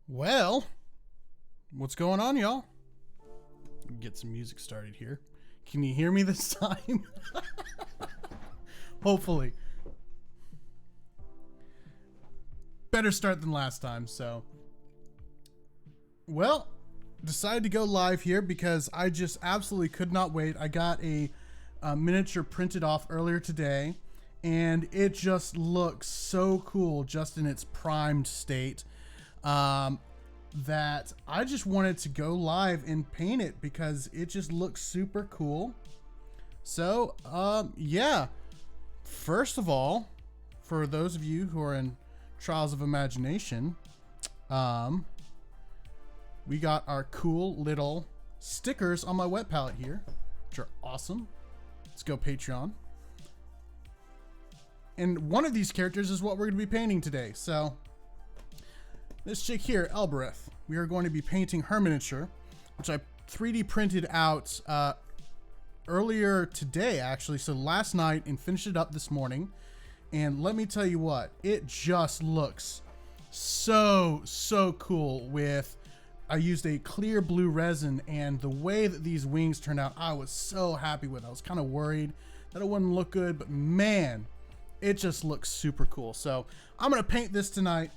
Well, what's going on, y'all? Get some music started here. Can you hear me this time? Hopefully. Better start than last time, so. Well, decided to go live here because I just absolutely could not wait. I got a miniature printed off earlier today, and it just looks so cool just in its primed state. That I just wanted to go live and paint it because it just looks super cool. So, yeah. First of all, for those of you who are in Trials of Imagination, we got our cool little stickers on my wet palette here, which are awesome. Let's go Patreon. And one of these characters is what we're going to be painting today. So, this chick here, Elbereth, we are going to be painting her miniature, which I 3D printed out earlier today, actually. So last night, and finished it up this morning. And let me tell you what, it just looks so cool with, I used a clear blue resin, and the way that these wings turned out, I was so happy with. I was kind of worried that it wouldn't look good, but man, it just looks super cool. So I'm going to paint this tonight.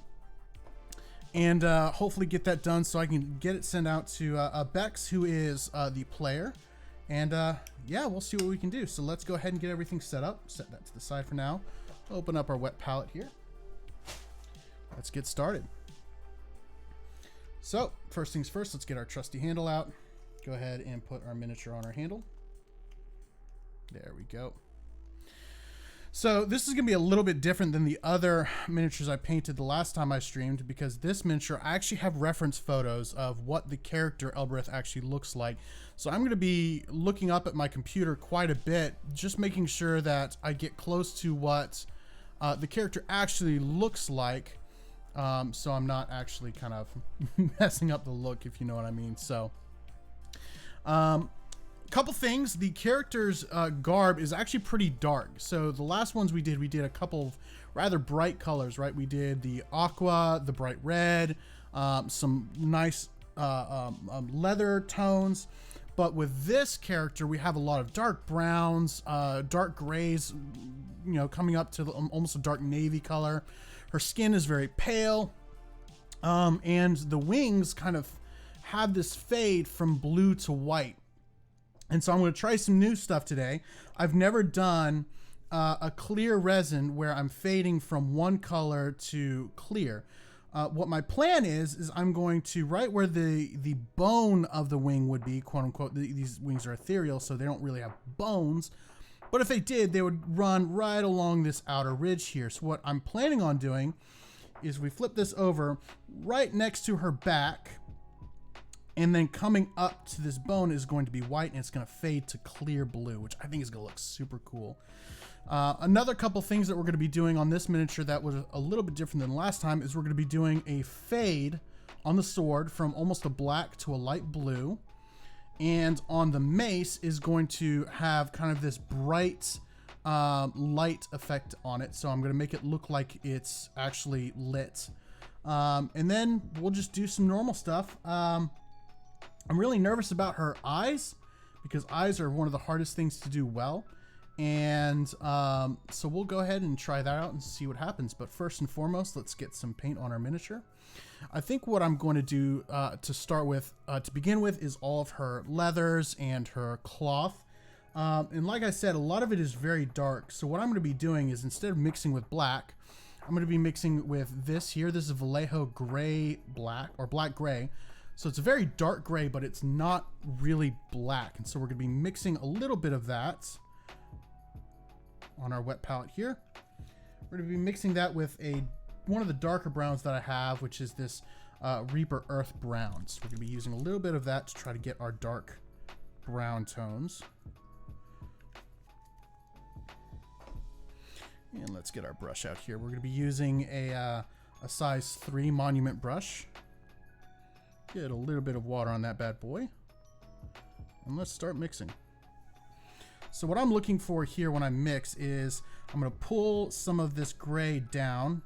And hopefully get that done so I can get it sent out to Bex, who is the player. And yeah, we'll see what we can do. So let's go ahead and get everything set up. Set that to the side for now. Open up our wet palette here. Let's get started. So first things first, let's get our trusty handle out. Go ahead and put our miniature on our handle. There we go. So this is going to be a little bit different than the other miniatures I painted the last time I streamed, because this miniature, I actually have reference photos of what the character Elbereth actually looks like. So I'm going to be looking up at my computer quite a bit, just making sure that I get close to what the character actually looks like. So I'm not actually kind of messing up the look, if you know what I mean. So, couple things. The character's garb is actually pretty dark. So the last ones we did a couple of rather bright colors, right? We did the aqua, the bright red, some nice leather tones. But with this character, we have a lot of dark browns, dark grays, you know, coming up to almost a dark navy color. Her skin is very pale, and the wings kind of have this fade from blue to white. And so I'm going to try some new stuff today. I've never done a clear resin where I'm fading from one color to clear. What my plan is I'm going to, right where the bone of the wing would be, quote unquote, these wings are ethereal, so they don't really have bones. But if they did, they would run right along this outer ridge here. So what I'm planning on doing is we flip this over right next to her back, and then coming up to this bone is going to be white, and it's going to fade to clear blue, which I think is going to look super cool. Another couple things that we're going to be doing on this miniature that was a little bit different than last time is we're going to be doing a fade on the sword from almost a black to a light blue. And on the mace is going to have kind of this bright light effect on it. So I'm going to make it look like it's actually lit. And then we'll just do some normal stuff. I'm really nervous about her eyes, because eyes are one of the hardest things to do well. And so we'll go ahead and try that out and see what happens. But first and foremost, let's get some paint on our miniature. I think what I'm going to do to start with, to begin with, is all of her leathers and her cloth. And like I said, a lot of it is very dark. So what I'm going to be doing is, instead of mixing with black, I'm going to be mixing with this here. This is Vallejo gray black, or black gray. So it's a very dark gray, but it's not really black. And so we're going to be mixing a little bit of that on our wet palette here. We're going to be mixing that with one of the darker browns that I have, which is this Reaper Earth Brown. So we're going to be using a little bit of that to try to get our dark brown tones. And let's get our brush out here. We're going to be using a size 3 Monument brush. Get a little bit of water on that bad boy. And let's start mixing. So what I'm looking for here when I mix is I'm going to pull some of this gray down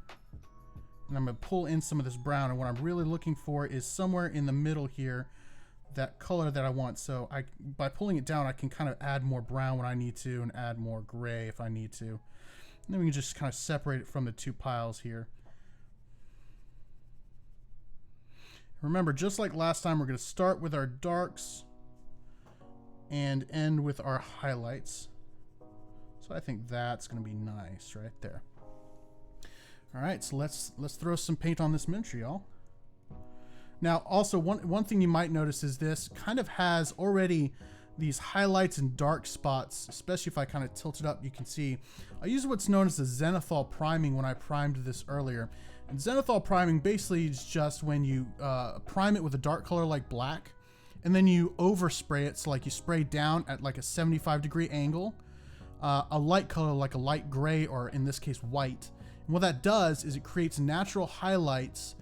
and I'm going to pull in some of this brown, and what I'm really looking for is somewhere in the middle here, that color that I want. So by pulling it down, I can kind of add more brown when I need to and add more gray if I need to. And then we can just kind of separate it from the two piles here. Remember, just like last time, we're going to start with our darks and end with our highlights. So I think that's going to be nice right there. All right, so let's throw some paint on this miniature, y'all. Now, also, one thing you might notice is this kind of has already these highlights and dark spots, especially if I kind of tilt it up, you can see. I use what's known as the Xenophobe Priming when I primed this earlier. And Xenophobe Priming basically is just when you prime it with a dark color like black, and then you overspray it, so like you spray down at like a 75-degree angle, a light color like a light gray, or in this case, white. And what that does is it creates natural highlights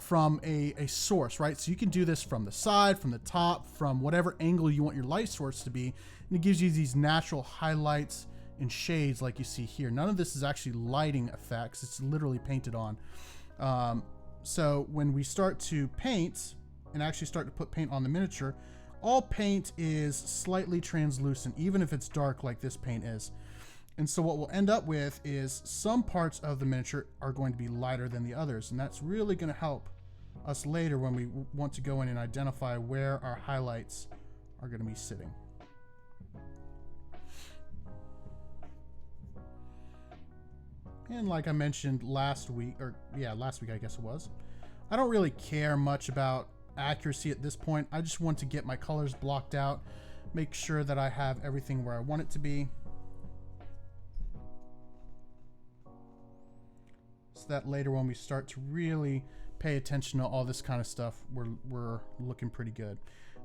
from a source, right? So you can do this from the side, from the top, from whatever angle you want your light source to be, and it gives you these natural highlights and shades like you see here. None of this is actually lighting effects, it's literally painted on. So when we start to paint and actually start to put paint on the miniature, all paint is slightly translucent, even if it's dark like this paint is. And so what we'll end up with is some parts of the miniature are going to be lighter than the others, and that's really going to help us later when we want to go in and identify where our highlights are going to be sitting. And like I mentioned last week, last week I guess it was, I don't really care much about accuracy at this point. I just want to get my colors blocked out, make sure that I have everything where I want it to be, so that later when we start to really pay attention to all this kind of stuff, we're looking pretty good.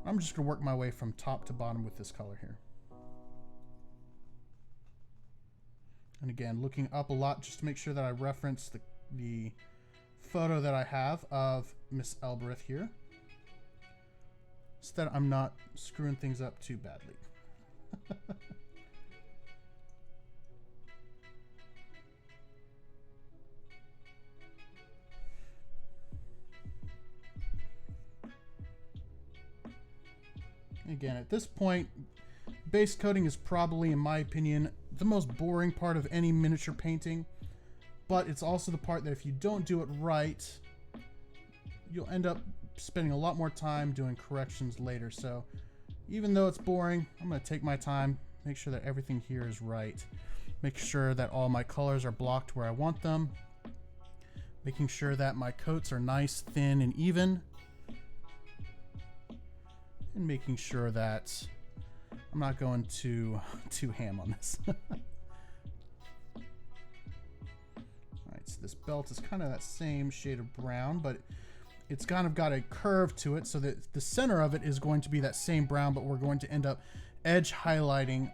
I'm just going to work my way from top to bottom with this color here. And again, looking up a lot just to make sure that I reference the photo that I have of Miss Elbereth here, so that I'm not screwing things up too badly. Again, at this point, base coating is probably, in my opinion, the most boring part of any miniature painting, but it's also the part that if you don't do it right, you'll end up spending a lot more time doing corrections later. So even though it's boring, I'm going to take my time, make sure that everything here is right, make sure that all my colors are blocked where I want them, making sure that my coats are nice, thin, and even, and making sure that I'm not going too ham on this. Alright, so this belt is kind of that same shade of brown, but it's kind of got a curve to it, so that the center of it is going to be that same brown, but we're going to end up edge highlighting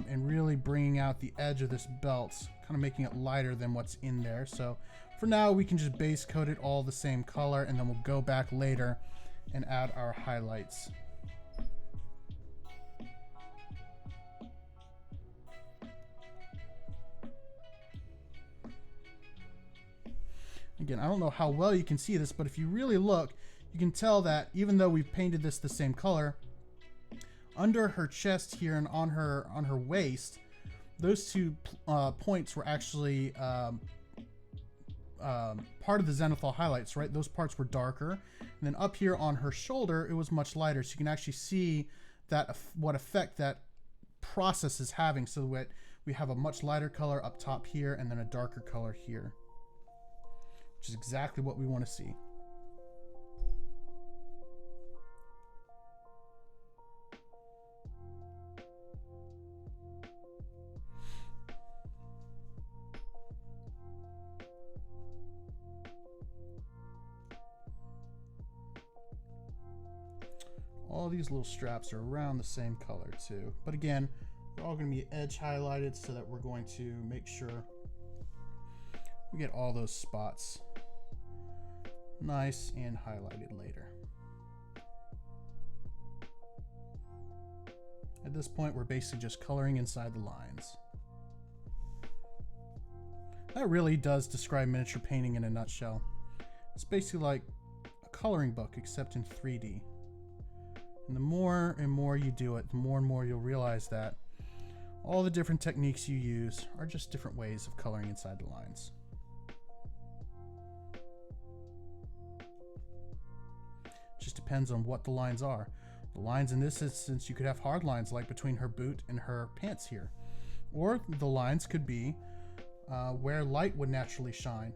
and really bringing out the edge of this belt, kind of making it lighter than what's in there. So for now, we can just base coat it all the same color, and then we'll go back later and add our highlights. Again, I don't know how well you can see this, but if you really look, you can tell that even though we've painted this the same color, under her chest here and on her waist, those two points were actually part of the Xenophobe highlights, right? Those parts were darker. And then up here on her shoulder, it was much lighter. So you can actually see that what effect that process is having, so that we have a much lighter color up top here and then a darker color here, which is exactly what we want to see. All these little straps are around the same color too, but again, they're all going to be edge highlighted so that we're going to make sure we get all those spots nice and highlighted later. At this point, we're basically just coloring inside the lines. That really does describe miniature painting in a nutshell. It's basically like a coloring book, except in 3D. And the more and more you do it, the more and more you'll realize that all the different techniques you use are just different ways of coloring inside the lines. Just depends on what the lines are. The lines in this instance, you could have hard lines like between her boot and her pants here. Or the lines could be where light would naturally shine.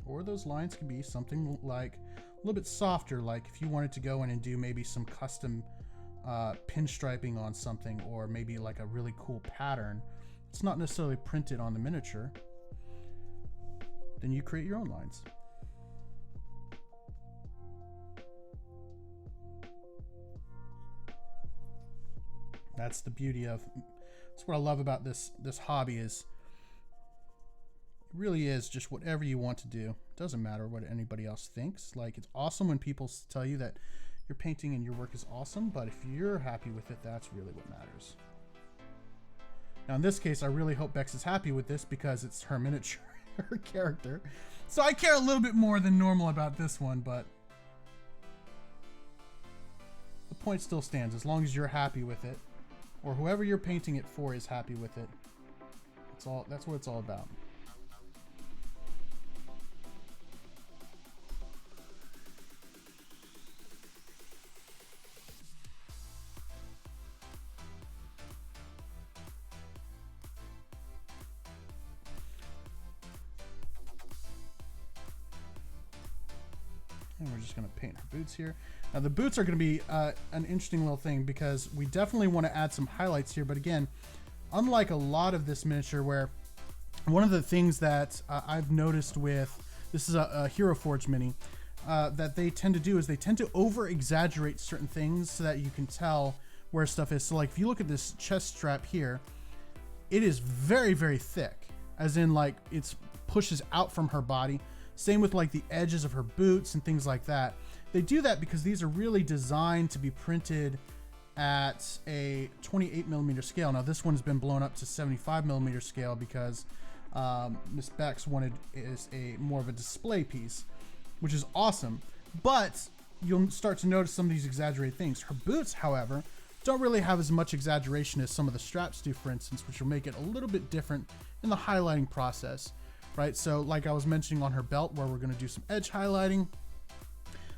Or those lines could be something like a little bit softer, like if you wanted to go in and do maybe some custom pinstriping on something, or maybe like a really cool pattern. It's not necessarily printed on the miniature. Then you create your own lines. That's the beauty of, that's what I love about this hobby, is it really is just whatever you want to do. It doesn't matter what anybody else thinks. Like, it's awesome when people tell you that your painting and your work is awesome, but if you're happy with it, that's really what matters. Now in this case, I really hope Bex is happy with this because it's her miniature, her character. So I care a little bit more than normal about this one, but the point still stands. As long as you're happy with it, or whoever you're painting it for is happy with it, that's what it's all about. And we're just going to paint her boots here. Now the boots are going to be an interesting little thing because we definitely want to add some highlights here. But again, unlike a lot of this miniature, where one of the things that I've noticed with, this is a Hero Forge mini, that they tend to do is they tend to over exaggerate certain things so that you can tell where stuff is. So like if you look at this chest strap here, it is very, very thick, as in like it's pushes out from her body. Same with like the edges of her boots and things like that. They do that because these are really designed to be printed at a 28mm scale. Now this one's been blown up to 75mm scale because Miss Bex wanted is a more of a display piece, which is awesome. But you'll start to notice some of these exaggerated things. Her boots, however, don't really have as much exaggeration as some of the straps do, for instance, which will make it a little bit different in the highlighting process. Right, so like I was mentioning on her belt, where we're going to do some edge highlighting,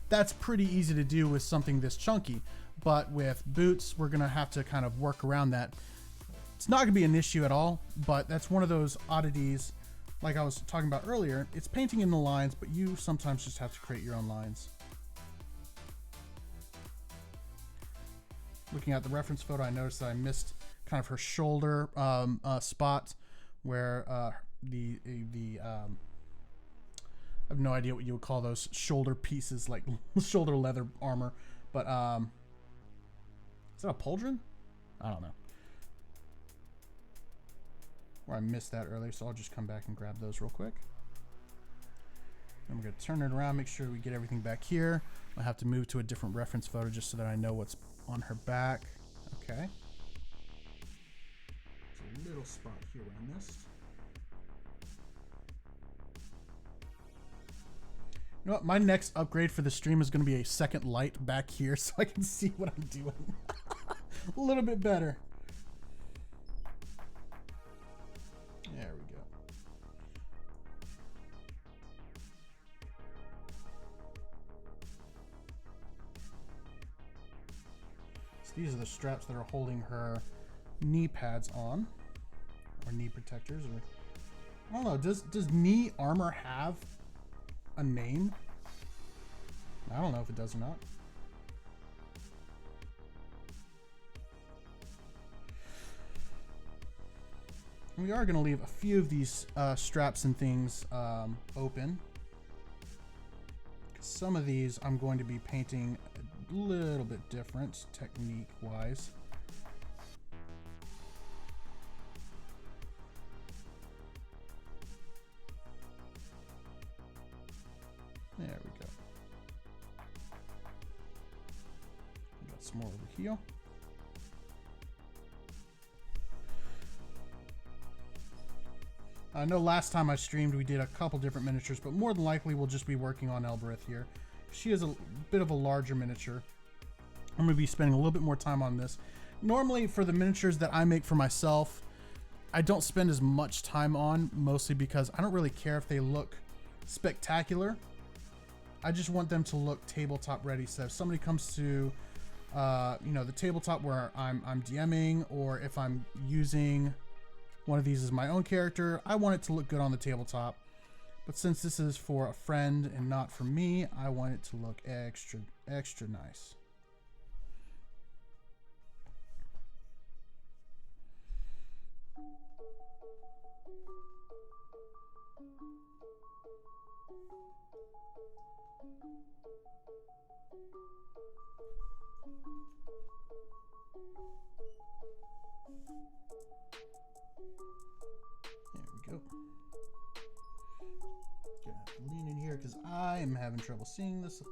that's pretty easy to do with something this chunky. But with boots, we're going to have to kind of work around that. It's not going to be an issue at all, but that's one of those oddities, like I was talking about earlier. It's painting in the lines, but you sometimes just have to create your own lines. Looking at the reference photo, I noticed that I missed kind of her shoulder spot where I have no idea what you would call those shoulder pieces, like shoulder leather armor, but is that a pauldron? I don't know. Or I missed that earlier, so I'll just come back and grab those real quick. And we're going to turn it around, make sure we get everything back here. I'll have to move to a different reference photo just so that I know what's on her back. Okay. There's a little spot here where I missed. You know what? My next upgrade for the stream is going to be a second light back here so I can see what I'm doing a little bit better. There we go. So these are the straps that are holding her knee pads on, or knee protectors, or I don't know. Does knee armor have a name? I don't know if it does or not. We are going to leave a few of these straps and things open. Some of these I'm going to be painting a little bit different technique wise. There we go. Got some more over here. I know last time I streamed we did a couple different miniatures, but more than likely we'll just be working on Elbereth here. She is a bit of a larger miniature. I'm going to be spending a little bit more time on this. Normally for the miniatures that I make for myself, I don't spend as much time on, mostly because I don't really care if they look spectacular. I just want them to look tabletop ready. So if somebody comes to, you know, the tabletop where I'm DMing, or if I'm using one of these as my own character, I want it to look good on the tabletop. But since this is for a friend and not for me, I want it to look extra nice. There we go. Gonna have to lean in here because I am having trouble seeing this.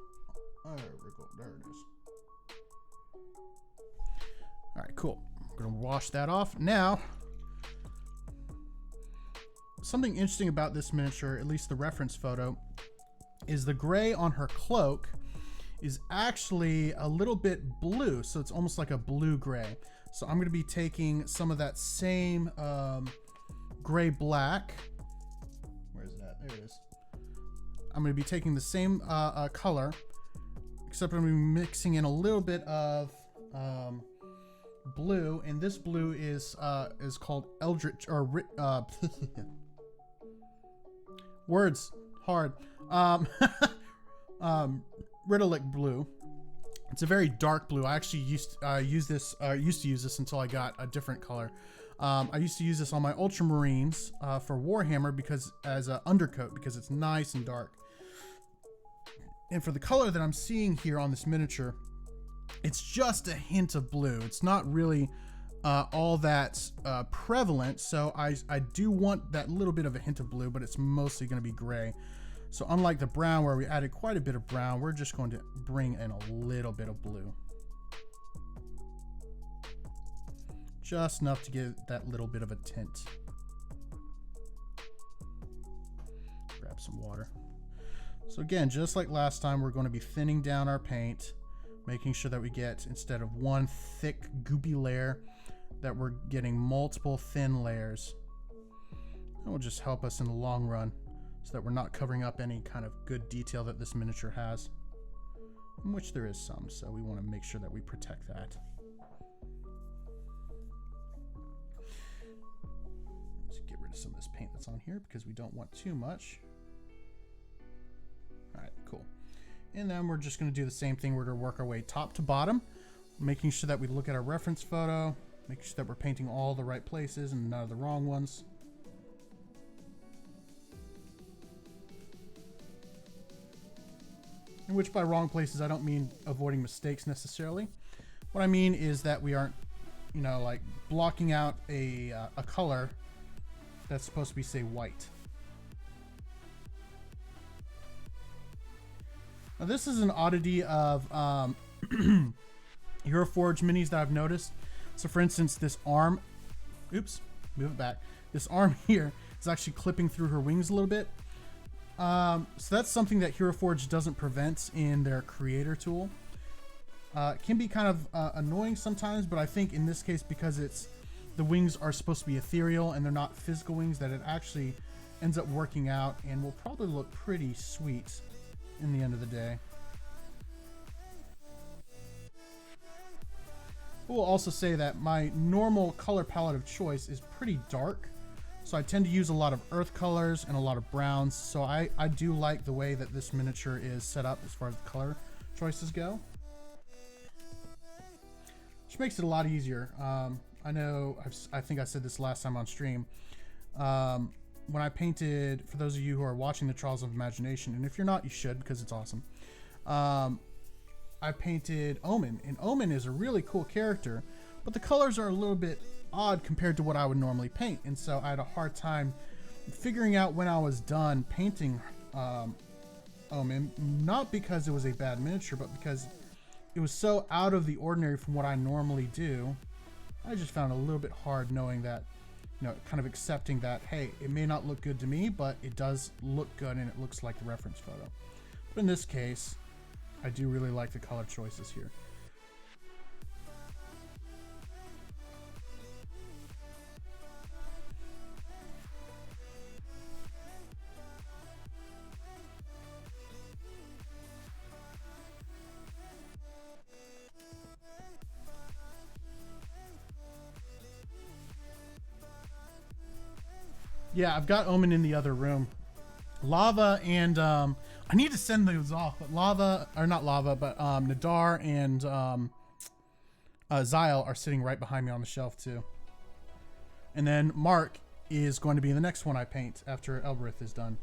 There we go. There it is. All right, cool. I'm gonna wash that off. Now, something interesting about this miniature, at least the reference photo, is the gray on her cloak is actually a little bit blue. So it's almost like a blue gray. So I'm gonna be taking some of that same gray black. Where is that? There it is. I'm going to be taking the same color, except I'm going to be mixing in a little bit of blue, and this blue is called Eldritch, or words hard. Rhytolic Blue. It's a very dark blue. I actually used to use this until I got a different color. I used to use this on my Ultramarines for Warhammer because as an undercoat, because it's nice and dark. And for the color that I'm seeing here on this miniature, it's just a hint of blue. It's not really all that prevalent. So I do want that little bit of a hint of blue, but it's mostly going to be gray. So unlike the brown where we added quite a bit of brown, we're just going to bring in a little bit of blue. Just enough to give that little bit of a tint. Grab some water. So again, just like last time, we're going to be thinning down our paint, making sure that we get, instead of one thick goopy layer, that we're getting multiple thin layers. That will just help us in the long run, so that we're not covering up any kind of good detail that this miniature has, in which there is some, so we want to make sure that we protect that. Let's get rid of some of this paint that's on here because we don't want too much. All right, cool. And then we're just going to do the same thing. We're going to work our way top to bottom, making sure that we look at our reference photo, making sure that we're painting all the right places and none of the wrong ones. In which by wrong places, I don't mean avoiding mistakes necessarily. What I mean is that we aren't, you know, like blocking out a color that's supposed to be, say, white. Now this is an oddity of Hero Forge minis that I've noticed. So for instance, this arm, oops, move it back. This arm here is actually clipping through her wings a little bit. So that's something that Hero Forge doesn't prevent in their creator tool. It can be kind of annoying sometimes, but I think in this case, because the wings are supposed to be ethereal and they're not physical wings, that it actually ends up working out and will probably look pretty sweet in the end of the day. I will also say that my normal color palette of choice is pretty dark. So I tend to use a lot of earth colors and a lot of browns. So I do like the way that this miniature is set up as far as the color choices go. Which makes it a lot easier. I know, I think I said this last time on stream. When I painted, for those of you who are watching the Trials of Imagination, and if you're not, you should because it's awesome. I painted Omen, and Omen is a really cool character, but the colors are a little bit odd compared to what I would normally paint, and so I had a hard time figuring out when I was done painting Omen, not because it was a bad miniature, but because it was so out of the ordinary from what I normally do. I just found it a little bit hard knowing that you know, kind of accepting that, hey, it may not look good to me, but it does look good and it looks like the reference photo. But in this case, I do really like the color choices here. Yeah, I've got Omen in the other room. Lava and I need to send those off, but Lava, or not Lava, but Nadar and Xyle are sitting right behind me on the shelf too. And then Mark is going to be the next one I paint after Elbereth is done.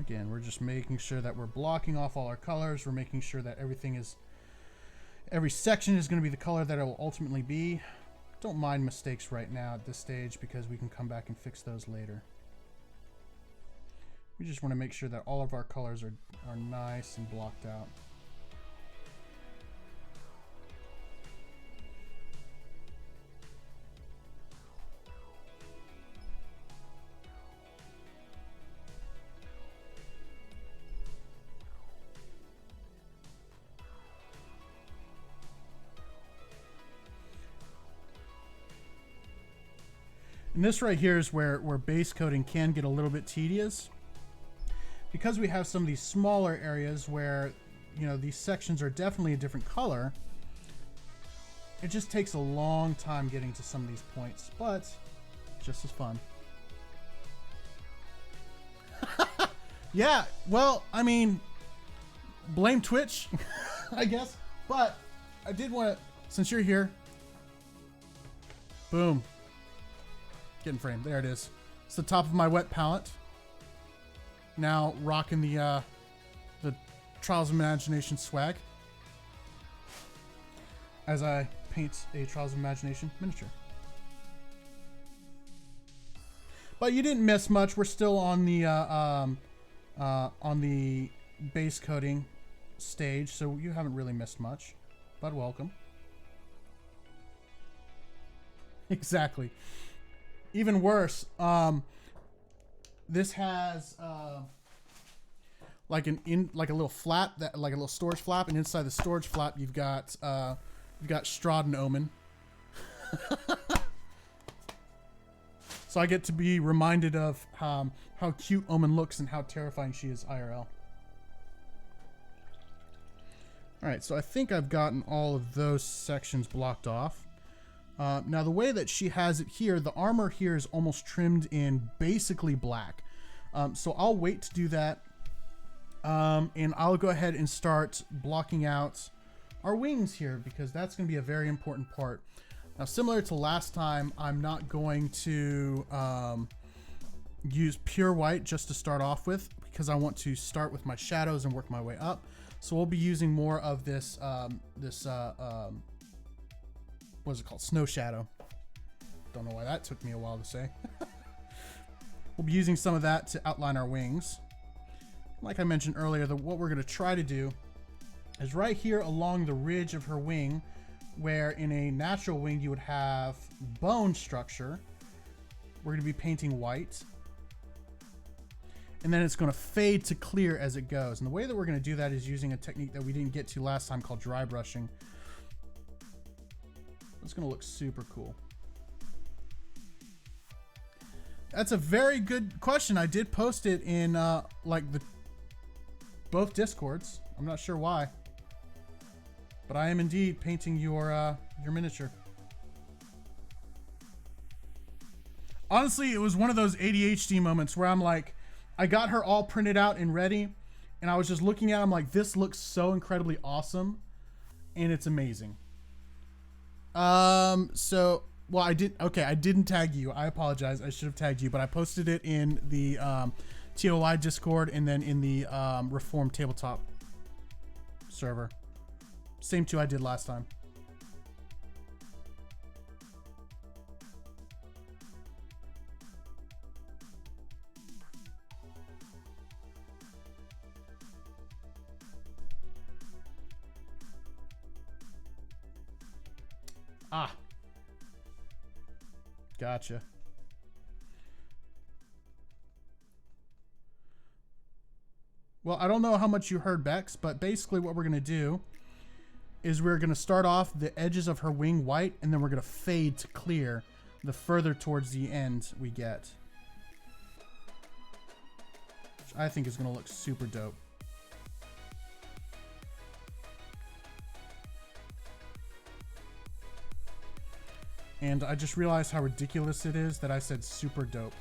Again, we're just making sure that we're blocking off all our colors. We're making sure that every section is going to be the color that it will ultimately be. Don't mind mistakes right now at this stage because we can come back and fix those later. We just want to make sure that all of our colors are nice and blocked out. And this right here is where base coating can get a little bit tedious. Because we have some of these smaller areas where, you know, these sections are definitely a different color, it just takes a long time getting to some of these points, but just as fun. Yeah, well, I mean, blame Twitch, I guess. But I did want to, since you're here, boom. Getting framed. There it is. It's the top of my wet palette. Now rocking the Trials of Imagination swag as I paint a Trials of Imagination miniature. But you didn't miss much. We're still on the base coating stage, so you haven't really missed much. But welcome. Exactly. Even worse, this has like a little flap, that like a little storage flap, and inside the storage flap you've got Strahd and Omen. So I get to be reminded of how cute Omen looks and how terrifying she is IRL. All right, so I think I've gotten all of those sections blocked off. Now the way that she has it here, the armor here is almost trimmed in basically black. So I'll wait to do that. And I'll go ahead and start blocking out our wings here because that's going to be a very important part. Now, similar to last time, I'm not going to use pure white just to start off with because I want to start with my shadows and work my way up. So we'll be using more of this, what is it called? Snow shadow. Don't know why that took me a while to say. We'll be using some of that to outline our wings. Like I mentioned earlier, what we're going to try to do is right here along the ridge of her wing, where in a natural wing you would have bone structure, we're going to be painting white. And then it's going to fade to clear as it goes. And the way that we're going to do that is using a technique that we didn't get to last time called dry brushing. It's going to look super cool. That's a very good question. I did post it in like both Discords. I'm not sure why, but I am indeed painting your miniature. Honestly, it was one of those ADHD moments where I'm like, I got her all printed out and ready, and I was just looking at them like, this looks so incredibly awesome, and it's amazing. Well, I didn't tag you. I apologize. I should have tagged you, but I posted it in the TOI Discord and then in the Reformed Tabletop server. Same two I did last time. Ah. Gotcha. Well, I don't know how much you heard, Bex, but basically what we're going to do is we're going to start off the edges of her wing white, and then we're going to fade to clear the further towards the end we get. Which I think is going to look super dope. And I just realized how ridiculous it is that I said super dope.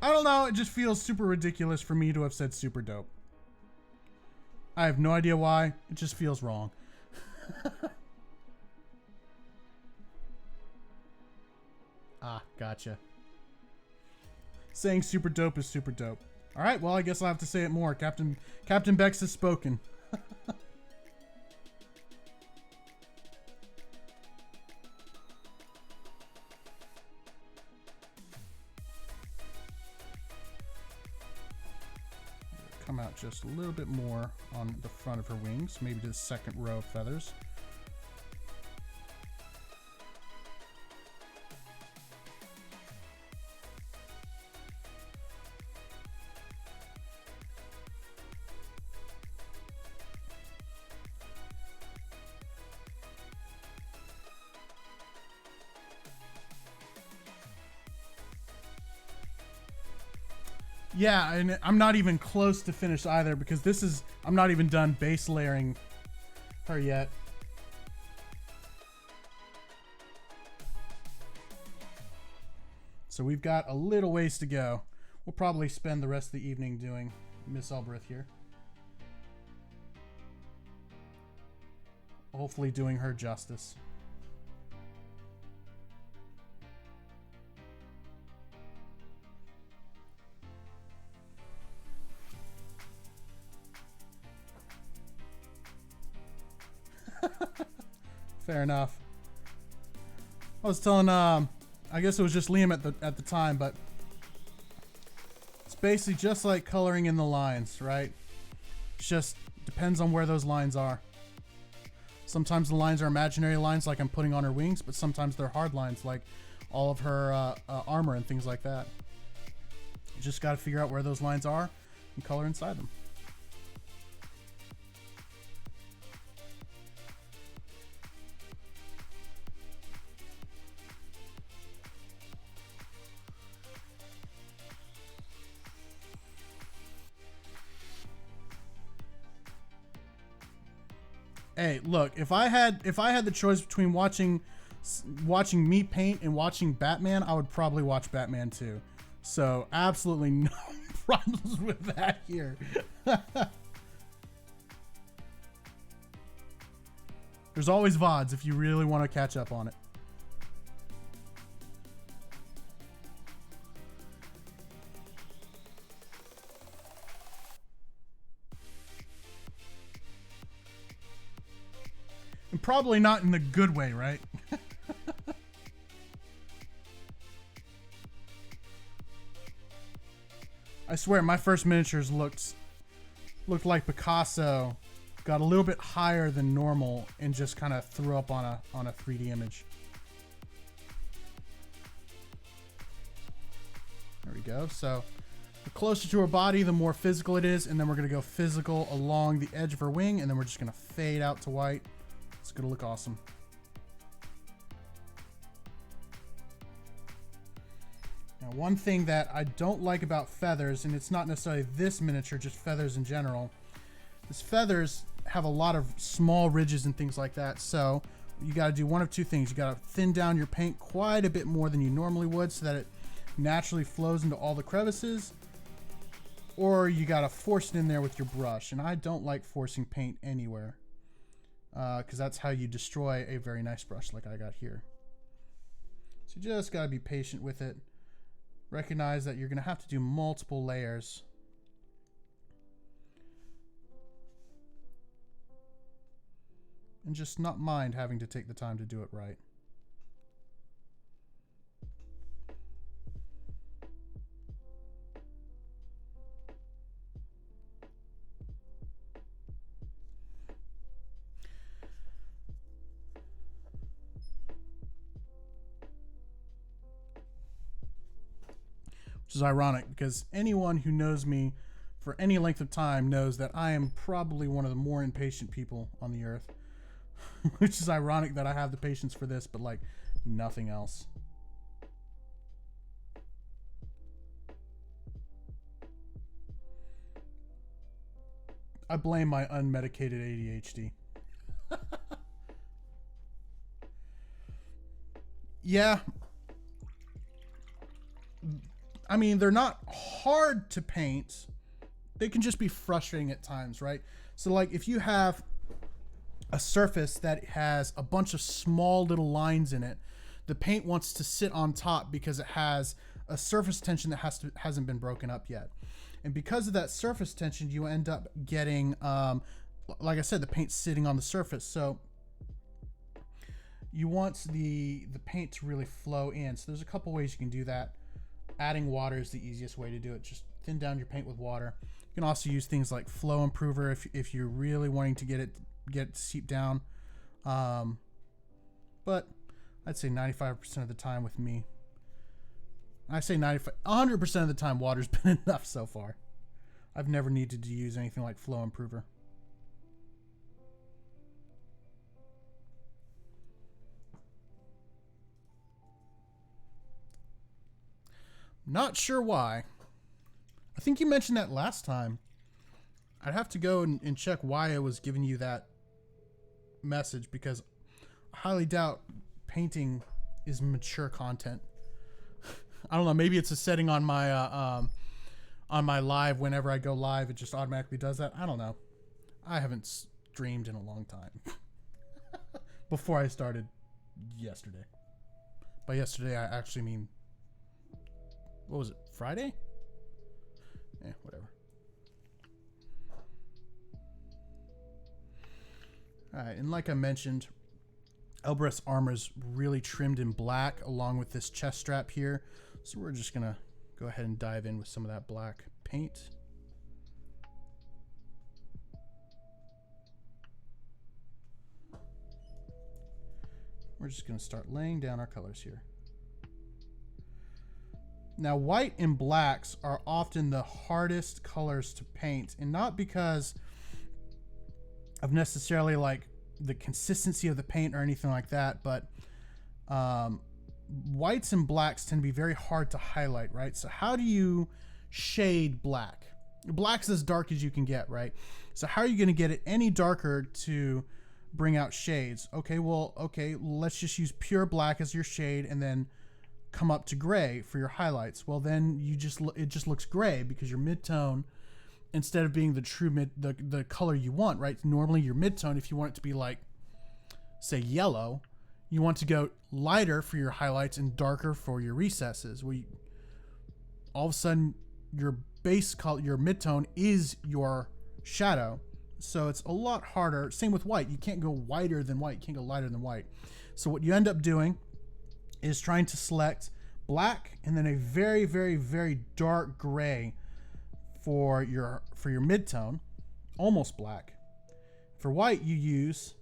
I don't know, it just feels super ridiculous for me to have said super dope. I have no idea why, it just feels wrong. Ah, gotcha. Saying super dope is super dope. Alright, well I guess I'll have to say it more. Captain Bex has spoken. Come out just a little bit more on the front of her wings, maybe to the second row of feathers. Yeah, and I'm not even close to finished either because this is, I'm not even done base layering her yet. So we've got a little ways to go. We'll probably spend the rest of the evening doing Miss Elbereth here. Hopefully doing her justice. Fair enough. I was telling, I guess it was just Liam at the time, but it's basically just like coloring in the lines, right? It just depends on where those lines are. Sometimes the lines are imaginary lines like I'm putting on her wings, but sometimes they're hard lines like all of her armor and things like that. You just got to figure out where those lines are and color inside them. Hey, look, if I had the choice between watching me paint and watching Batman, I would probably watch Batman too. So, absolutely no problems with that here. There's always VODs if you really want to catch up on it. And probably not in the good way, right? I swear, my first miniatures looked like Picasso got a little bit higher than normal and just kind of threw up on a 3D image. There we go. So the closer to her body, the more physical it is, and then we're gonna go physical along the edge of her wing, and then we're just gonna fade out to white. It's gonna look awesome. Now, one thing that I don't like about feathers, and it's not necessarily this miniature, just feathers in general, is feathers have a lot of small ridges and things like that. So you got to do one of two things. You got to thin down your paint quite a bit more than you normally would so that it naturally flows into all the crevices, or you got to force it in there with your brush. And I don't like forcing paint anywhere because that's how you destroy a very nice brush like I got here. So you just got to be patient with it. Recognize that you're going to have to do multiple layers. and just not mind having to take the time to do it right. Which is ironic because anyone who knows me for any length of time knows that I am probably one of the more impatient people on the earth. Which is ironic that I have the patience for this, but like nothing else. I blame my unmedicated ADHD. Yeah. I mean, they're not hard to paint. They can just be frustrating at times, right? So like if you have a surface that has a bunch of small little lines in it, the paint wants to sit on top because it has a surface tension that hasn't been broken up yet. And because of that surface tension, you end up getting, like I said, the paint sitting on the surface. So you want the paint to really flow in. So there's a couple ways you can do that. Adding water is the easiest way to do it. Just thin down your paint with water. You can also use things like flow improver if you're really wanting to get it to seep down. But I'd say 95% of the time with me, I say 100% of the time water's been enough so far. I've never needed to use anything like flow improver. Not sure why. I think you mentioned that last time. I'd have to go and check why I was giving you that message, because I highly doubt painting is mature content. I don't know. Maybe it's a setting on my live. Whenever I go live, it just automatically does that. I don't know. I haven't streamed in a long time. Before I started yesterday. By yesterday, I actually mean, what was it? Friday? Whatever. Alright, and like I mentioned, Elbereth's armor is really trimmed in black along with this chest strap here. So we're just going to go ahead and dive in with some of that black paint. We're just going to start laying down our colors here. Now, white and blacks are often the hardest colors to paint, and not because of necessarily like the consistency of the paint or anything like that, but whites and blacks tend to be very hard to highlight, right? So how do you shade black? Black's as dark as you can get, right? So how are you going to get it any darker to bring out shades? Okay, let's just use pure black as your shade and then come up to gray for your highlights. Well, then it just looks gray because your midtone, instead of being the true the color you want, right? Normally your midtone, if you want it to be like, say, yellow, you want to go lighter for your highlights and darker for your recesses. All of a sudden your base color, your midtone is your shadow. So it's a lot harder. Same with white. You can't go whiter than white. You can't go lighter than white. So what you end up doing is trying to select black and then a very, very, very dark gray for your midtone, almost black. For white, you use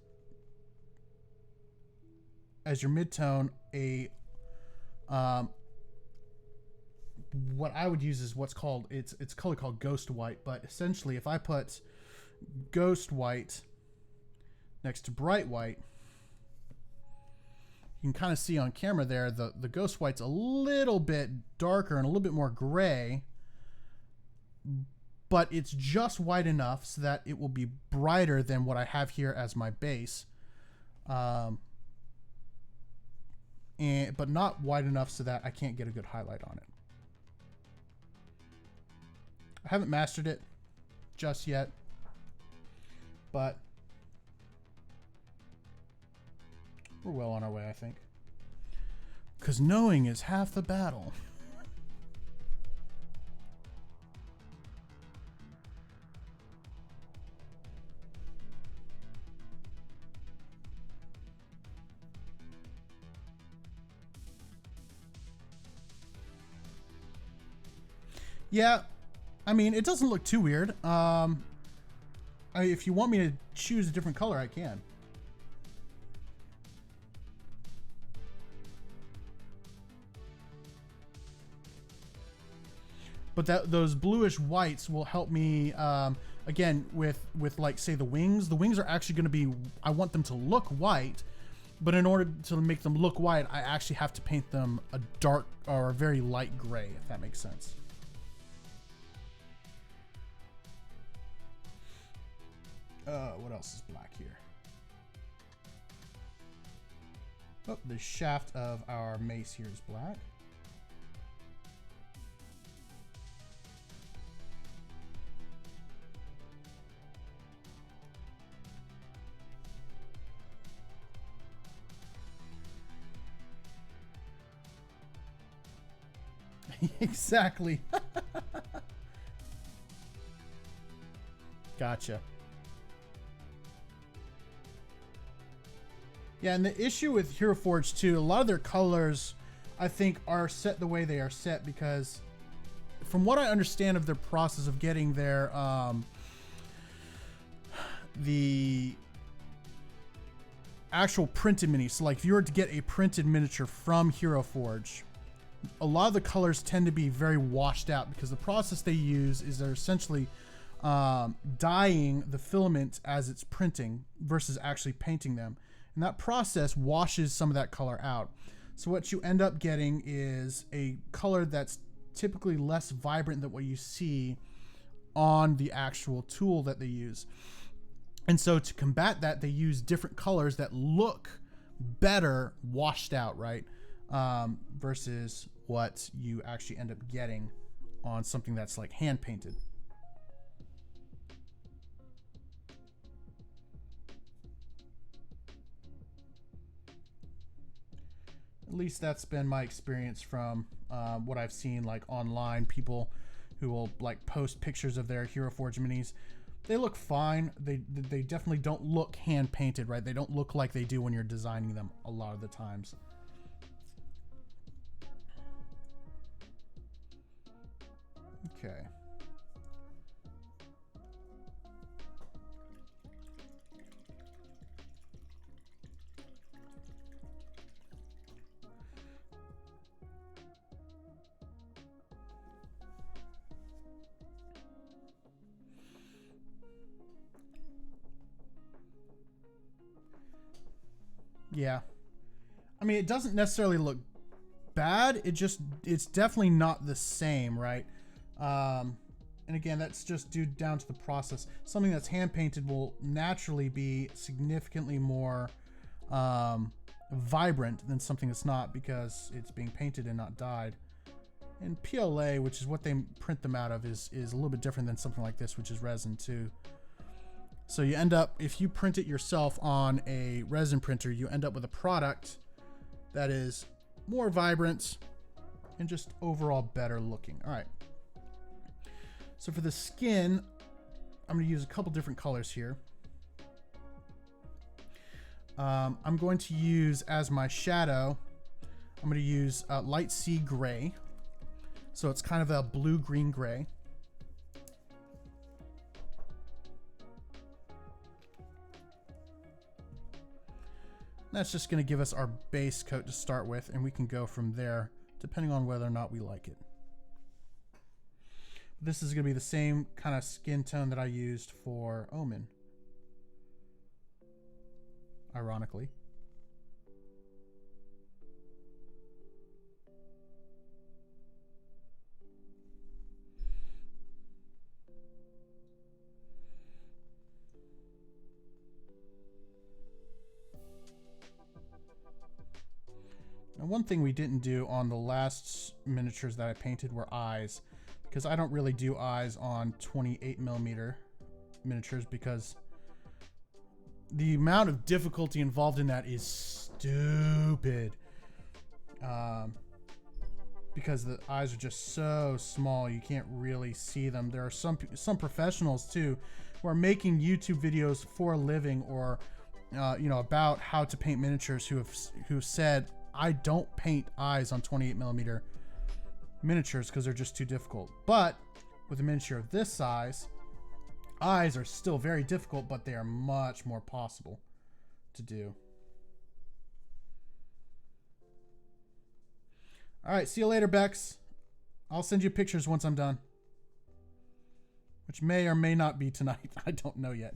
as your midtone what I would use is what's called it's color called ghost white. But essentially, if I put ghost white next to bright white, you can kind of see on camera there, the ghost white's a little bit darker and a little bit more gray, but it's just white enough so that it will be brighter than what I have here as my base. But not white enough so that I can't get a good highlight on it. I haven't mastered it just yet, but we're well on our way, I think. Because knowing is half the battle. Yeah, I mean, it doesn't look too weird. If you want me to choose a different color, I can. But those bluish whites will help me, again, with like, say, the wings. The wings are actually going to be, I want them to look white, but in order to make them look white, I actually have to paint them a dark or a very light gray, if that makes sense. What else is black here? Oh, the shaft of our mace here is black. Exactly. Gotcha. Yeah, and the issue with Hero Forge too, a lot of their colors, I think, are set the way they are set because, from what I understand of their process of getting their the actual printed mini. So, like, if you were to get a printed miniature from Hero Forge, a lot of the colors tend to be very washed out because the process they use is they're essentially dyeing the filament as it's printing versus actually painting them. And that process washes some of that color out. So what you end up getting is a color that's typically less vibrant than what you see on the actual tool that they use. And so to combat that, they use different colors that look better washed out, right? Versus what you actually end up getting on something that's like hand painted. At least that's been my experience from what I've seen, like, online. People who will like post pictures of their Hero Forge minis. They look fine. They definitely don't look hand painted, right? They don't look like they do when you're designing them a lot of the times. Okay. Yeah. I mean, it doesn't necessarily look bad. It's definitely not the same, right? And again, that's just due down to the process. Something that's hand painted will naturally be significantly more vibrant than something that's not because it's being painted and not dyed. And PLA, which is what they print them out of, is a little bit different than something like this, which is resin too. So you end up, if you print it yourself on a resin printer, you end up with a product that is more vibrant and just overall better looking. All right. So for the skin, I'm going to use a couple different colors here. I'm going to use as my shadow, I'm going to use light sea gray. So it's kind of a blue-green gray. That's just going to give us our base coat to start with, and we can go from there depending on whether or not we like it. This is going to be the same kind of skin tone that I used for Omen, ironically. And one thing we didn't do on the last miniatures that I painted were eyes, because I don't really do eyes on 28mm miniatures because the amount of difficulty involved in that is stupid. Because the eyes are just so small, you can't really see them. There are some professionals too who are making YouTube videos for a living, or you know, about how to paint miniatures, who said, I don't paint eyes on 28mm miniatures because they're just too difficult. But with a miniature of this size, eyes are still very difficult, but they are much more possible to do. All right, see you later, Bex. I'll send you pictures once I'm done. Which may or may not be tonight. I don't know yet.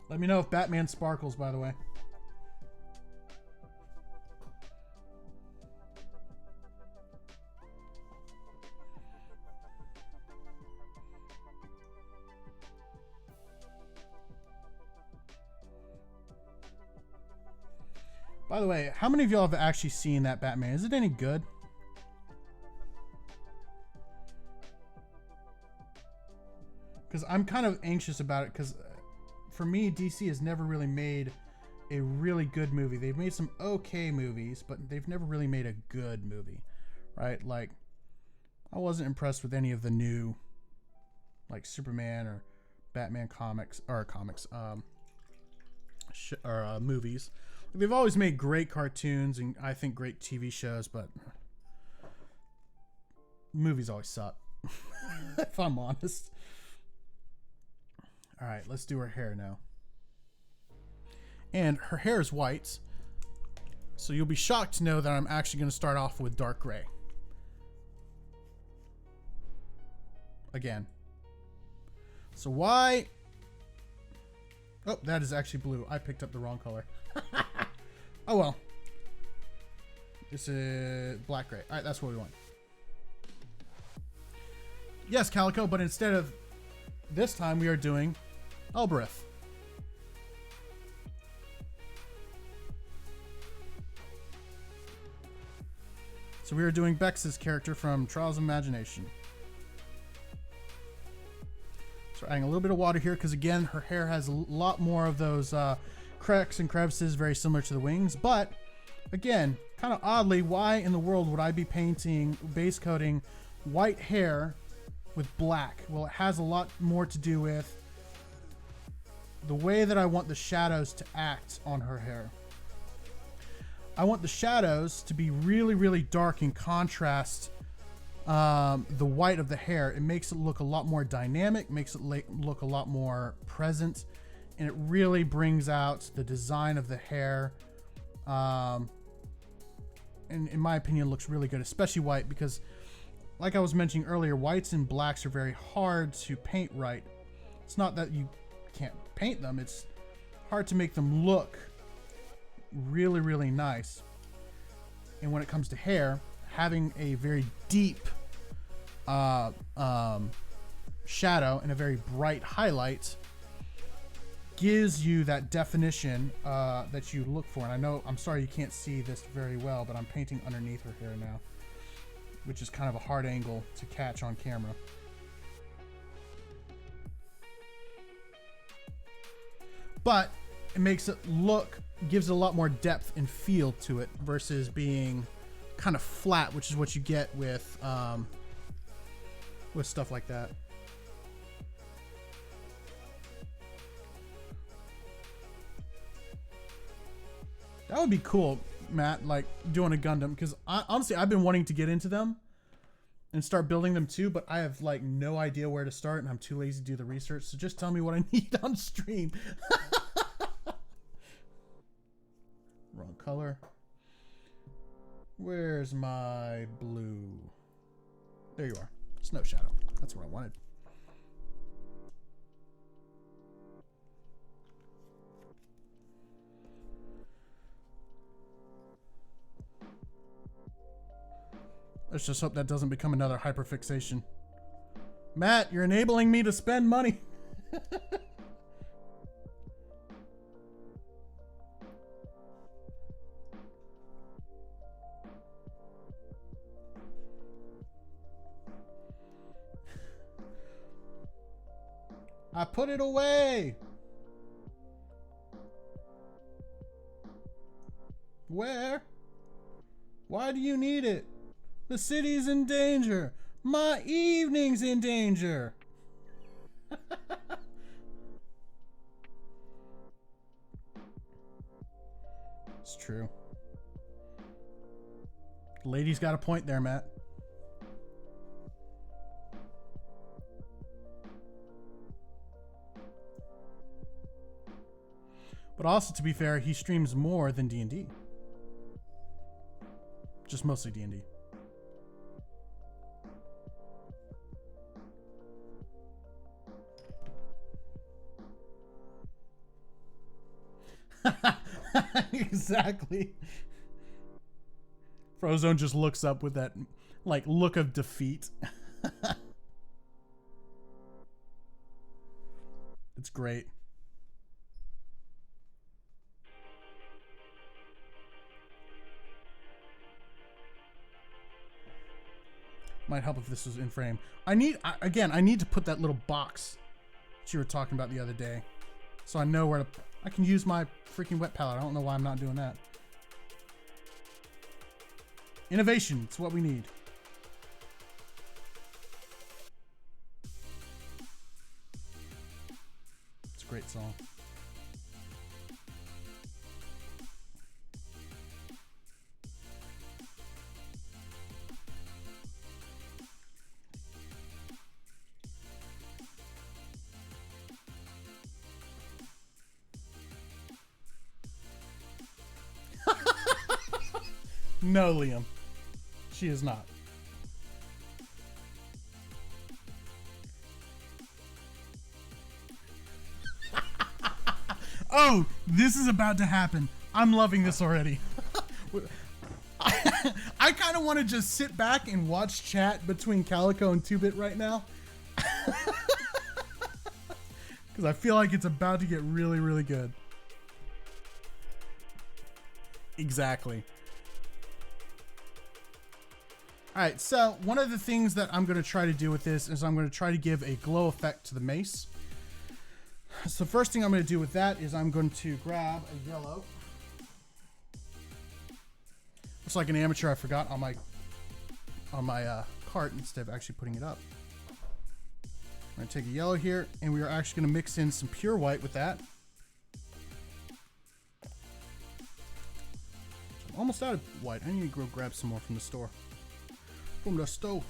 Let me know if Batman sparkles, by the way. By the way, how many of y'all have actually seen that Batman? Is it any good? Because I'm kind of anxious about it because for me, DC has never really made a really good movie. They've made some okay movies, but they've never really made a good movie, right? Like, I wasn't impressed with any of the new, like, Superman or Batman movies. They've always made great cartoons and I think great TV shows, but movies always suck, if I'm honest. All right, let's do her hair now. And her hair is white, so you'll be shocked to know that I'm actually going to start off with dark gray. Again. So why... Oh, that is actually blue. I picked up the wrong color. Oh well. This is black gray. All right, that's what we want. Yes, Calico, but instead of this time we are doing Elbereth. So we are doing Bex's character from Trials of Imagination. So adding a little bit of water here because again her hair has a lot more of those cracks and crevices, very similar to the wings. But again, kind of oddly, why in the world would I be painting, base coating white hair with black? Well, it has a lot more to do with the way that I want the shadows to act on her hair. I want the shadows to be really, really dark and contrast the white of the hair. It makes it look a lot more dynamic, makes it look a lot more present, and it really brings out the design of the hair. And in my opinion, it looks really good, especially white, because like I was mentioning earlier, whites and blacks are very hard to paint right. It's not that you can't paint them, it's hard to make them look really, really nice. And when it comes to hair, having a very deep shadow and a very bright highlight gives you that definition that you look for. And I know, I'm sorry you can't see this very well, but I'm painting underneath her hair now, which is kind of a hard angle to catch on camera. But it makes it look, gives it a lot more depth and feel to it versus being kind of flat, which is what you get with stuff like that. That would be cool, Matt, like doing a Gundam, because honestly, I've been wanting to get into them and start building them too, but I have like no idea where to start and I'm too lazy to do the research. So just tell me what I need on stream. Wrong color. Where's my blue? There you are. Snow shadow. That's what I wanted. Let's just hope that doesn't become another hyperfixation. Matt, you're enabling me to spend money. I put it away. Where? Why do you need it? The city's in danger. My evening's in danger. It's true. Lady's got a point there, Matt. But also, to be fair, he streams more than D&D. Just mostly D&D. Exactly. Frozone just looks up with that, like, look of defeat. It's great. Might help if this was in frame. I need to put that little box that you were talking about the other day, so I know where to. I can use my freaking wet palette. I don't know why I'm not doing that. Innovation, it's what we need. It's a great song. No, Liam. She is not. Oh, this is about to happen. I'm loving this already. I kind of want to just sit back and watch chat between Calico and 2-Bit right now. Because I feel like it's about to get really, really good. Exactly. All right, so one of the things that I'm going to try to do with this is I'm going to try to give a glow effect to the mace. So the first thing I'm going to do with that is I'm going to grab a yellow. Looks like an amateur I forgot on my cart instead of actually putting it up. I'm going to take a yellow here, and we are actually going to mix in some pure white with that. I'm almost out of white. I need to go grab some more from the store. From the stove.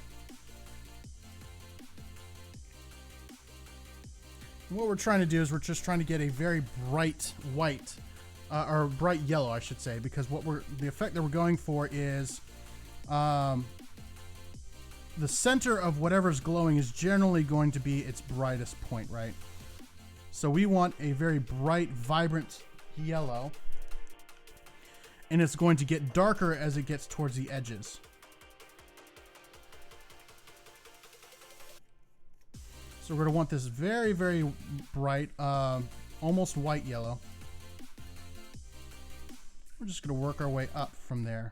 And what we're trying to do is we're just trying to get a very bright white, or bright yellow, I should say, because the effect that we're going for is the center of whatever's glowing is generally going to be its brightest point, right? So we want a very bright, vibrant yellow, and it's going to get darker as it gets towards the edges. So we're going to want this very, very bright, almost white yellow. We're just going to work our way up from there.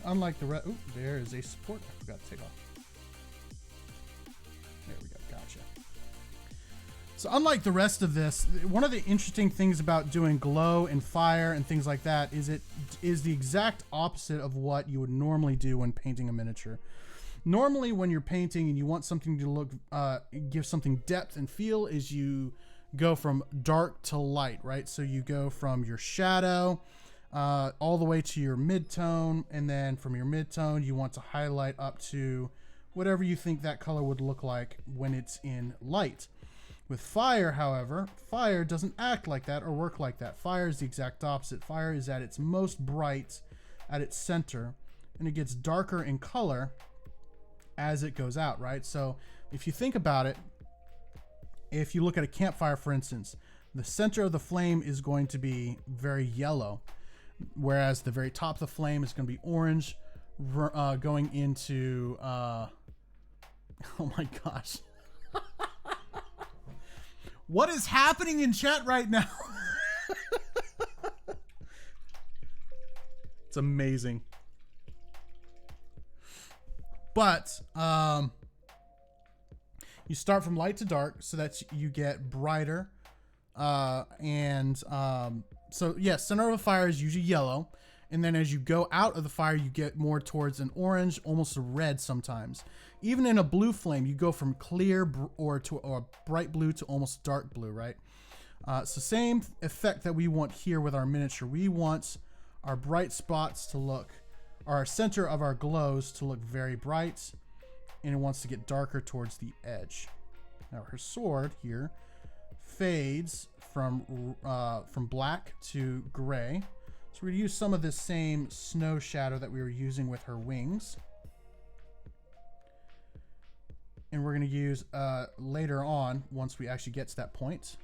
Unlike the rest, oh, there is a support I forgot to take off. There we go, gotcha. So unlike the rest of this, one of the interesting things about doing glow and fire and things like that is it is the exact opposite of what you would normally do when painting a miniature. Normally when you're painting and you want something to look, give something depth and feel, is you go from dark to light, right? So you go from your shadow, all the way to your mid-tone, and then from your mid-tone you want to highlight up to whatever you think that color would look like when it's in light. With fire, however, fire doesn't act like that or work like that. Fire is the exact opposite. Fire is at its most bright at its center, and it gets darker in color as it goes out, right? So if you think about it, if you look at a campfire, for instance, the center of the flame is going to be very yellow, whereas the very top of the flame is going to be orange, going into oh my gosh. What is happening in chat right now? It's amazing. But you start from light to dark so that you get brighter. So yeah, center of a fire is usually yellow. And then as you go out of the fire, you get more towards an orange, almost a red sometimes. Even in a blue flame, you go from clear or bright blue to almost dark blue, right? So same effect that we want here with our miniature. We want our bright spots to look, our center of our glows to look very bright, and it wants to get darker towards the edge. Now her sword here fades from black to gray. So we're going to use some of this same snow shadow that we were using with her wings. And we're going to use later on, once we actually get to that point,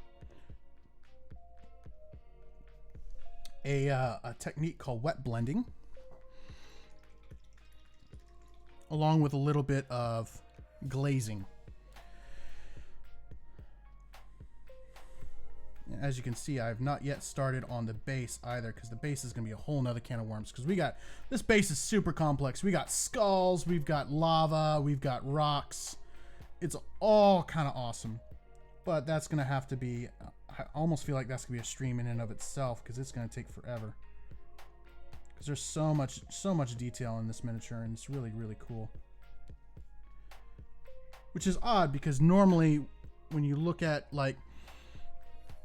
a technique called wet blending, along with a little bit of glazing. As you can see, I have not yet started on the base either, because the base is going to be a whole nother can of worms, because this base is super complex. We got skulls, we've got lava, we've got rocks. It's all kind of awesome, but that's going to have to be, I almost feel like that's going to be a stream in and of itself, because it's going to take forever, because there's so much detail in this miniature, and it's really, really cool. Which is odd, because normally when you look at like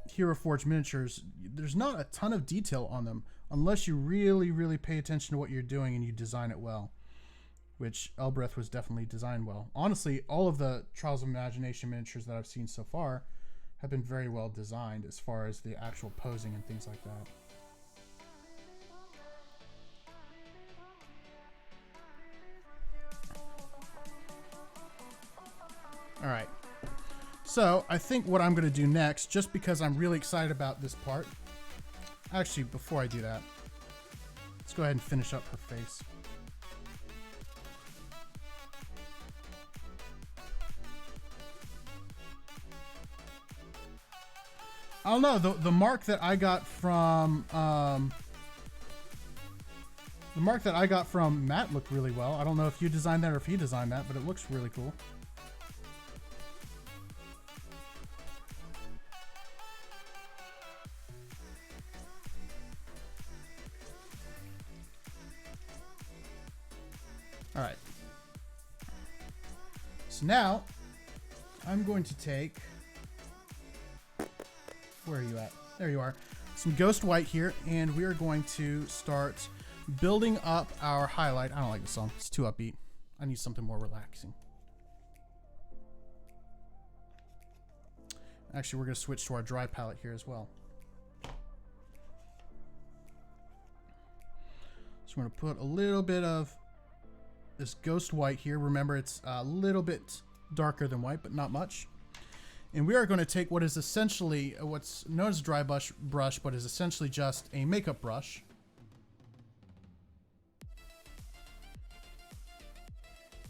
Hero Forge miniatures, there's not a ton of detail on them unless you really, really pay attention to what you're doing and you design it well, which Elbereth was definitely designed well. Honestly, all of the Trials of Imagination miniatures that I've seen so far have been very well designed as far as the actual posing and things like that. All right. So I think what I'm going to do next, just because I'm really excited about this part. Actually, before I do that, let's go ahead and finish up her face. I don't know, the mark that I got from Matt looked really well. I don't know if you designed that or if he designed that, but it looks really cool. All right. So now I'm going to take, where are you at? There you are. Some Ghost White here, and we are going to start building up our highlight. I don't like this song. It's too upbeat. I need something more relaxing. Actually, we're going to switch to our dry palette here as well. So we're going to put a little bit of this Ghost White here. Remember, it's a little bit darker than white, but not much. And we are going to take what is essentially what's known as a dry brush, but is essentially just a makeup brush.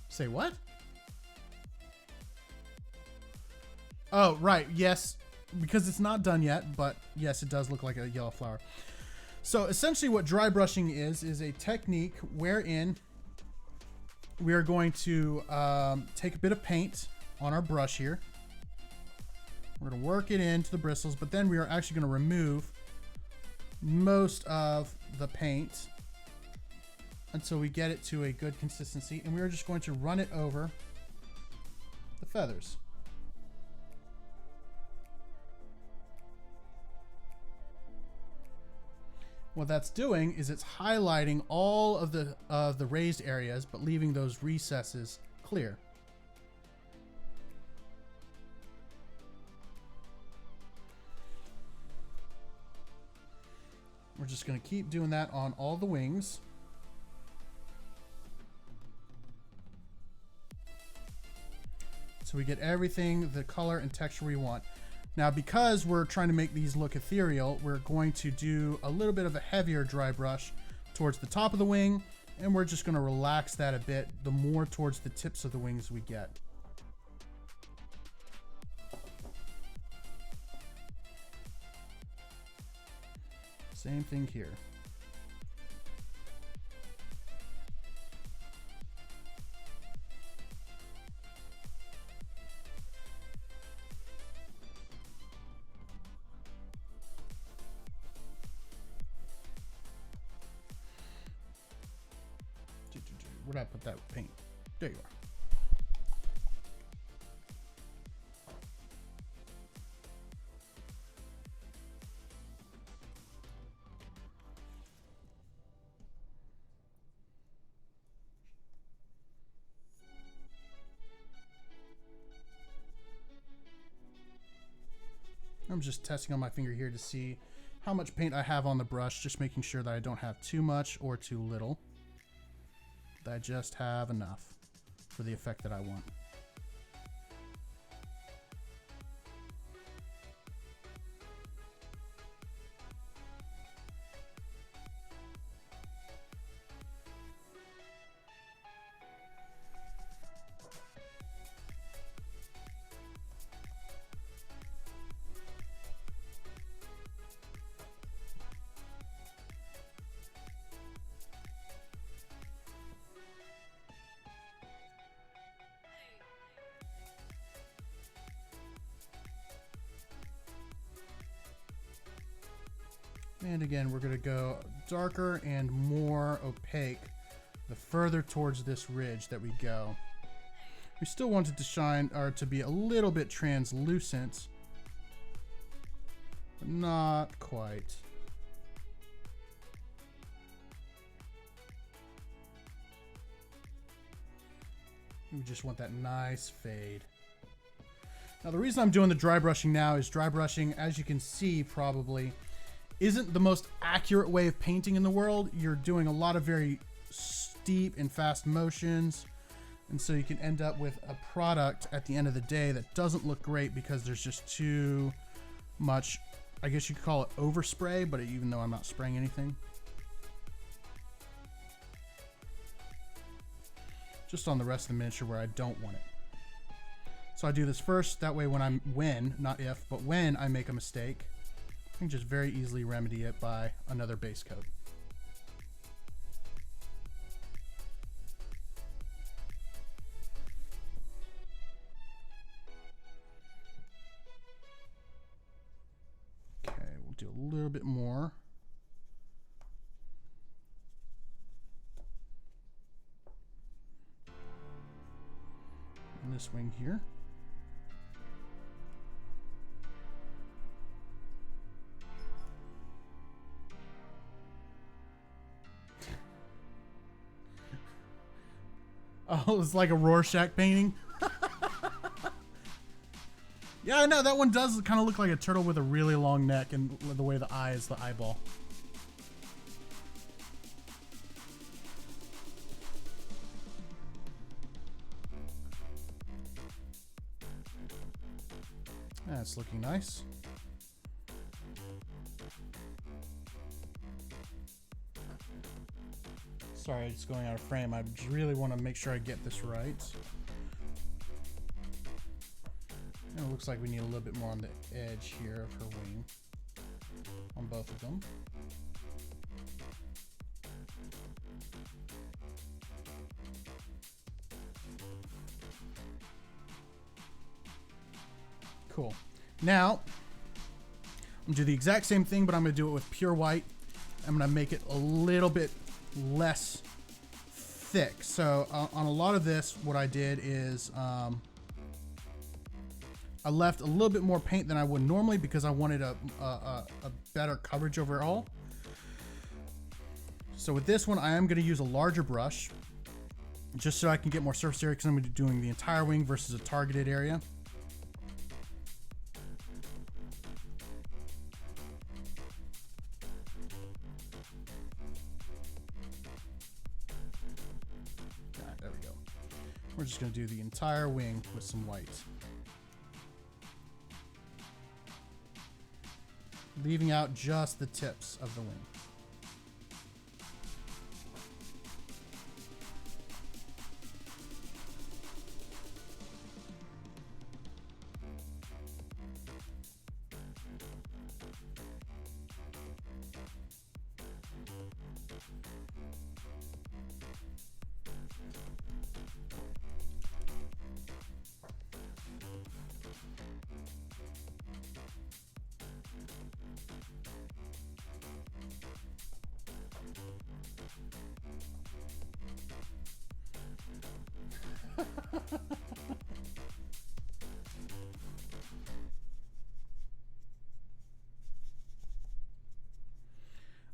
Say what? Oh, right. Yes, because it's not done yet, but yes, it does look like a yellow flower. So essentially what dry brushing is a technique wherein we are going to take a bit of paint on our brush here. We're going to work it into the bristles, but then we are actually going to remove most of the paint until we get it to a good consistency. And we are just going to run it over the feathers. What that's doing is it's highlighting all of the raised areas, but leaving those recesses clear. We're just going to keep doing that on all the wings. So we get everything, the color and texture we want. Now, because we're trying to make these look ethereal, we're going to do a little bit of a heavier dry brush towards the top of the wing, and we're just going to relax that a bit the more towards the tips of the wings we get. Same thing here. Where did I put that paint? There you are. I'm just testing on my finger here to see how much paint I have on the brush, just making sure that I don't have too much or too little. That I just have enough for the effect that I want. And again, we're going to go darker and more opaque the further towards this ridge that we go. We still want it to shine, or to be a little bit translucent, but not quite. We just want that nice fade. Now the reason I'm doing the dry brushing now is dry brushing, as you can see probably, isn't the most accurate way of painting in the world. You're doing a lot of very steep and fast motions, and so you can end up with a product at the end of the day that doesn't look great because there's just too much, I guess you could call it overspray, but even though I'm not spraying anything. Just on the rest of the miniature where I don't want it. So I do this first, that way when, not if, but when I make a mistake, I can just very easily remedy it by another base coat. Okay, we'll do a little bit more. In this wing here. Oh, it's like a Rorschach painting. Yeah, I know that one does kind of look like a turtle with a really long neck, and the way the eye is the eyeball. That's looking nice. Sorry, it's going out of frame. I really want to make sure I get this right. And it looks like we need a little bit more on the edge here of her wing. On both of them. Cool. Now, I'm going to do the exact same thing, but I'm going to do it with pure white. I'm going to make it a little bit less thick. So on a lot of this, what I did is I left a little bit more paint than I would normally because I wanted a better coverage overall. So with this one, I am going to use a larger brush just so I can get more surface area because I'm going to be doing the entire wing versus a targeted area. We're just going to do the entire wing with some white. Leaving out just the tips of the wing.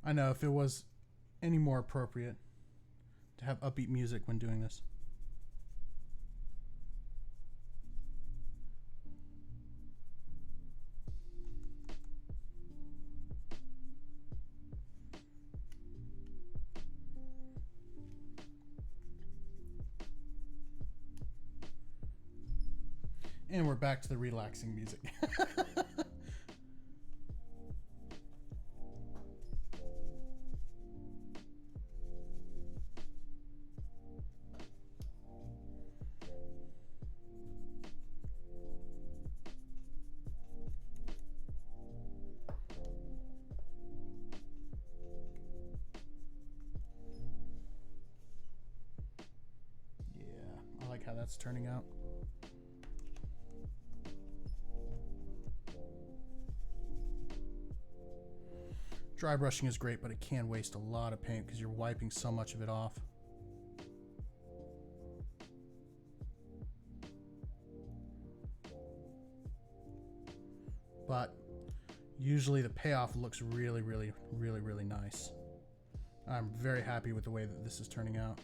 I know if it was any more appropriate to have upbeat music when doing this. And we're back to the relaxing music. Yeah, I like how that's turning out. Dry brushing is great, but it can waste a lot of paint because you're wiping so much of it off. But usually the payoff looks really, really, really, really nice. I'm very happy with the way that this is turning out.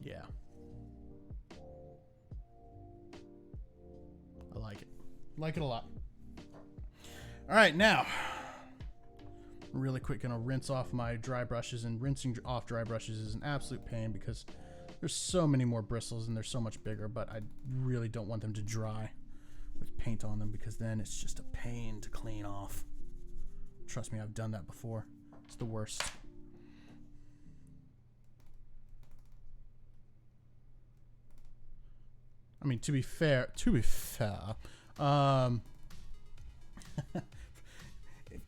Yeah. I like it. Like it a lot. All right, now, really quick, gonna rinse off my dry brushes, and rinsing off dry brushes is an absolute pain because there's so many more bristles and they're so much bigger, but I really don't want them to dry with paint on them because then it's just a pain to clean off. Trust me, I've done that before. It's the worst. I mean, to be fair, if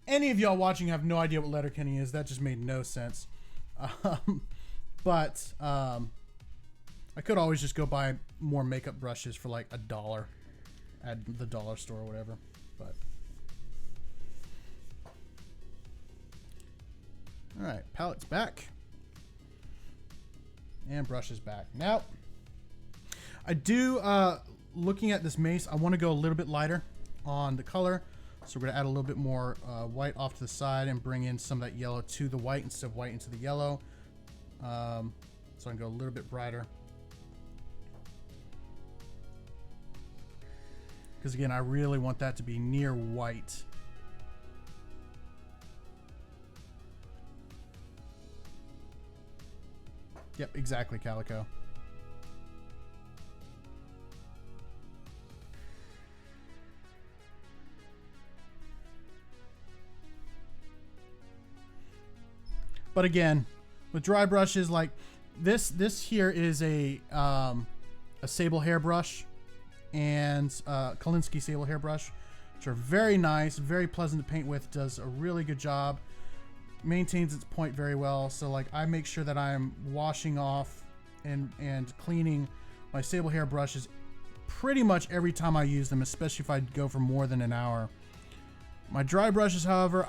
any of y'all watching have no idea what letterkenny is, that just made no sense. But I could always just go buy more makeup brushes for like $1 at the dollar store or whatever. But all right, palette's back and brush is back. Now, I do, looking at this mace, I want to go a little bit lighter on the color. So we're going to add a little bit more white off to the side and bring in some of that yellow to the white instead of white into the yellow. So I can go a little bit brighter. Because again, I really want that to be near white. Yep, exactly, Calico. But again, with dry brushes like this here is a sable hairbrush and Kolinsky sable hairbrush, which are very nice, very pleasant to paint with. Does a really good job, maintains its point very well. So like I make sure that I'm washing off and cleaning my sable hairbrushes pretty much every time I use them, especially if I go for more than an hour. My dry brushes, however,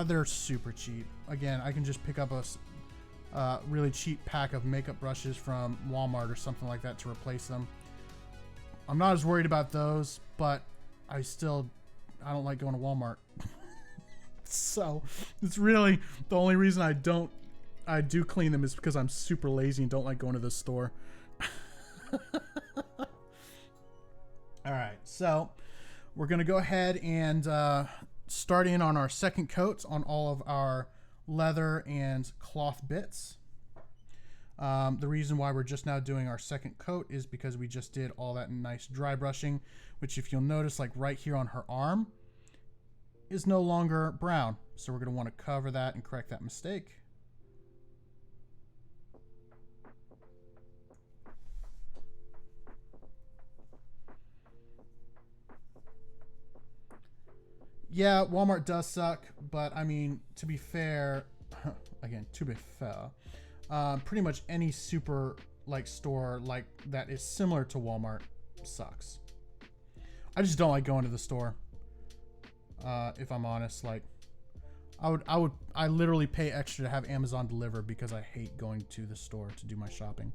they're super cheap. Again, I can just pick up a really cheap pack of makeup brushes from Walmart or something like that to replace them. I'm not as worried about those, but I don't like going to Walmart. So it's really the only reason I do clean them is because I'm super lazy and don't like going to the store. All right, so we're going to go ahead and start in on our second coat on all of our leather and cloth bits. The reason why we're just now doing our second coat is because we just did all that nice dry brushing, which if you'll notice, like right here on her arm, is no longer brown. So we're going to want to cover that and correct that mistake. Yeah, Walmart does suck, but I mean, to be fair, again, pretty much any super like store like that is similar to Walmart sucks. I just don't like going to the store. If I'm honest, like I literally pay extra to have Amazon deliver because I hate going to the store to do my shopping.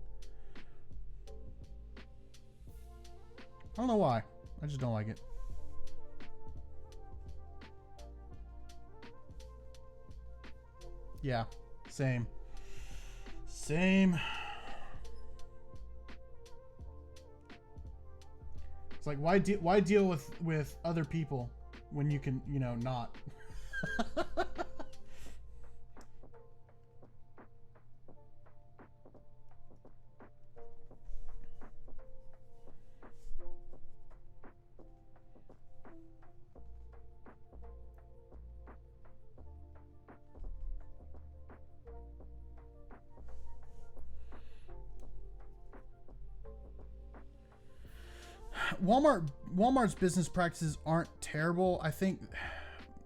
I don't know why. I just don't like it. Yeah, same. Same. It's like, why deal with other people when you can, you know, not. Walmart's business practices aren't terrible. I think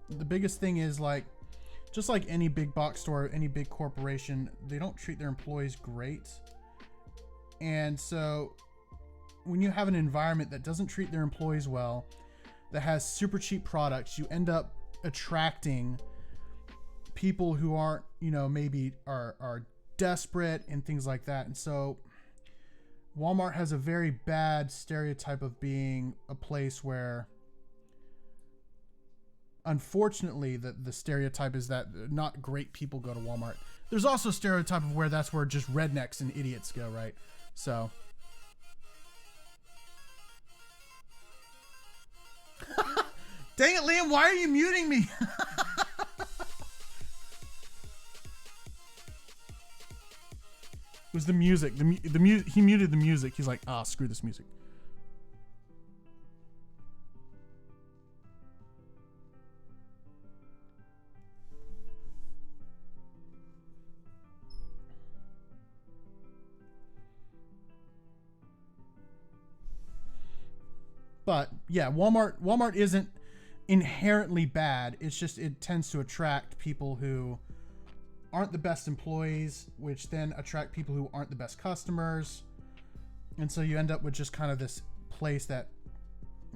the biggest thing is, like, just like any big box store, any big corporation, they don't treat their employees great. And so when you have an environment that doesn't treat their employees well, that has super cheap products, you end up attracting people who aren't, you know, maybe are desperate and things like that. And so Walmart has a very bad stereotype of being a place where, unfortunately, the stereotype is that not great people go to Walmart. There's also a stereotype of where that's where just rednecks and idiots go, right? So dang it, Liam, why are you muting me? It was the music. He muted the music. He's like, ah, screw this music. But yeah, Walmart isn't inherently bad. It's just it tends to attract people who aren't the best employees, which then attract people who aren't the best customers. And so you end up with just kind of this place that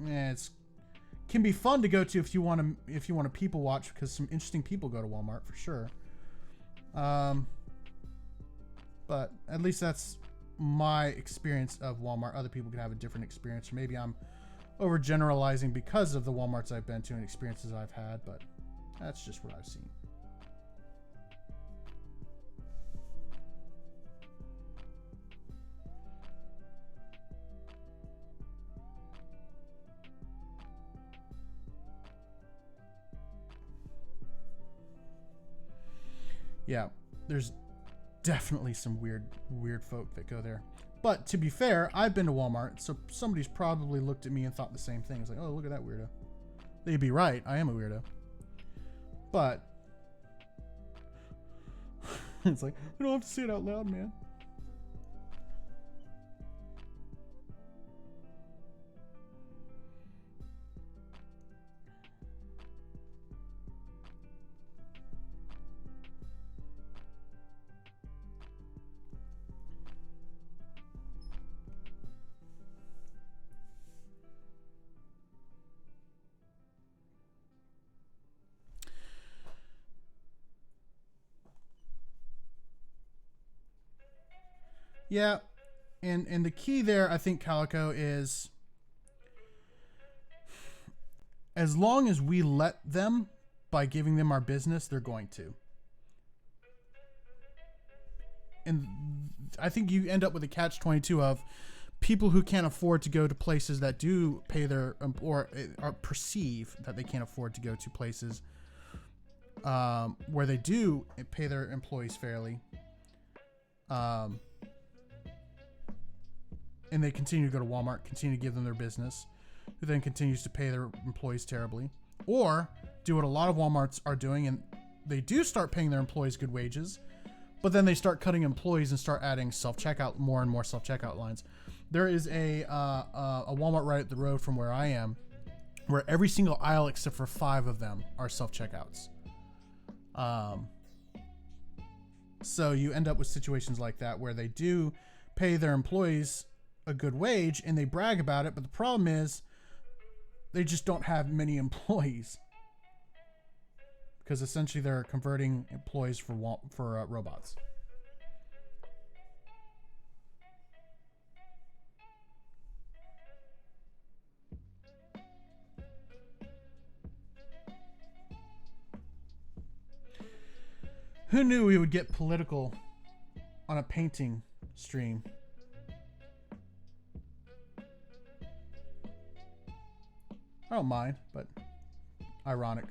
it's can be fun to go to if you want to people watch, because some interesting people go to Walmart for sure. But at least that's my experience of Walmart. Other people can have a different experience, or maybe I'm overgeneralizing because of the Walmarts I've been to and experiences I've had, but that's just what I've seen. Yeah, there's definitely some weird folk that go there. But to be fair, I've been to Walmart, so somebody's probably looked at me and thought the same thing. It's like, oh, look at that weirdo. They'd be right. I am a weirdo. But it's like, we don't have to say it out loud, man. Yeah, and the key there, I think, Calico, is as long as we let them by giving them our business, they're going to. And I think you end up with a catch-22 of people who can't afford to go to places that do pay their, or perceive that they can't afford to go to places where they do pay their employees fairly. And they continue to go to Walmart, continue to give them their business, who then continues to pay their employees terribly. Or do what a lot of Walmarts are doing, and they do start paying their employees good wages, but then they start cutting employees and start adding self-checkout, more and more self-checkout lines. There is a Walmart right up the road from where I am, where every single aisle except for 5 of them are self-checkouts. So you end up with situations like that where they do pay their employees a good wage and they brag about it, but the problem is they just don't have many employees, because essentially they're converting employees for robots. Who knew we would get political on a painting stream? I don't mind, but ironic.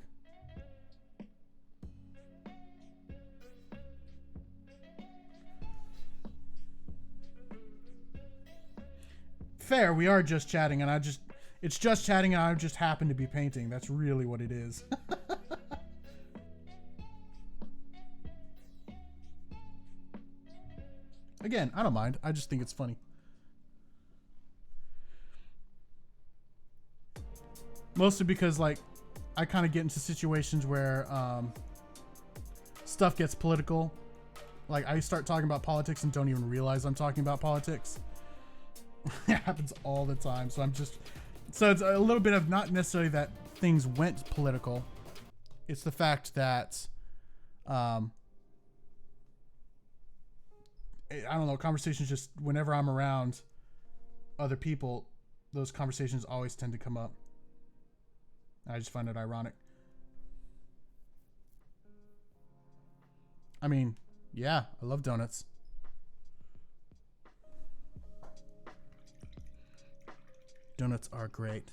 Fair, we are just chatting, and it's just chatting, and I just happen to be painting. That's really what it is. Again, I don't mind. I just think it's funny. Mostly because, like, I kind of get into situations where stuff gets political. Like, I start talking about politics and don't even realize I'm talking about politics. It happens all the time. So it's a little bit of not necessarily that things went political. It's the fact that, I don't know, conversations just, whenever I'm around other people, those conversations always tend to come up. I just find it ironic. I mean, yeah, I love donuts. Donuts are great.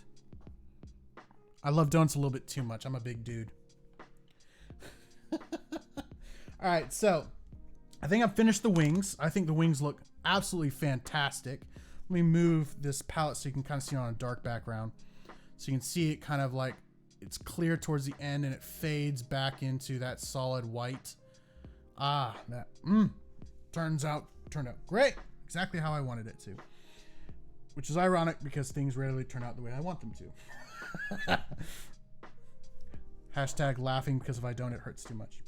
I love donuts a little bit too much. I'm a big dude. All right, so I think I've finished the wings. I think the wings look absolutely fantastic. Let me move this palette so you can kind of see it on a dark background. So you can see it kind of like it's clear towards the end and it fades back into that solid white. Ah, that turned out great. Exactly how I wanted it to. Which is ironic because things rarely turn out the way I want them to. Hashtag laughing because if I don't, it hurts too much.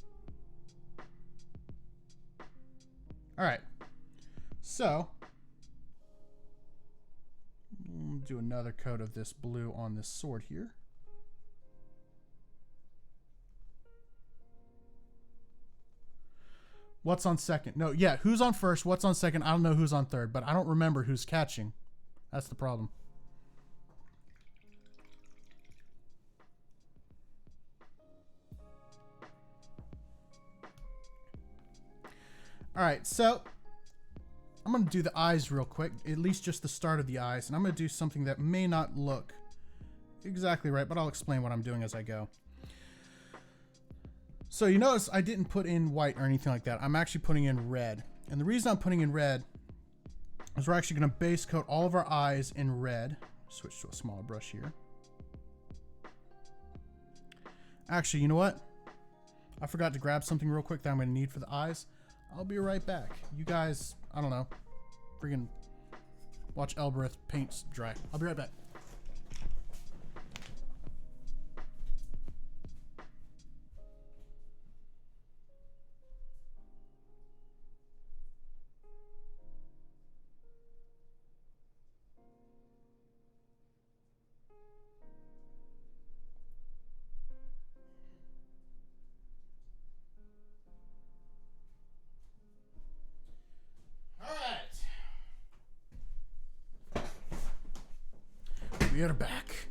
All right. So do another coat of this blue on this sword here. What's on second? No, yeah, who's on first? What's on second? I don't know who's on third, but I don't remember who's catching. That's the problem. All right, so I'm going to do the eyes real quick, at least just the start of the eyes, and I'm going to do something that may not look exactly right, but I'll explain what I'm doing as I go. So you notice I didn't put in white or anything like that. I'm actually putting in red. And the reason I'm putting in red is we're actually going to base coat all of our eyes in red. Switch to a smaller brush here. Actually, you know what? I forgot to grab something real quick that I'm going to need for the eyes. I'll be right back. You guys, I don't know, freaking watch Elbereth paint dry. I'll be right back. We are back.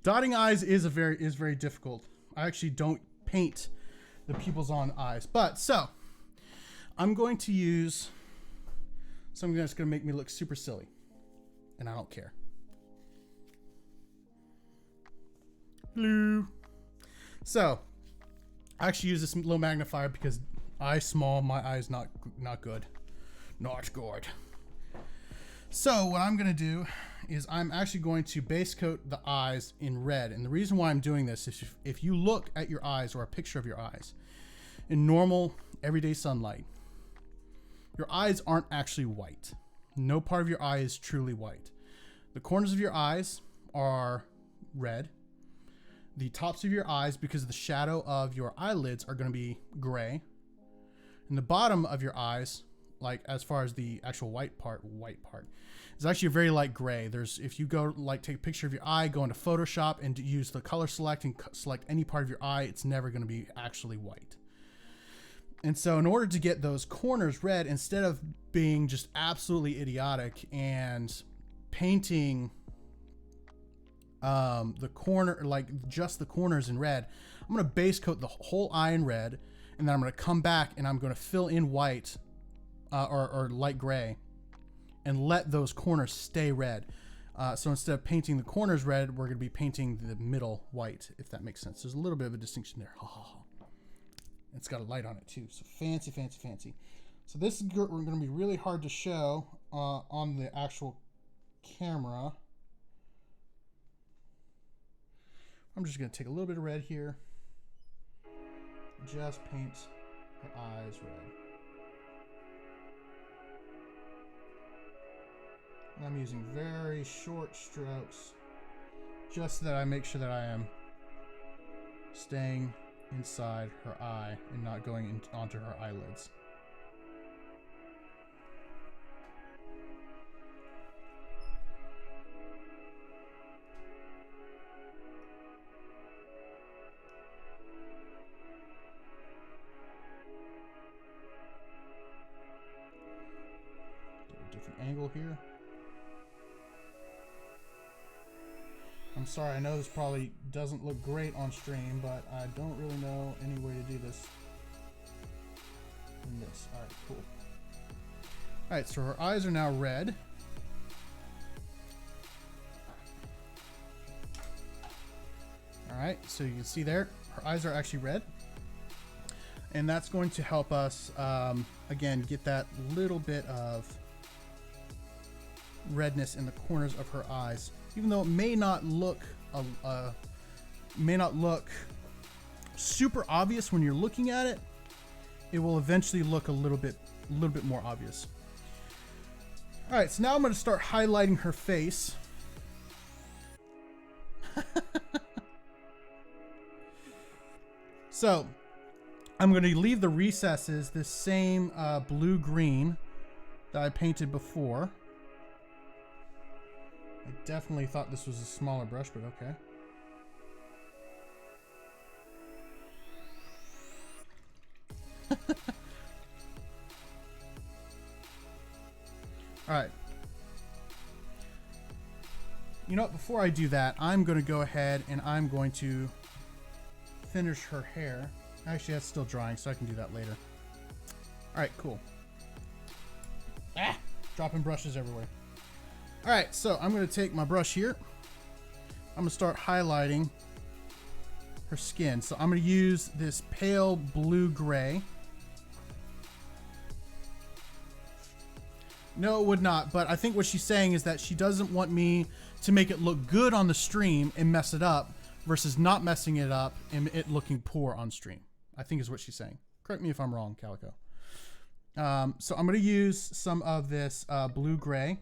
Dotting eyes is very difficult. I actually don't paint the pupils on eyes, but so I'm going to use something that's going to make me look super silly, and I don't care. Blue. So I actually use this little magnifier because eye small, my eye's not good. Not good. So what I'm going to do is I'm actually going to base coat the eyes in red. And the reason why I'm doing this is if you look at your eyes or a picture of your eyes in normal everyday sunlight, your eyes aren't actually white. No part of your eye is truly white. The corners of your eyes are red. The tops of your eyes, because of the shadow of your eyelids, are going to be gray. And the bottom of your eyes, like as far as the actual white part, is actually a very light gray. If you go like take a picture of your eye, go into Photoshop and use the color select and select any part of your eye, it's never going to be actually white. And so in order to get those corners red, instead of being just absolutely idiotic and painting the corner, like just the corners in red. I'm going to base coat the whole eye in red, and then I'm going to come back and I'm going to fill in white or light gray and let those corners stay red. So instead of painting the corners red, we're going to be painting the middle white, if that makes sense. There's a little bit of a distinction there. Oh, it's got a light on it too. So fancy, fancy, fancy. So this is going to be really hard to show on the actual camera. I'm just going to take a little bit of red here. Just paint her eyes red. And I'm using very short strokes just so that I make sure that I am staying inside her eye and not going onto her eyelids. Different angle here. I'm sorry, I know this probably doesn't look great on stream, but I don't really know any way to do this than this. Alright, cool. Alright, so her eyes are now red. Alright, so you can see there, her eyes are actually red. And that's going to help us, again, get that little bit of redness in the corners of her eyes, even though it may not look super obvious when you're looking at it. It will eventually look a little bit more obvious. All right, so now I'm going to start highlighting her face. So I'm going to leave the recesses this same blue-green that I painted before. I definitely thought this was a smaller brush, but okay. All right. You know what? Before I do that, I'm going to go ahead and I'm going to finish her hair. Actually, that's still drying, so I can do that later. All right, cool. Ah! Dropping brushes everywhere. All right, so I'm going to take my brush here. I'm going to start highlighting her skin. So I'm going to use this pale blue-gray. No, it would not, but I think what she's saying is that she doesn't want me to make it look good on the stream and mess it up versus not messing it up and it looking poor on stream, I think is what she's saying. Correct me if I'm wrong, Calico. So I'm going to use some of this blue-gray.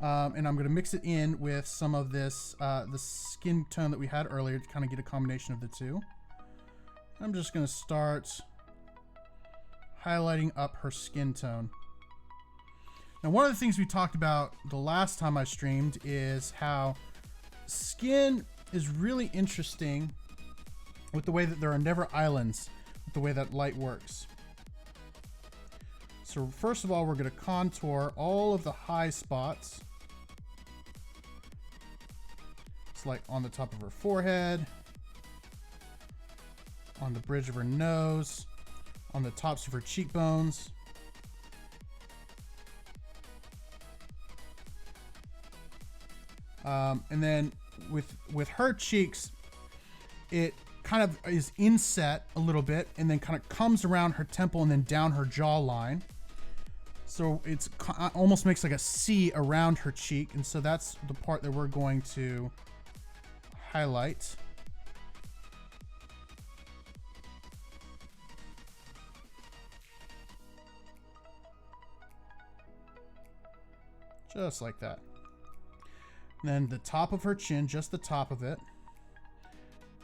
And I'm going to mix it in with some of this, the skin tone that we had earlier to kind of get a combination of the two. I'm just going to start highlighting up her skin tone. Now, one of the things we talked about the last time I streamed is how skin is really interesting with the way that there are never islands, with the way that light works. So first of all, we're going to contour all of the high spots. It's like on the top of her forehead, on the bridge of her nose, on the tops of her cheekbones. And then with her cheeks, it kind of is inset a little bit and then kind of comes around her temple and then down her jawline. So it's almost makes like a C around her cheek. And so that's the part that we're going to highlight. Just like that. And then the top of her chin, just the top of it.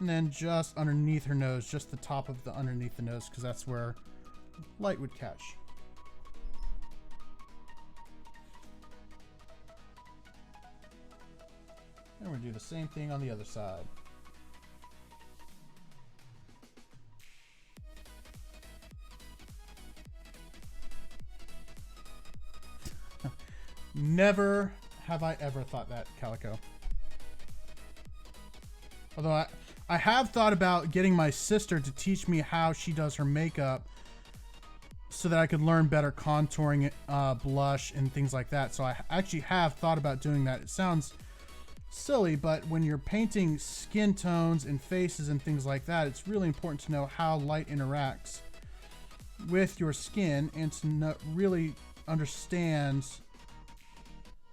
And then just underneath her nose, just the top of the underneath the nose, because that's where light would catch. And we're going to do the same thing on the other side. Never have I ever thought that, Calico. Although I have thought about getting my sister to teach me how she does her makeup so that I could learn better contouring, blush, and things like that. So I actually have thought about doing that. It sounds silly, but when you're painting skin tones and faces and things like that, it's really important to know how light interacts with your skin and to really understand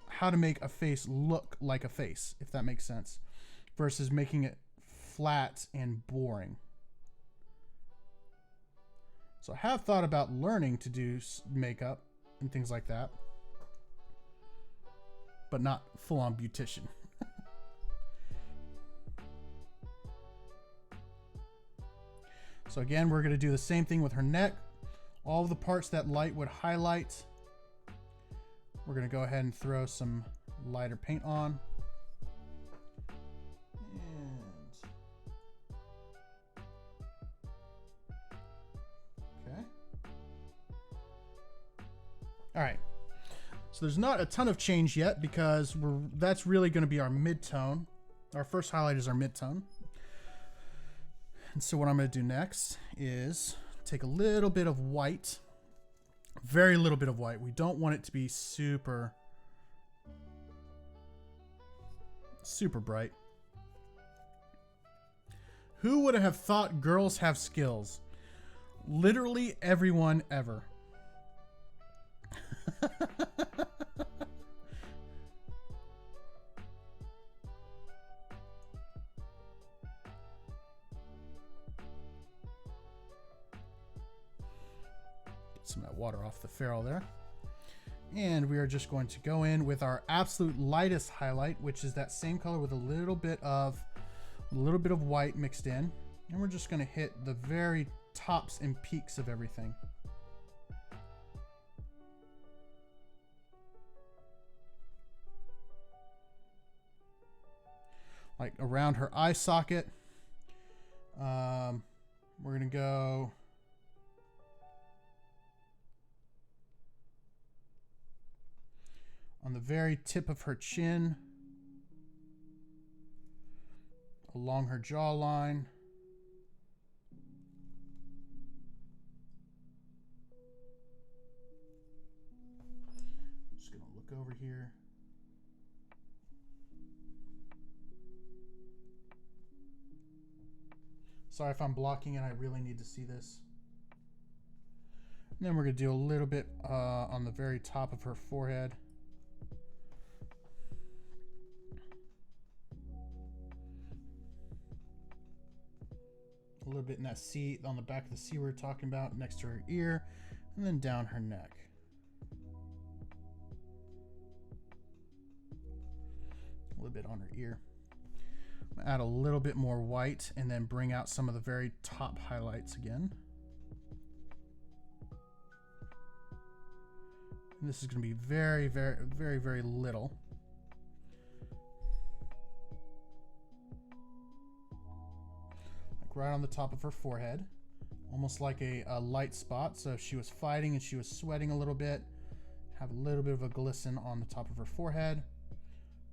how to make a face look like a face, if that makes sense, versus making it flat and boring. So I have thought about learning to do makeup and things like that, but not full-on beautician. So again, we're going to do the same thing with her neck. All of the parts that light would highlight, we're going to go ahead and throw some lighter paint on. Okay. All right. So there's not a ton of change yet because that's really going to be our mid-tone. Our first highlight is our mid-tone. And so what I'm going to do next is take a little bit of white, very little bit of white. We don't want it to be super bright. Who would have thought girls have skills? Literally everyone ever. Some of that water off the ferrule there. And we are just going to go in with our absolute lightest highlight, which is that same color with a little bit of white mixed in. And we're just going to hit the very tops and peaks of everything. Like around her eye socket. We're going to go on the very tip of her chin, along her jawline, just gonna look over here. Sorry if I'm blocking it, I really need to see this. And then we're gonna do a little bit on the very top of her forehead. A little bit in that C, on the back of the C we were talking about, next to her ear, and then down her neck. A little bit on her ear. I'm gonna add a little bit more white and then bring out some of the very top highlights again. And this is going to be very, very, very, very little. Right on the top of her forehead, almost like a light spot. So if she was fighting and she was sweating a little bit, have a little bit of a glisten on the top of her forehead,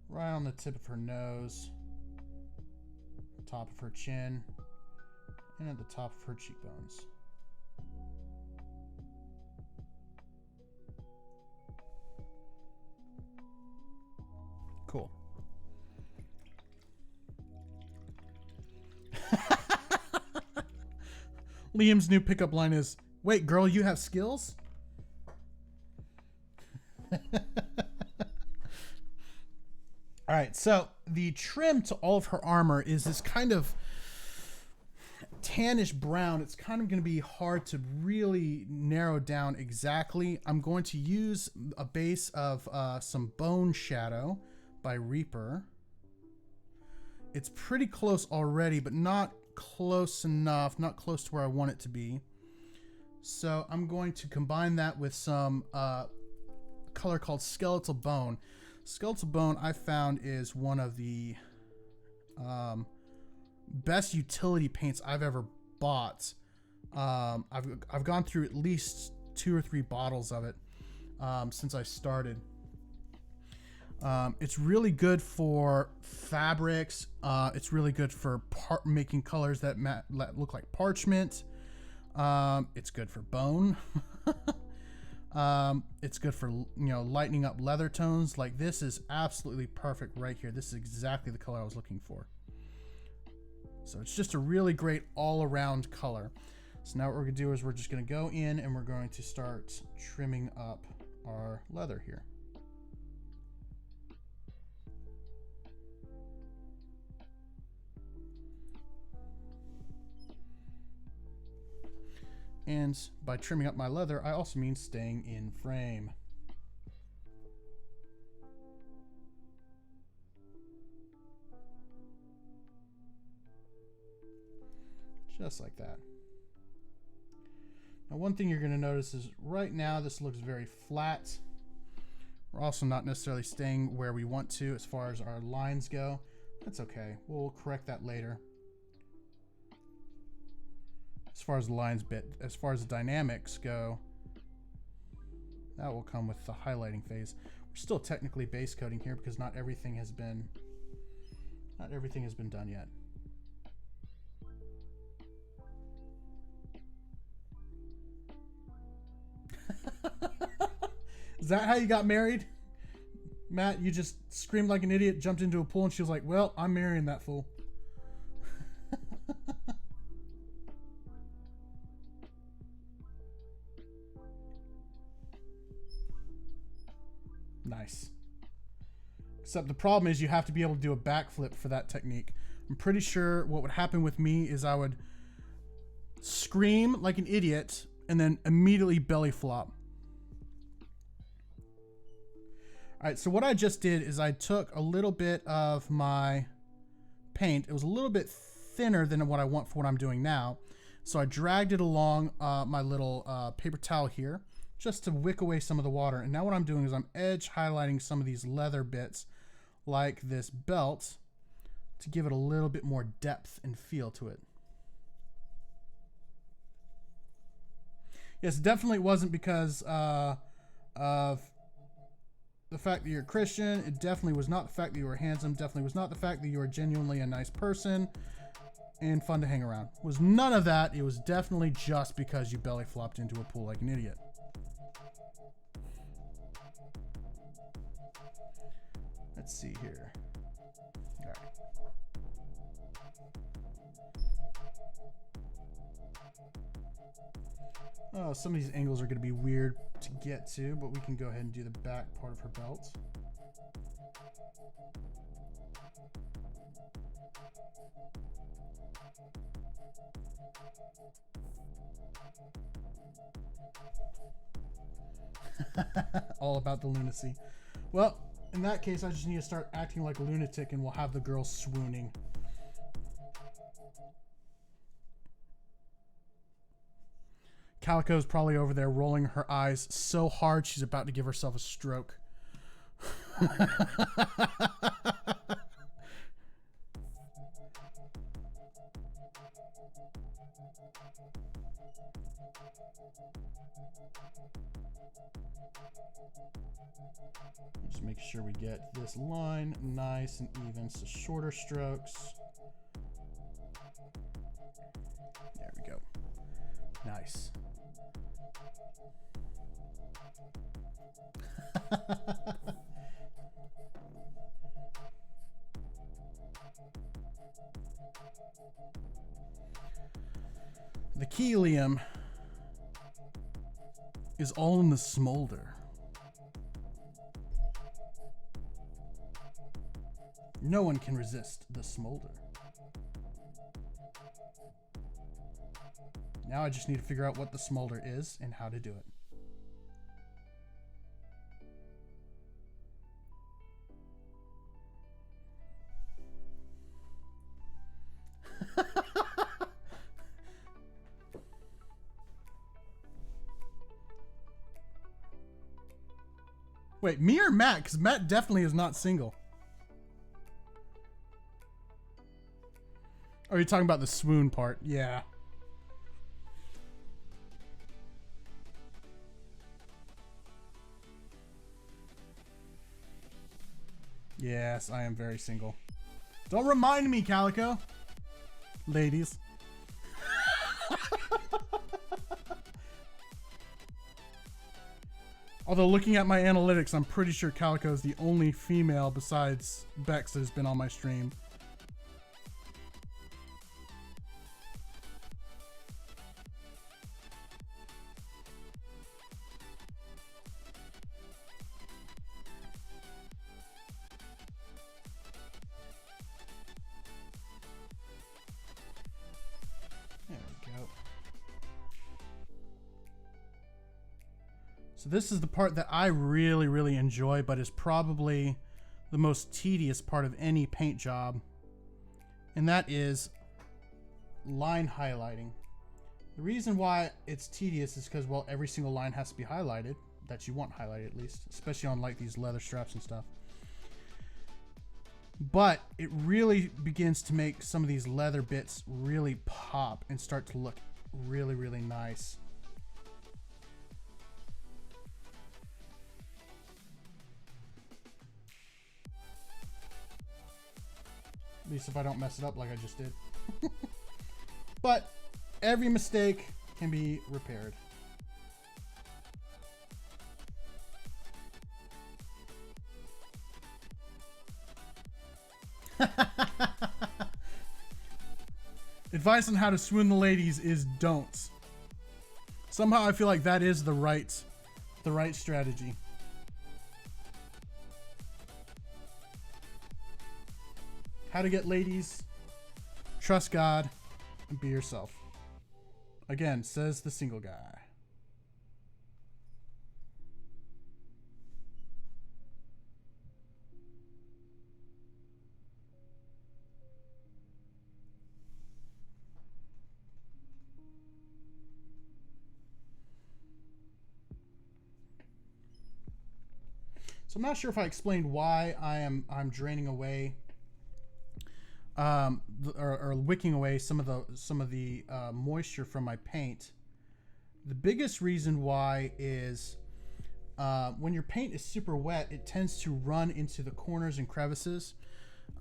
right on the tip of her nose, top of her chin, and at the top of her cheekbones. Cool. Liam's new pickup line is, "Wait, girl, you have skills?" All right, so the trim to all of her armor is this kind of tannish brown. It's kind of going to be hard to really narrow down exactly. I'm going to use a base of some Bone Shadow by Reaper. It's pretty close already, but not close enough, not close to where I want it to be. So I'm going to combine that with some color called Skeletal Bone. Skeletal Bone, I found, is one of the best utility paints I've ever bought. I've gone through at least 2 or 3 bottles of it since I started. It's really good for fabrics. It's really good for making colors that look like parchment. It's good for bone. It's good for, lightening up leather tones. Like, this is absolutely perfect right here. This is exactly the color I was looking for. So it's just a really great all-around color. So now what we're gonna do is we're just gonna go in and we're going to start trimming up our leather here. And by trimming up my leather, I also mean staying in frame. Just like that. Now, one thing you're going to notice is right now this looks very flat. We're also not necessarily staying where we want to as far as our lines go. That's okay. We'll correct that later. As far as the lines as far as the dynamics go, that will come with the highlighting phase. We're still technically base coating here because not everything has been done yet. Is that how you got married? Matt, you just screamed like an idiot, jumped into a pool, and she was like, well, I'm marrying that fool. Nice. Except the problem is you have to be able to do a backflip for that technique. I'm pretty sure what would happen with me is I would scream like an idiot and then immediately belly flop. All right, so what I just did is I took a little bit of my paint. It was a little bit thinner than what I want for what I'm doing now. So I dragged it along my little paper towel here just to wick away some of the water. And now what I'm doing is I'm edge highlighting some of these leather bits like this belt to give it a little bit more depth and feel to it. Yes, definitely wasn't because of the fact that you're a Christian. It definitely was not the fact that you were handsome. Definitely was not the fact that you were genuinely a nice person and fun to hang around. It was none of that. It was definitely just because you belly flopped into a pool like an idiot. Let's see here. All right. Oh, some of these angles are going to be weird to get to, but we can go ahead and do the back part of her belt. All about the lunacy. Well, in that case, I just need to start acting like a lunatic and we'll have the girl swooning. Calico's probably over there rolling her eyes so hard she's about to give herself a stroke. Just make sure we get this line nice and even, so shorter strokes. There we go. Nice. The key, Liam, is all in the smolder. No one can resist the smolder. Now I just need to figure out what the smolder is and how to do it. Wait, me or Matt? Because Matt definitely is not single. Oh, you're talking about the swoon part. Yeah. Yes, I am very single. Don't remind me, Calico. Ladies. Although looking at my analytics, I'm pretty sure Calico is the only female besides Bex that has been on my stream. So this is the part that I really, really enjoy, but is probably the most tedious part of any paint job. And that is line highlighting. The reason why it's tedious is because, well, every single line has to be highlighted, that you want highlighted at least, especially on like these leather straps and stuff. But it really begins to make some of these leather bits really pop and start to look really, really nice. At least if I don't mess it up like I just did. But every mistake can be repaired. Advice on how to swoon the ladies is don't. Somehow I feel like that is the right strategy. How to get ladies: trust God and be yourself. Again, says the single guy. So I'm not sure if I explained why I'm draining away or wicking away some of the moisture from my paint. The biggest reason why is when your paint is super wet, it tends to run into the corners and crevices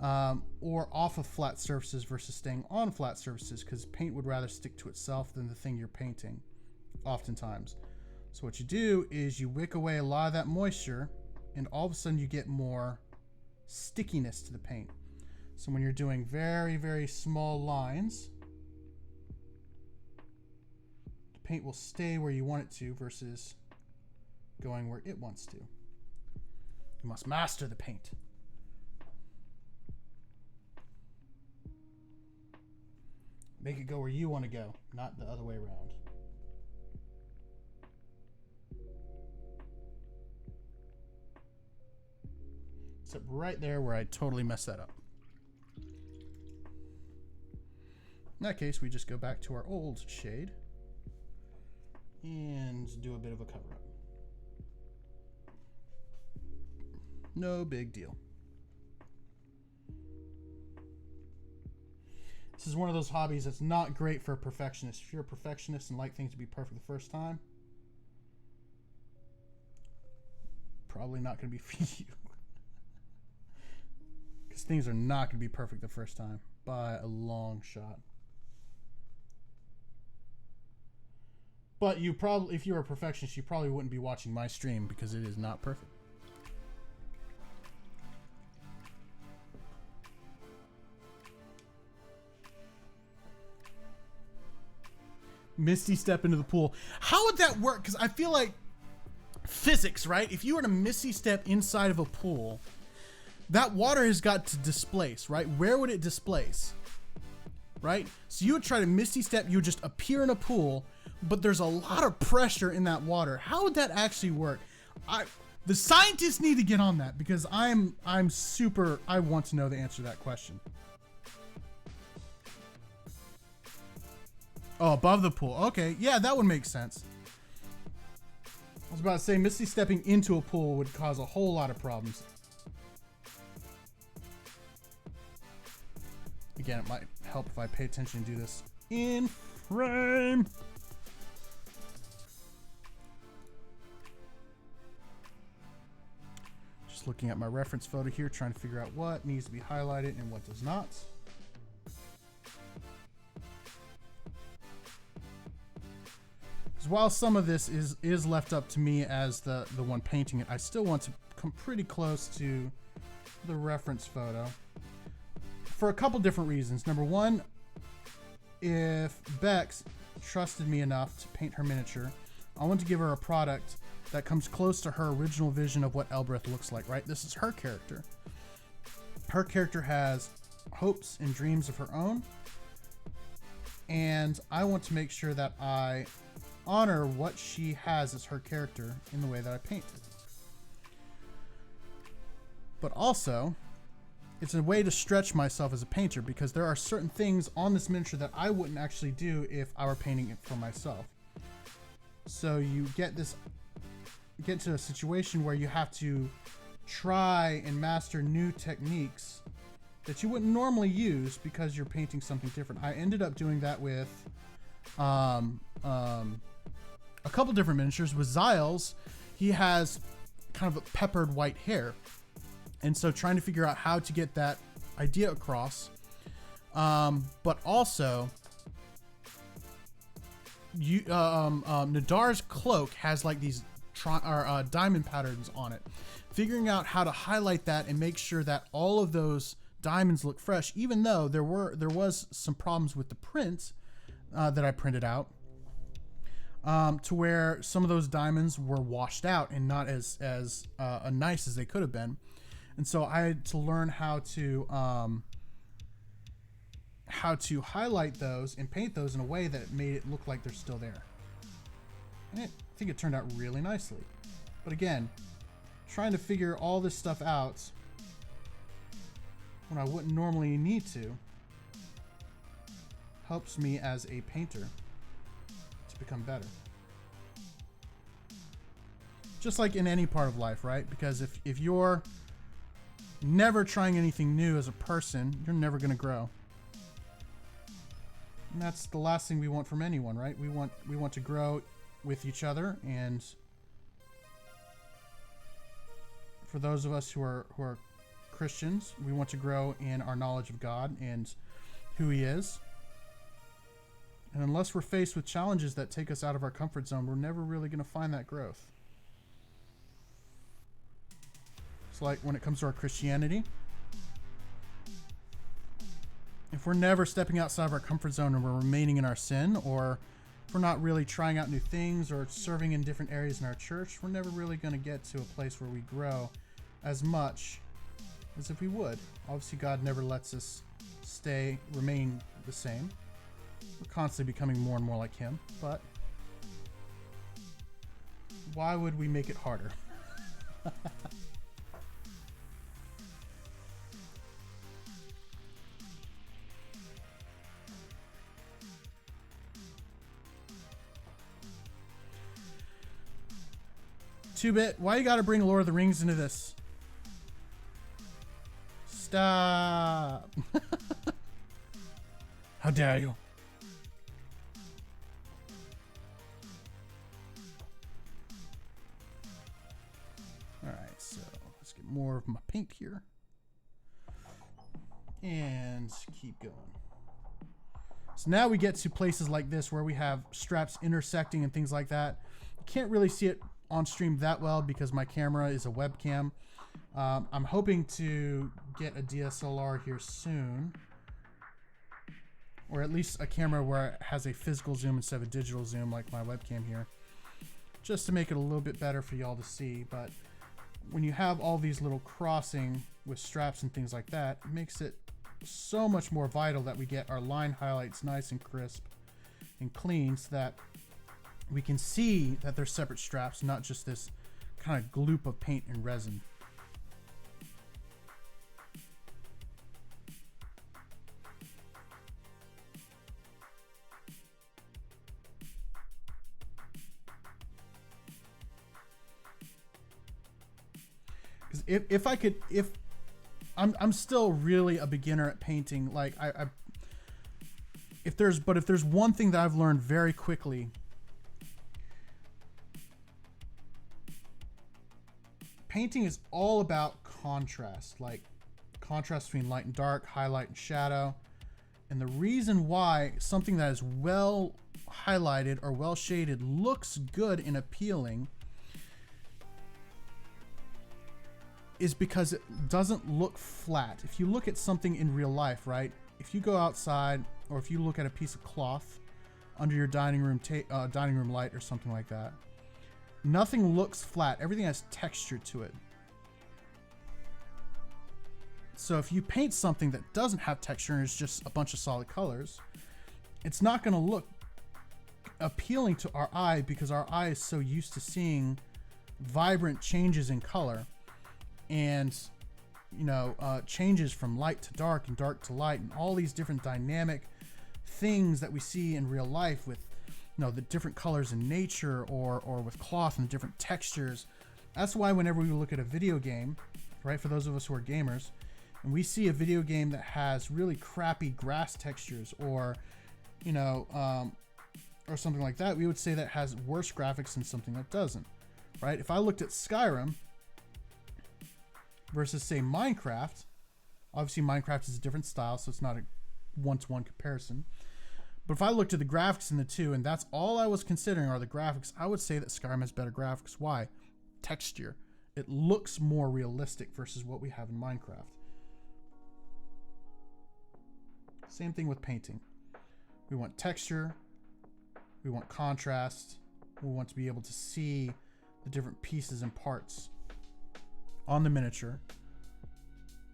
or off of flat surfaces versus staying on flat surfaces, because paint would rather stick to itself than the thing you're painting oftentimes. So what you do is you wick away a lot of that moisture, and all of a sudden you get more stickiness to the paint. So when you're doing very, very small lines, the paint will stay where you want it to versus going where it wants to. You must master the paint. Make it go where you want to go, not the other way around. Except right there where I totally messed that up. In that case, we just go back to our old shade and do a bit of a cover-up. No big deal. This is one of those hobbies that's not great for a perfectionist. If you're a perfectionist and like things to be perfect the first time, probably not going to be for you. Because things are not going to be perfect the first time by a long shot. But you probably, if you're a perfectionist, you probably wouldn't be watching my stream because it is not perfect. Misty step into the pool. How would that work? Because I feel like physics, right? If you were to misty step inside of a pool, that water has got to displace, right? Where would it displace? Right? So you would try to misty step, you would just appear in a pool, but there's a lot of pressure in that water. How would that actually work? The scientists need to get on that, because I want to know the answer to that question. Oh, above the pool. Okay, yeah, that would make sense. I was about to say, misty stepping into a pool would cause a whole lot of problems. Again, it might help if I pay attention and do this in frame. Just looking at my reference photo here, trying to figure out what needs to be highlighted and what does not. Because while some of this is left up to me as the one painting it, I still want to come pretty close to the reference photo for a couple different reasons. Number one, if Bex trusted me enough to paint her miniature, I want to give her a product that comes close to her original vision of what Elbereth looks like, right? This is her character. Her character has hopes and dreams of her own, and I want to make sure that I honor what she has as her character in the way that I paint it. But also, it's a way to stretch myself as a painter, because there are certain things on this miniature that I wouldn't actually do if I were painting it for myself. So you get to a situation where you have to try and master new techniques that you wouldn't normally use because you're painting something different. I ended up doing that with a couple different miniatures. With Zyles, he has kind of a peppered white hair, and so trying to figure out how to get that idea across, but also Nadar's cloak has like these diamond patterns on it. Figuring out how to highlight that and make sure that all of those diamonds look fresh, even though there was some problems with the print that I printed out, to where some of those diamonds were washed out and not as nice as they could have been. And so I had to learn how to highlight those and paint those in a way that made it look like they're still there. And I think it turned out really nicely. But again, trying to figure all this stuff out when I wouldn't normally need to helps me as a painter to become better. Just like in any part of life, right? Because if you're never trying anything new as a person, you're never going to grow. And that's the last thing we want from anyone, right? We want to grow with each other, and for those of us who are Christians, we want to grow in our knowledge of God and who He is. And unless we're faced with challenges that take us out of our comfort zone, we're never really going to find that growth. It's like when it comes to our Christianity. If we're never stepping outside of our comfort zone and we're remaining in our sin, or if we're not really trying out new things or serving in different areas in our church, we're never really going to get to a place where we grow as much as if we would. Obviously, God never lets us remain the same. We're constantly becoming more and more like Him, but why would we make it harder? Two-Bit, why you gotta bring Lord of the Rings into this? Stop. How dare you? Alright, so let's get more of my paint here. And keep going. So now we get to places like this where we have straps intersecting and things like that. You can't really see it on stream that well because my camera is a webcam. I'm hoping to get a DSLR here soon, or at least a camera where it has a physical zoom instead of a digital zoom like my webcam here, just to make it a little bit better for y'all to see. But when you have all these little crossing with straps and things like that, it makes it so much more vital that we get our line highlights nice and crisp and clean, so that we can see that they're separate straps, not just this kind of gloop of paint and resin. Because I'm still really a beginner at painting. Like if there's one thing that I've learned very quickly, painting is all about contrast, like contrast between light and dark, highlight and shadow. And the reason why something that is well highlighted or well shaded looks good and appealing is because it doesn't look flat. If you look at something in real life, right? If you go outside or if you look at a piece of cloth under your dining room light or something like that, nothing looks flat. Everything has texture to it. So if you paint something that doesn't have texture and is just a bunch of solid colors, it's not going to look appealing to our eye because our eye is so used to seeing vibrant changes in color and, you know, changes from light to dark and dark to light and all these different dynamic things that we see in real life with, you know, the different colors in nature or with cloth and different textures. That's why whenever we look at a video game, right, for those of us who are gamers, and we see a video game that has really crappy grass textures or, you know, or something like that, we would say that has worse graphics than something that doesn't, right? If I looked at Skyrim versus, say, Minecraft, obviously Minecraft is a different style, so it's not a one-to-one comparison. But if I looked at the graphics in the two, and that's all I was considering are the graphics, I would say that Skyrim has better graphics. Why? Texture. It looks more realistic versus what we have in Minecraft. Same thing with painting. We want texture. We want contrast. We want to be able to see the different pieces and parts on the miniature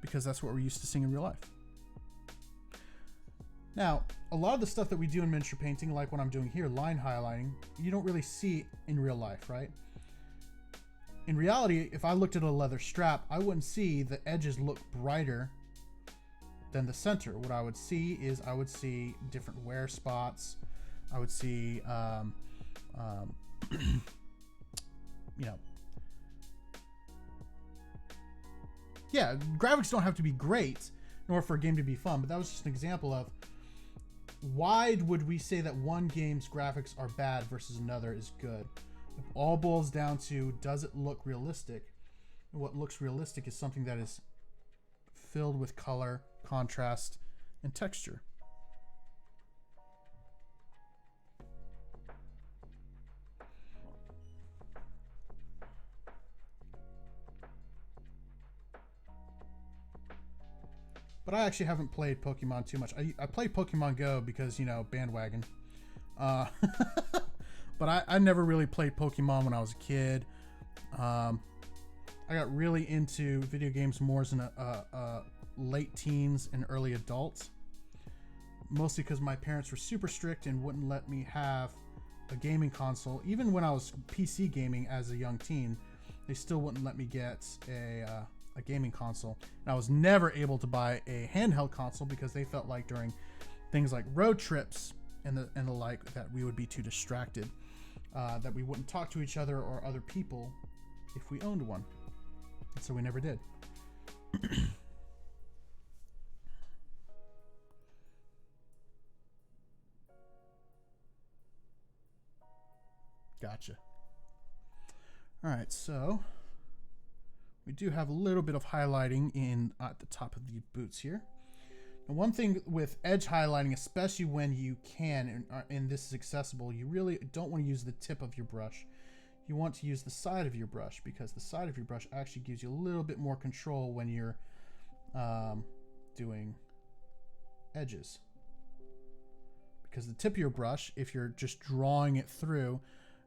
because that's what we're used to seeing in real life. Now, a lot of the stuff that we do in miniature painting, like what I'm doing here, line highlighting, you don't really see in real life, right? In reality, if I looked at a leather strap, I wouldn't see the edges look brighter than the center. What I would see is I would see different wear spots. I would see, you know, yeah, graphics don't have to be great nor for a game to be fun, but that was just an example of why would we say that one game's graphics are bad versus another is good. It all boils down to, does it look realistic? And what looks realistic is something that is filled with color, contrast, and texture. But I actually haven't played Pokemon too much. I played Pokemon Go because, you know, bandwagon. But I never really played Pokemon when I was a kid. I got really into video games more as a late teens and early adults. Mostly because my parents were super strict and wouldn't let me have a gaming console. Even when I was PC gaming as a young teen, they still wouldn't let me get a gaming console. And I was never able to buy a handheld console because they felt like during things like road trips and the like that we would be too distracted, that we wouldn't talk to each other or other people if we owned one. And so we never did. Gotcha. All right, so we do have a little bit of highlighting in at the top of the boots here. And one thing with edge highlighting, especially when you can and this is accessible, you really don't want to use the tip of your brush. You want to use the side of your brush because the side of your brush actually gives you a little bit more control when you're doing edges. Because the tip of your brush, if you're just drawing it through,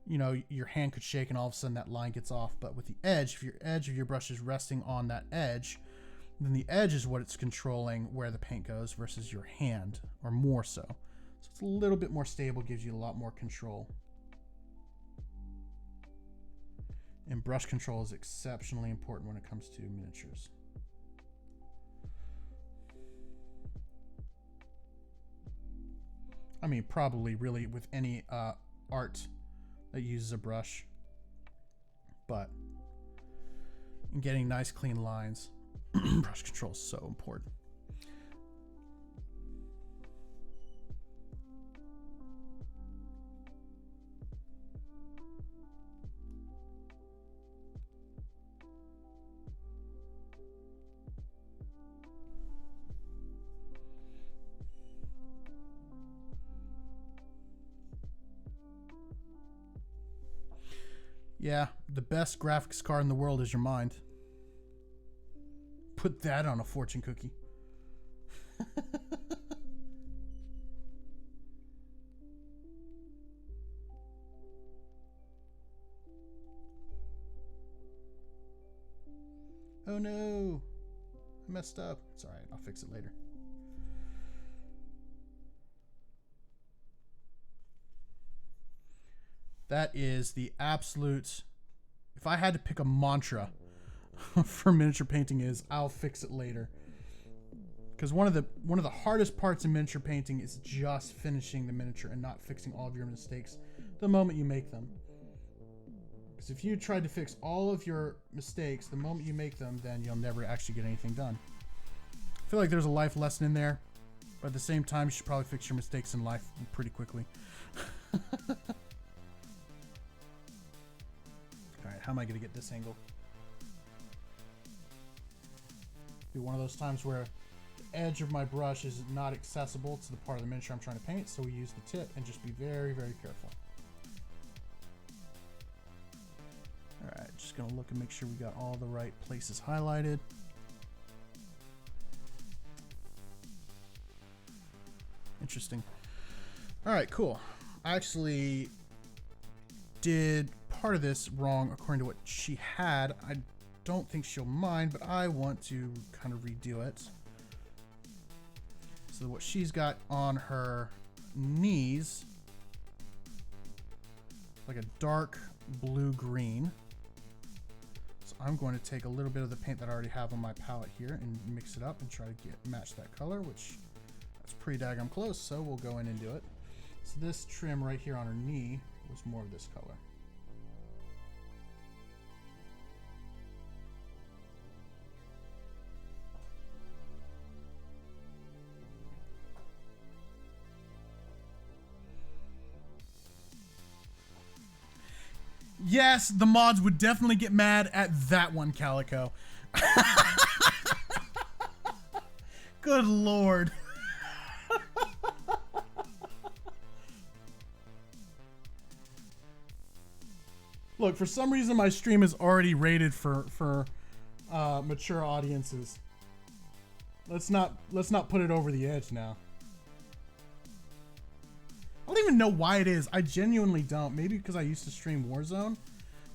you know, your hand could shake and all of a sudden that line gets off. But with the edge, if your edge of your brush is resting on that edge, then the edge is what it's controlling where the paint goes versus your hand, or more so. So it's a little bit more stable, gives you a lot more control. And brush control is exceptionally important when it comes to miniatures. I mean, probably really with any art that uses a brush, but in getting nice clean lines, brush control is so important. Yeah, the best graphics card in the world is your mind. Put that on a fortune cookie. Oh no, I messed up. It's all right, I'll fix it later. That is the absolute, if I had to pick a mantra for miniature painting, is I'll fix it later. Because one of the hardest parts in miniature painting is just finishing the miniature and not fixing all of your mistakes the moment you make them. Because if you tried to fix all of your mistakes the moment you make them, then you'll never actually get anything done. I feel like there's a life lesson in there, but at the same time, you should probably fix your mistakes in life pretty quickly. Alright, how am I going to get this angle? Be one of those times where the edge of my brush is not accessible to the part of the miniature I'm trying to paint, so we use the tip and just be very, very careful. Alright, just going to look and make sure we got all the right places highlighted. Interesting. Alright, cool. I actually did part of this wrong according to what she had. I don't think she'll mind, but I want to kind of redo it. So what she's got on her knees, like a dark blue-green. So I'm going to take a little bit of the paint that I already have on my palette here and mix it up and try to match that color, which that's pretty daggum close, so we'll go in and do it. So this trim right here on her knee was more of this color. Yes, the mods would definitely get mad at that one, Calico. Good lord. Look, for some reason my stream is already rated for mature audiences. Let's not put it over the edge now. I don't even know why it is. I genuinely don't. Maybe because I used to stream Warzone,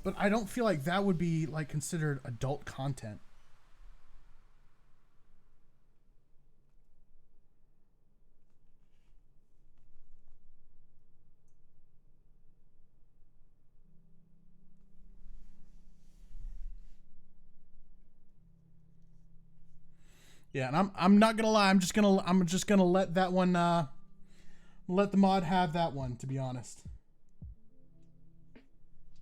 but I don't feel like that would be like considered adult content. Yeah, and I'm not gonna lie. I'm just gonna let that one. Let the mod have that one, to be honest.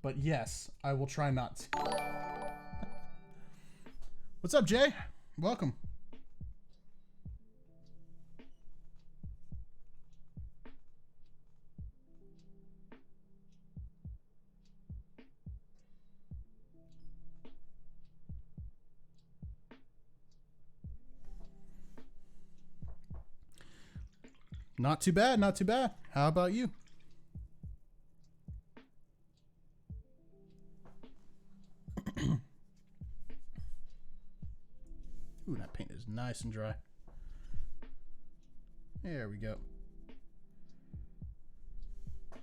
But yes, I will try not to. What's up, Jay? Welcome. Not too bad, not too bad. How about you? Ooh, that paint is nice and dry. There we go. I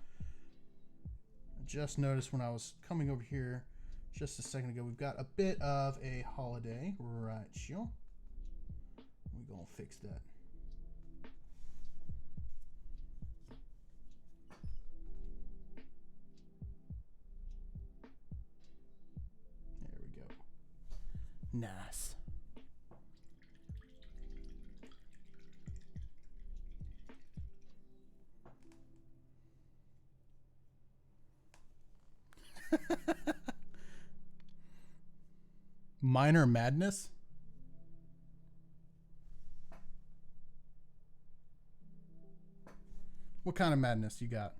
just noticed when I was coming over here just a second ago, we've got a bit of a holiday right here. We're gonna fix that. Nice. Minor madness? What kind of madness you got?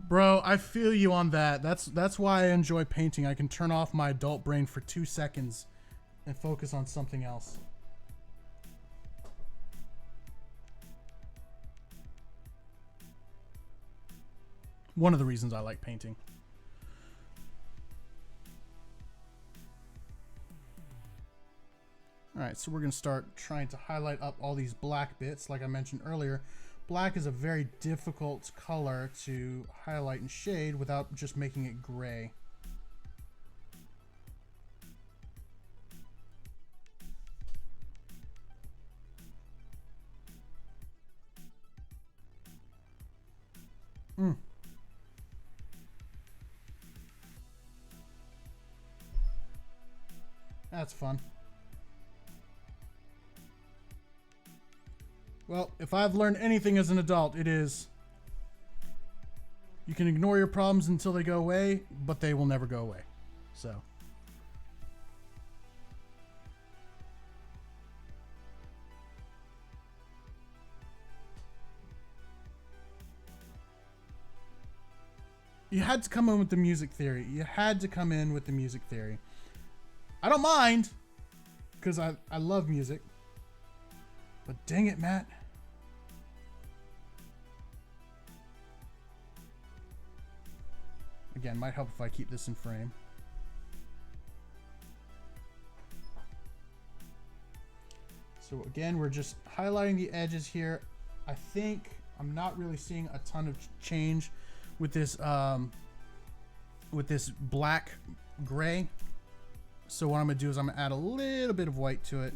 Bro, I feel you on that. That's why I enjoy painting. I can turn off my adult brain for 2 seconds and focus on something else. One of the reasons I like painting. All right, so we're going to start trying to highlight up all these black bits. Like I mentioned earlier, black is a very difficult color to highlight and shade without just making it gray. That's fun. Well, if I've learned anything as an adult, it is you can ignore your problems until they go away, but they will never go away. So. You had to come in with the music theory. You had to come in with the music theory. I don't mind, because I love music. But dang it, Matt. Again, might help if I keep this in frame. So again, we're just highlighting the edges here. I think I'm not really seeing a ton of change with this black gray. So what I'm gonna do is I'm gonna add a little bit of white to it,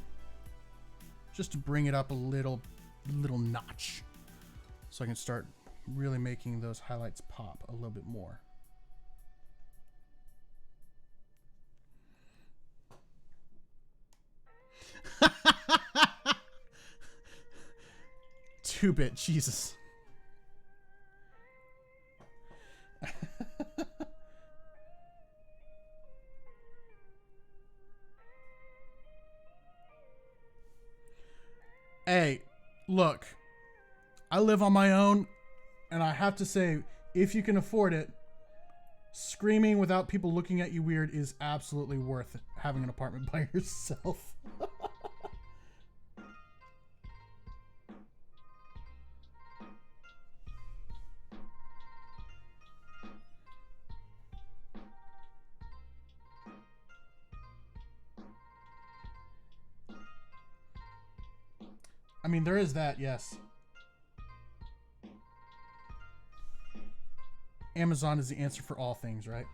just to bring it up a little notch, so I can start really making those highlights pop a little bit more. Two-bit, Jesus. Hey, look, I live on my own, and I have to say, if you can afford it, screaming without people looking at you weird is absolutely worth having an apartment by yourself. I mean, there is that, yes. Amazon is the answer for all things, right?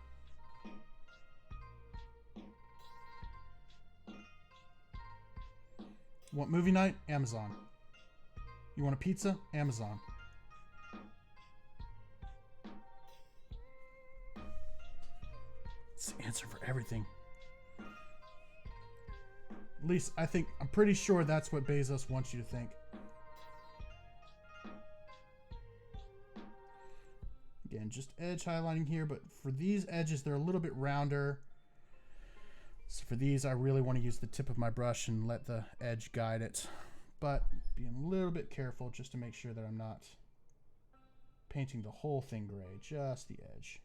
Want movie night? Amazon. You want a pizza? Amazon. It's the answer for everything. At least, I'm pretty sure that's what Bezos wants you to think. Again, just edge highlighting here, but for these edges, they're a little bit rounder. So for these, I really want to use the tip of my brush and let the edge guide it. But being a little bit careful just to make sure that I'm not painting the whole thing gray, just the edge.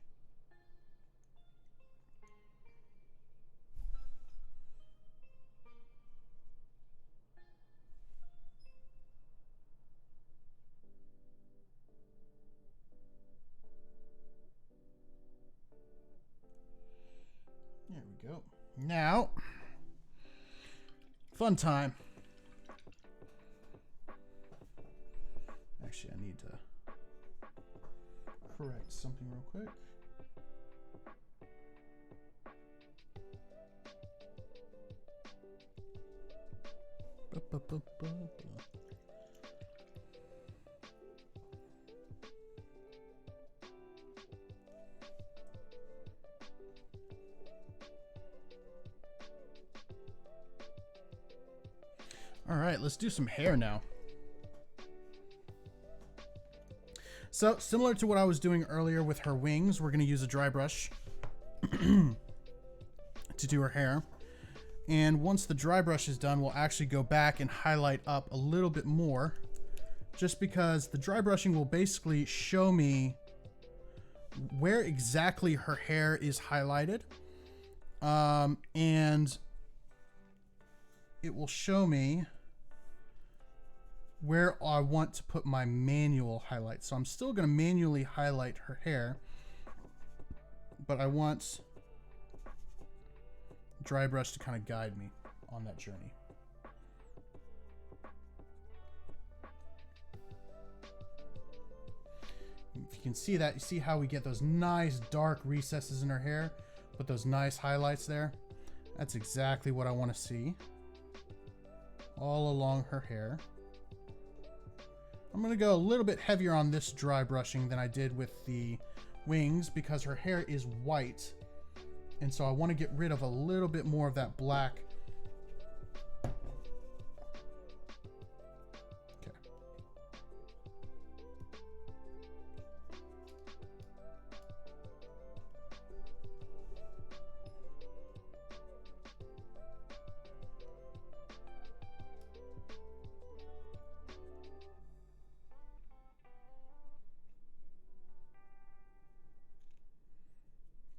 There we go. Now, fun time. Actually, I need to correct something real quick. All right, let's do some hair now. So similar to what I was doing earlier with her wings, we're going to use a dry brush to do her hair. And once the dry brush is done, we'll actually go back and highlight up a little bit more, just because the dry brushing will basically show me where exactly her hair is highlighted. And it will show me where I want to put my manual highlight. So I'm still going to manually highlight her hair, but I want dry brush to kind of guide me on that journey. If you can see that, you see how we get those nice dark recesses in her hair with those nice highlights there? That's exactly what I want to see all along her hair. I'm going to go a little bit heavier on this dry brushing than I did with the wings because her hair is white. And so I want to get rid of a little bit more of that black. Okay.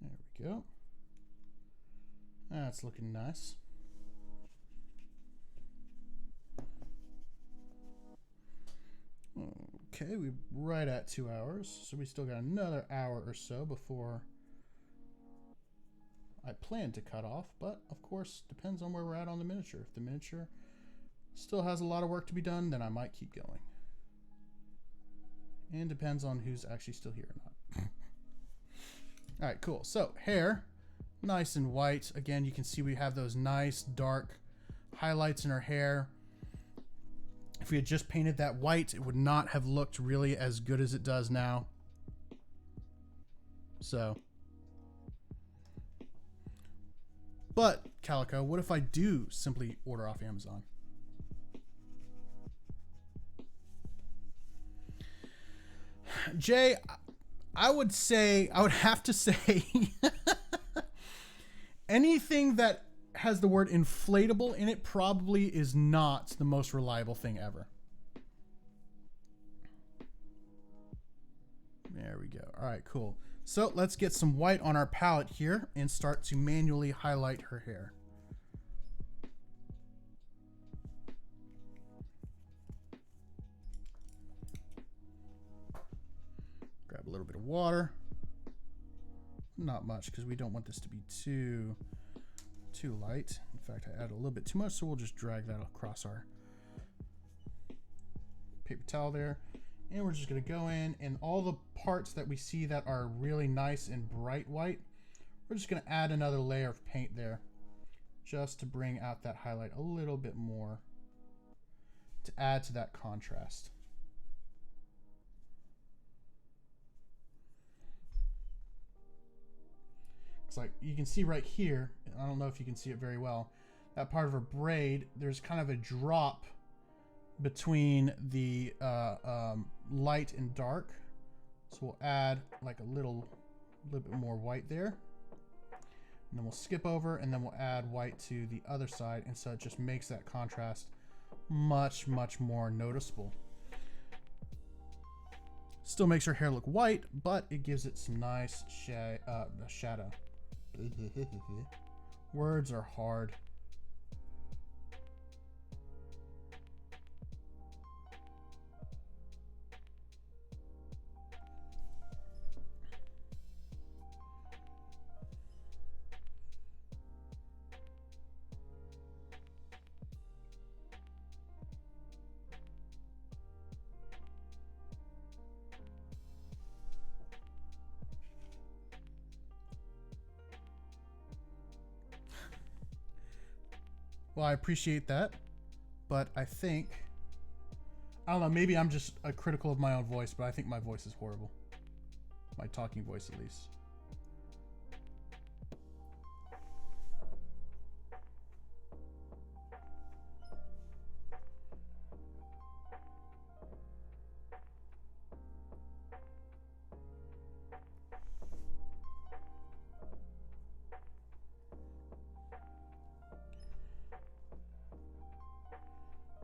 There we go. That's looking nice. Okay, we're right at 2 hours, so we still got another hour or so before I plan to cut off, but of course, depends on where we're at on the miniature. If the miniature still has a lot of work to be done, then I might keep going. And depends on who's actually still here or not. All right, cool. So hair, nice and white. Again, you can see we have those nice dark highlights in her hair. If we had just painted that white, it would not have looked really as good as it does now. So, but Calico, what if I do simply order off Amazon? Jay, I would have to say anything that has the word inflatable in it probably is not the most reliable thing ever. There we go. All right, cool. So let's get some white on our palette here and start to manually highlight her hair. Grab a little bit of water. Not much because we don't want this to be too light. In fact, I add a little bit too much, so we'll just drag that across our paper towel there. And we're just going to go in, and all the parts that we see that are really nice and bright white, we're just going to add another layer of paint there just to bring out that highlight a little bit more to add to that contrast. It's like you can see right here, I don't know if you can see it very well, that part of her braid, there's kind of a drop between the light and dark. So we'll add like a little bit more white there. And then we'll skip over and then we'll add white to the other side. And so it just makes that contrast much, much more noticeable. Still makes her hair look white, but it gives it some nice shadow. Words are hard. Well, I appreciate that, but I think, I don't know, maybe I'm just critical of my own voice, but I think my voice is horrible. My talking voice, at least.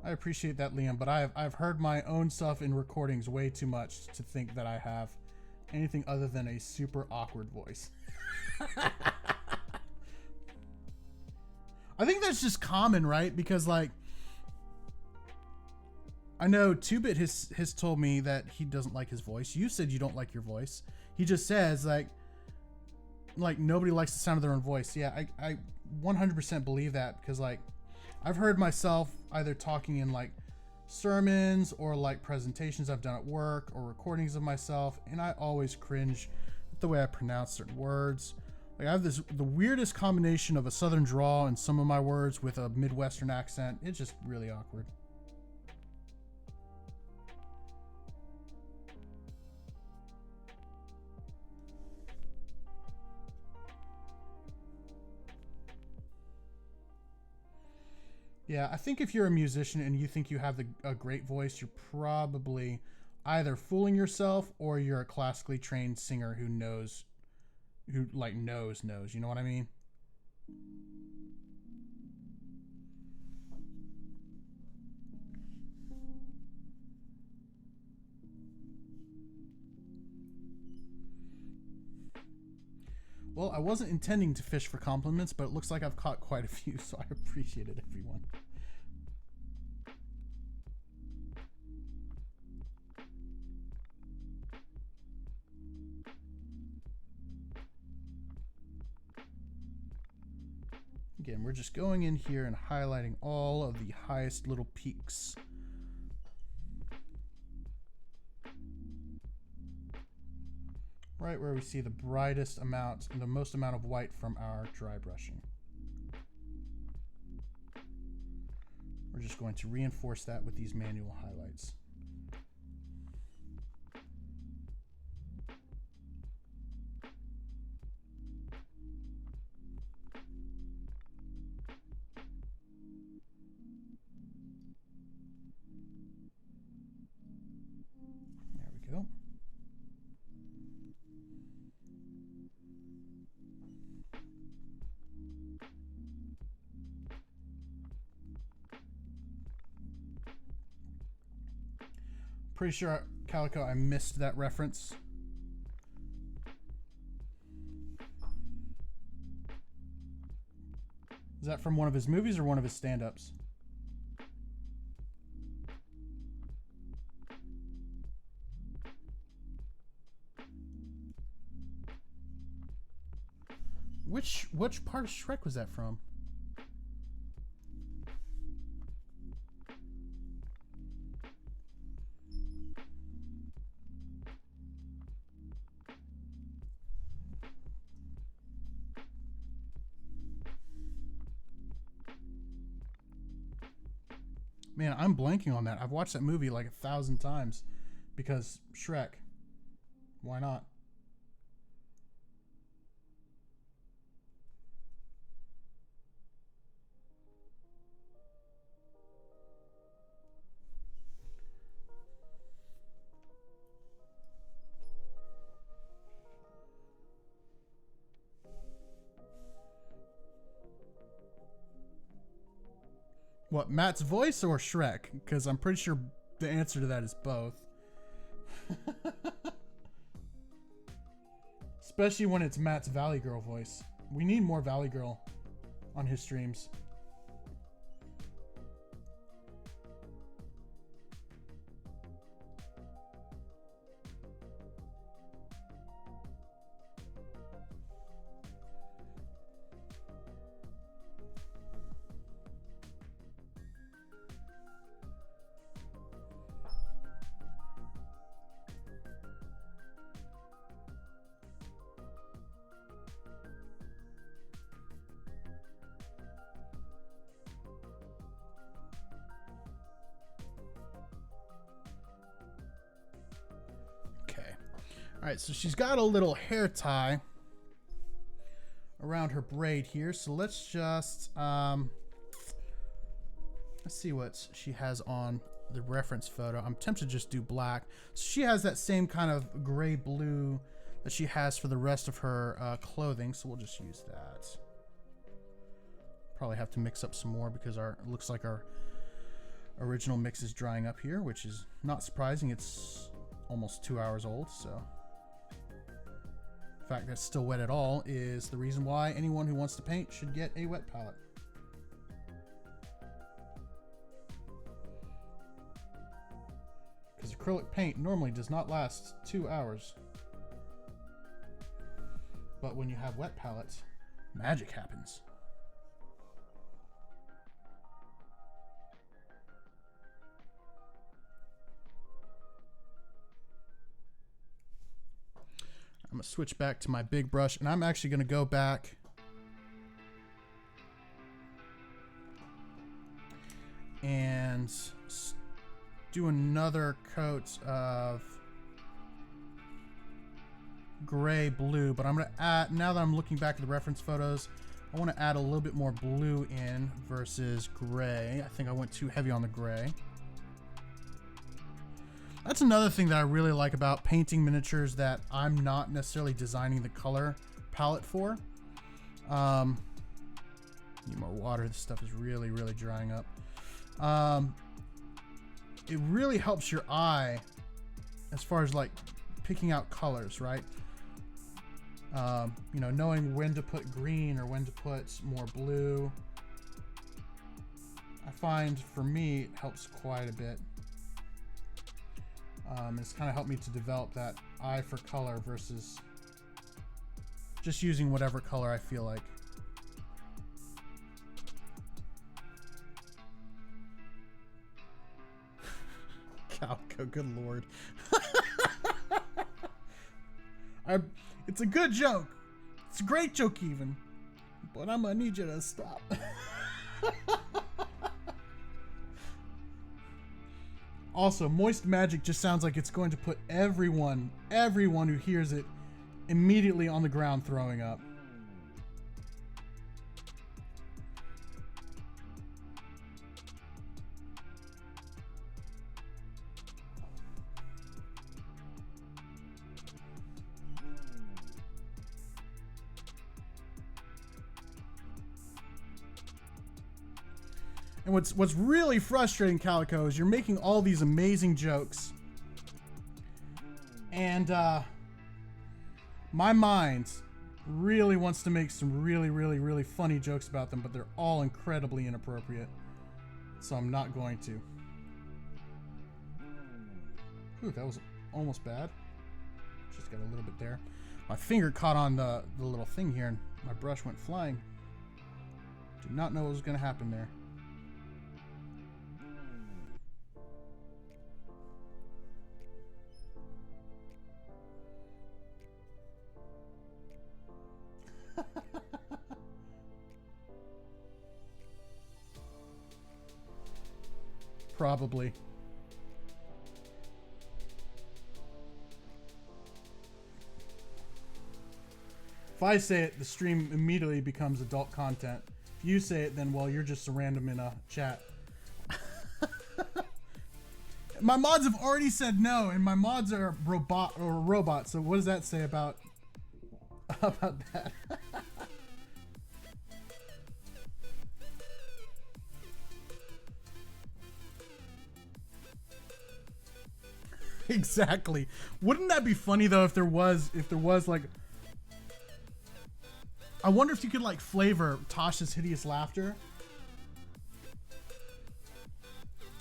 I appreciate that, Liam, but I've heard my own stuff in recordings way too much to think that I have anything other than a super awkward voice. I think that's just common, right? Because like, I know 2-Bit has told me that he doesn't like his voice. You said you don't like your voice. He just says like nobody likes the sound of their own voice. Yeah, I 100% believe that, because like I've heard myself either talking in like sermons or like presentations I've done at work or recordings of myself, and I always cringe at the way I pronounce certain words. Like I have the weirdest combination of a southern drawl in some of my words with a Midwestern accent. It's just really awkward. Yeah, I think if you're a musician and you think you have a great voice, you're probably either fooling yourself or you're a classically trained singer who knows, you know what I mean? Well, I wasn't intending to fish for compliments, but it looks like I've caught quite a few, so I appreciate it, everyone. Again, we're just going in here and highlighting all of the highest little peaks. Right where we see the brightest amount and the most amount of white from our dry brushing. We're just going to reinforce that with these manual highlights. There we go. Pretty sure, Calico, I missed that reference. Is that from one of his movies or one of his stand-ups? Which part of Shrek was that from? Man, I'm blanking on that. I've watched that movie like 1,000 times because Shrek. Why not? What, Matt's voice or Shrek? Because I'm pretty sure the answer to that is both. Especially when it's Matt's Valley Girl voice. We need more Valley Girl on his streams. All right, so she's got a little hair tie around her braid here. So let's just let's see what she has on the reference photo. I'm tempted to just do black. So she has that same kind of gray blue that she has for the rest of her clothing. So we'll just use that. Probably have to mix up some more because it looks like our original mix is drying up here, which is not surprising. It's almost 2 hours old, so. The fact that it's still wet at all is the reason why anyone who wants to paint should get a wet palette. acrylic paint normally does not last 2 hours. But when you have wet palettes, magic happens. I'm gonna switch back to my big brush, and I'm actually gonna go back and do another coat of gray blue, but I'm gonna add, now that I'm looking back at the reference photos, I want to add a little bit more blue in versus gray. I think I went too heavy on the gray. That's another thing that I really like about painting miniatures that I'm not necessarily designing the color palette for. Need more water. This stuff is really, really drying up. It really helps your eye as far as like picking out colors, right? You know, knowing when to put green or when to put more blue. I find for me it helps quite a bit. It's kind of helped me to develop that eye for color versus just using whatever color I feel like. Calico, good lord. It's a good joke. It's a great joke even. But I'm gonna need you to stop. Also, moist magic just sounds like it's going to put everyone who hears it immediately on the ground throwing up. And what's really frustrating, Calico, is you're making all these amazing jokes. And my mind really wants to make some really, really, really funny jokes about them, but they're all incredibly inappropriate. So I'm not going to. Ooh, that was almost bad. Just got a little bit there. My finger caught on the little thing here and my brush went flying. Did not know what was going to happen there. Probably. If I say it, the stream immediately becomes adult content. If you say it, then, well, you're just a random in a chat. My mods have already said no, and my mods are robots. So what does that say about that? Exactly. Wouldn't that be funny though if there was like, I wonder if you could like flavor Tasha's hideous laughter.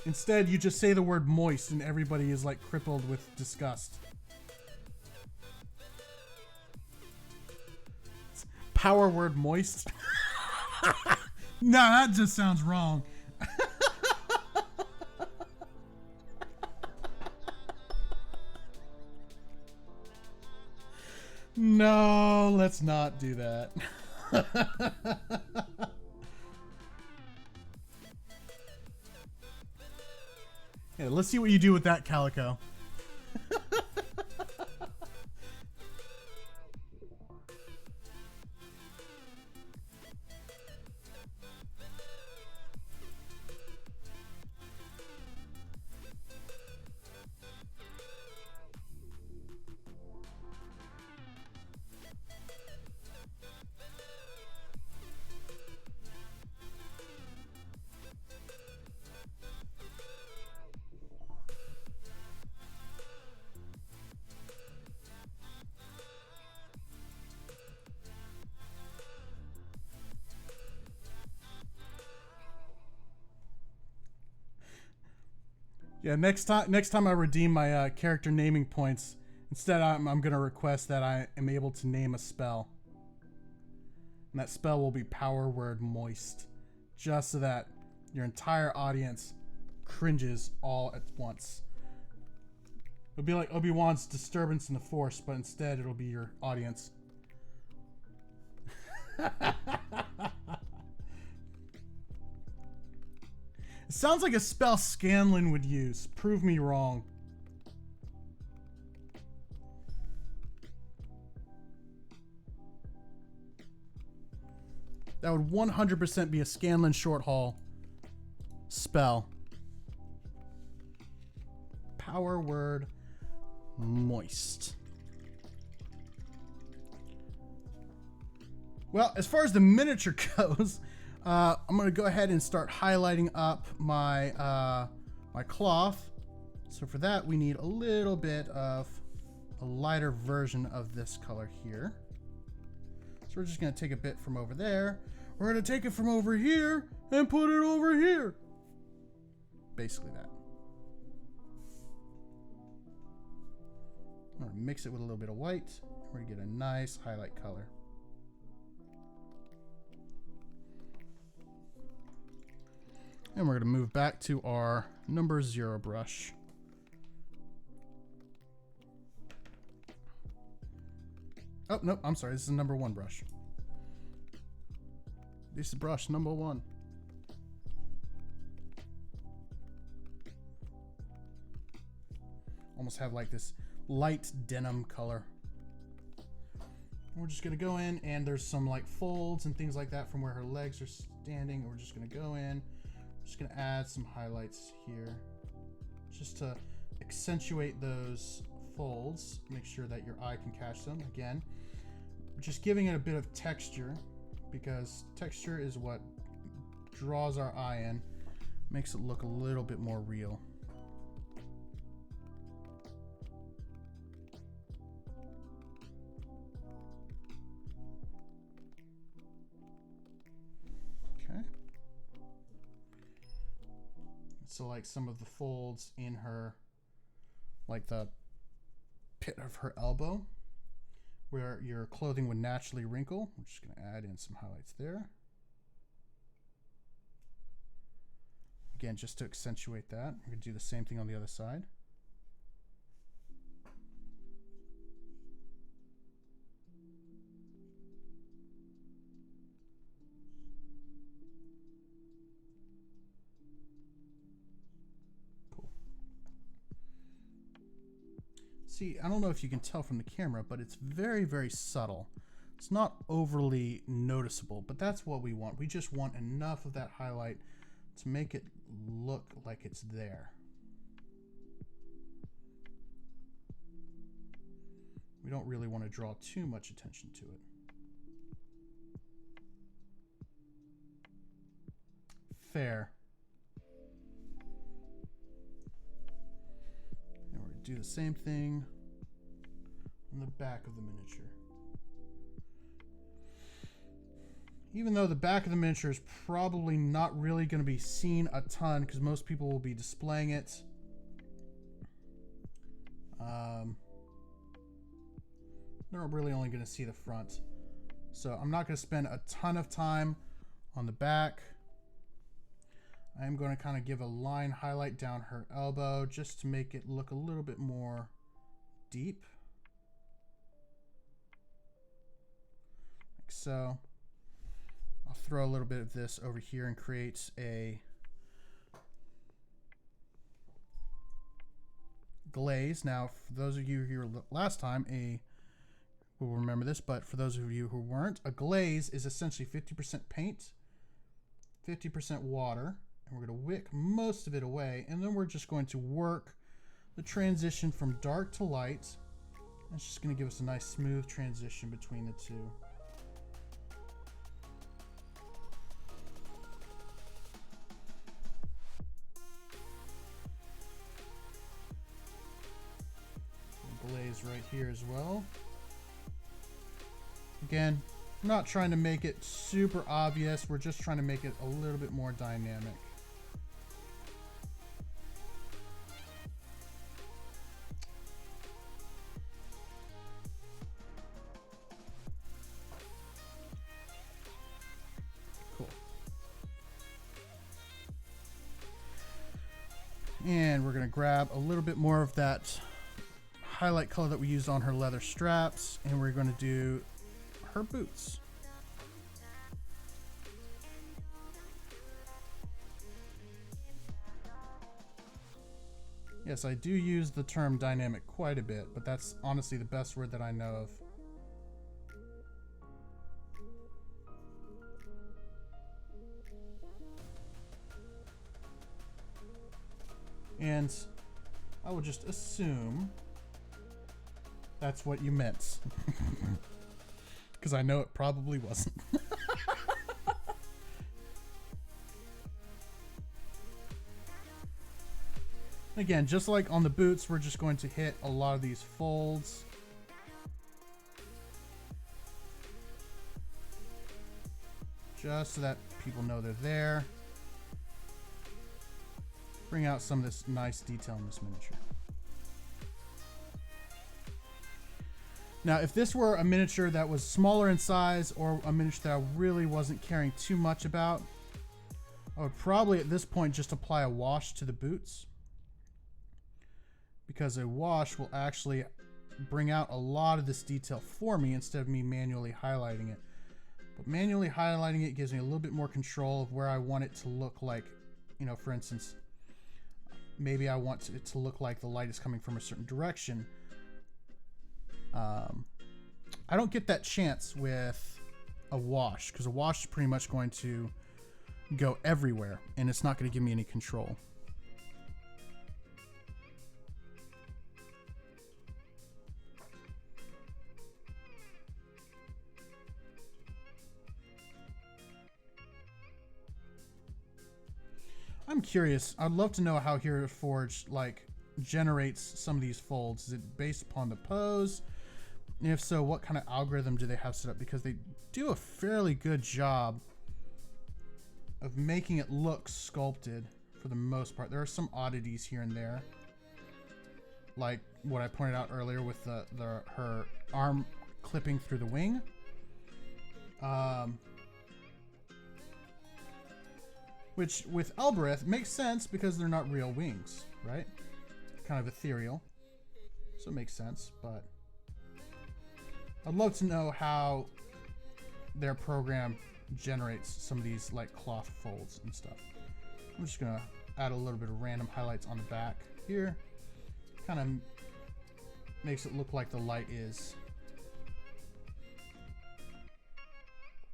Instead, you just say the word moist and everybody is like crippled with disgust. Power word moist. No, that just sounds wrong. No, let's not do that. Yeah, let's see what you do with that, Calico. Yeah, next time I redeem my character naming points, instead I'm going to request that I am able to name a spell. And that spell will be power word moist. Just so that your entire audience cringes all at once. It'll be like Obi-Wan's disturbance in the Force, but instead it'll be your audience. It sounds like a spell Scanlan would use. Prove me wrong. That would 100% be a Scanlan short haul spell. Power word moist. Well, as far as the miniature goes, I'm going to go ahead and start highlighting up my my cloth. So for that, we need a little bit of a lighter version of this color here. So we're just going to take a bit from over there. We're going to take it from over here and put it over here. Basically that. I'm going to mix it with a little bit of white. We're going to get a nice highlight color. And we're going to move back to our number 0 brush. Oh, nope, I'm sorry. This is number 1 brush. This is brush number 1. Almost have like this light denim color. We're just going to go in, and there's some like folds and things like that from where her legs are standing. We're just going to go in. Just going to add some highlights here just to accentuate those folds. Make sure that your eye can catch them. Again, just giving it a bit of texture, because texture is what draws our eye in, makes it look a little bit more real. Okay. So like some of the folds in her, like the pit of her elbow, where your clothing would naturally wrinkle. We're just going to add in some highlights there. Again, just to accentuate that. We're going to do the same thing on the other side. See, I don't know if you can tell from the camera, but it's very, very subtle. It's not overly noticeable, but that's what we want. We just want enough of that highlight to make it look like it's there. We don't really want to draw too much attention to it. Fair. Do the same thing on the back of the miniature. Even though the back of the miniature is probably not really going to be seen a ton, because most people will be displaying it. They're really only going to see the front. So I'm not going to spend a ton of time on the back. I am going to kind of give a line highlight down her elbow just to make it look a little bit more deep. Like so. I'll throw a little bit of this over here and create a glaze. Now, for those of you who were last time, will remember this, but for those of you who weren't, a glaze is essentially 50% paint, 50% water. We're going to wick most of it away, and then we're just going to work the transition from dark to light. It's just going to give us a nice smooth transition between the two. Glaze right here as well. Again, I'm not trying to make it super obvious. We're just trying to make it a little bit more dynamic. And we're going to grab a little bit more of that highlight color that we used on her leather straps, and we're going to do her boots. Yes, I do use the term dynamic quite a bit, but that's honestly the best word that I know of. And I will just assume that's what you meant. Because I know it probably wasn't. Again, just like on the boots, we're just going to hit a lot of these folds. Just so that people know they're there. Bring out some of this nice detail in this miniature. Now, if this were a miniature that was smaller in size or a miniature that I really wasn't caring too much about, I would probably at this point just apply a wash to the boots, because a wash will actually bring out a lot of this detail for me instead of me manually highlighting it. But manually highlighting it gives me a little bit more control of where I want it to look like. You know, for instance, maybe I want it to look like the light is coming from a certain direction. I don't get that chance with a wash, because a wash is pretty much going to go everywhere and it's not going to give me any control. I'm curious. I'd love to know how Hero Forge like generates some of these folds. Is it based upon the pose? And if so, what kind of algorithm do they have set up? Because they do a fairly good job of making it look sculpted for the most part. There are some oddities here and there, like what I pointed out earlier with her arm clipping through the wing. Which with Elbereth makes sense because they're not real wings, right? Kind of ethereal. So it makes sense, but I'd love to know how their program generates some of these like cloth folds and stuff. I'm just gonna add a little bit of random highlights on the back here. Kind of makes it look like the light is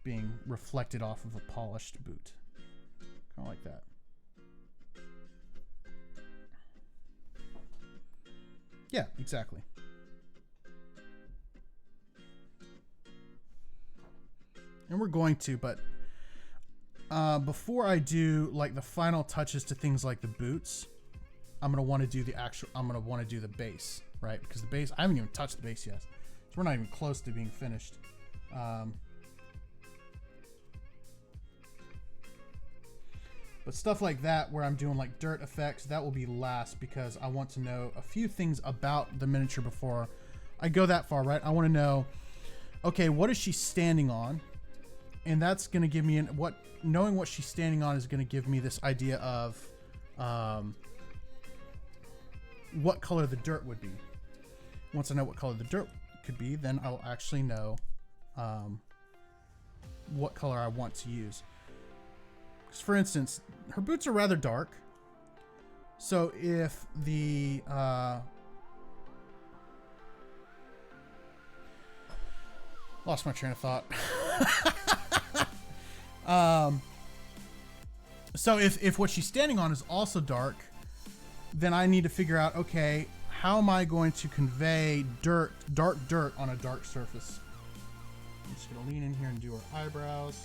being reflected off of a polished boot. Kind of like that. Yeah, exactly. And we're going to, but before I do like the final touches to things like the boots, I'm gonna want to do the base, right? Because the base, I haven't even touched the base yet, so we're not even close to being finished. But stuff like that, where I'm doing like dirt effects, that will be last, because I want to know a few things about the miniature before I go that far, right? I want to know, okay, what is she standing on? And that's going to give me knowing what she's standing on is going to give me this idea of what color the dirt would be. Once I know what color the dirt could be, then I'll actually know what color I want to use. Because for instance, her boots are rather dark. So if the lost my train of thought. So if what she's standing on is also dark, then I need to figure out, okay, how am I going to convey dark dirt on a dark surface? I'm just gonna lean in here and do her eyebrows.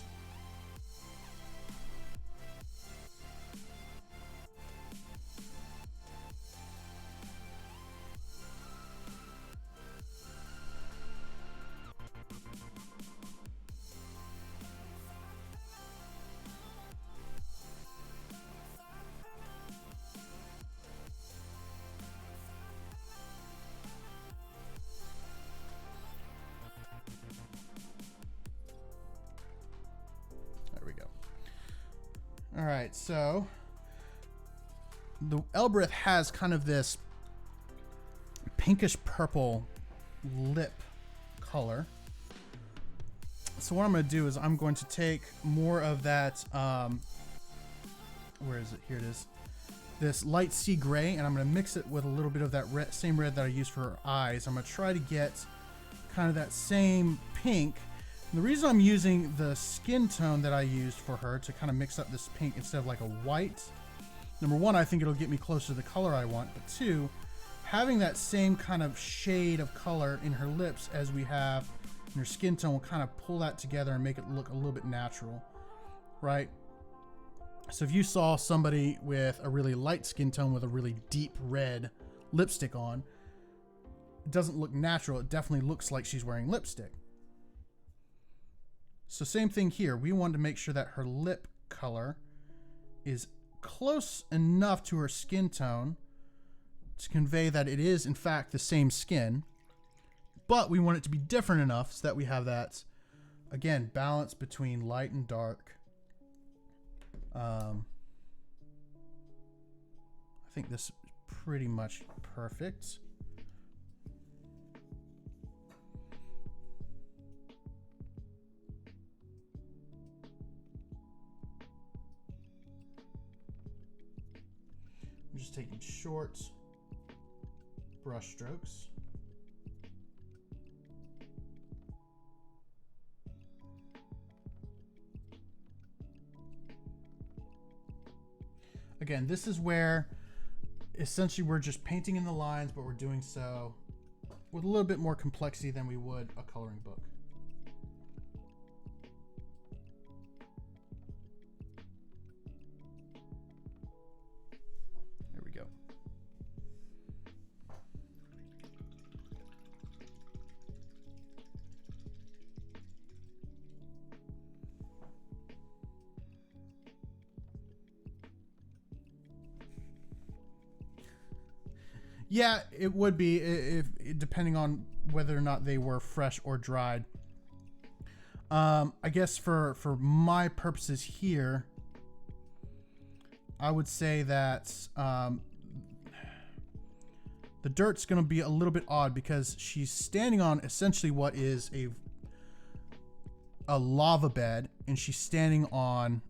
All right, so the Elbereth has kind of this pinkish purple lip color. So what I'm going to do is I'm going to take more of that, where is it? Here it is. This light sea gray, and I'm going to mix it with a little bit of that same red that I used for her eyes. I'm going to try to get kind of that same pink. And the reason I'm using the skin tone that I used for her to kind of mix up this pink instead of like a white, number one, I think it'll get me closer to the color I want, but two, having that same kind of shade of color in her lips as we have in her skin tone will kind of pull that together and make it look a little bit natural, right? So if you saw somebody with a really light skin tone with a really deep red lipstick on, it doesn't look natural. It definitely looks like she's wearing lipstick. So same thing here. We want to make sure that her lip color is close enough to her skin tone to convey that it is in fact the same skin, but we want it to be different enough so that we have that, again, balance between light and dark. I think this is pretty much perfect. I'm just taking short brush strokes. Again, this is where essentially we're just painting in the lines, but we're doing so with a little bit more complexity than we would a coloring book. There we go. Yeah, it would be if depending on whether or not they were fresh or dried. I guess for my purposes here, I would say that the dirt's going to be a little bit odd because she's standing on essentially what is a lava bed, and she's standing on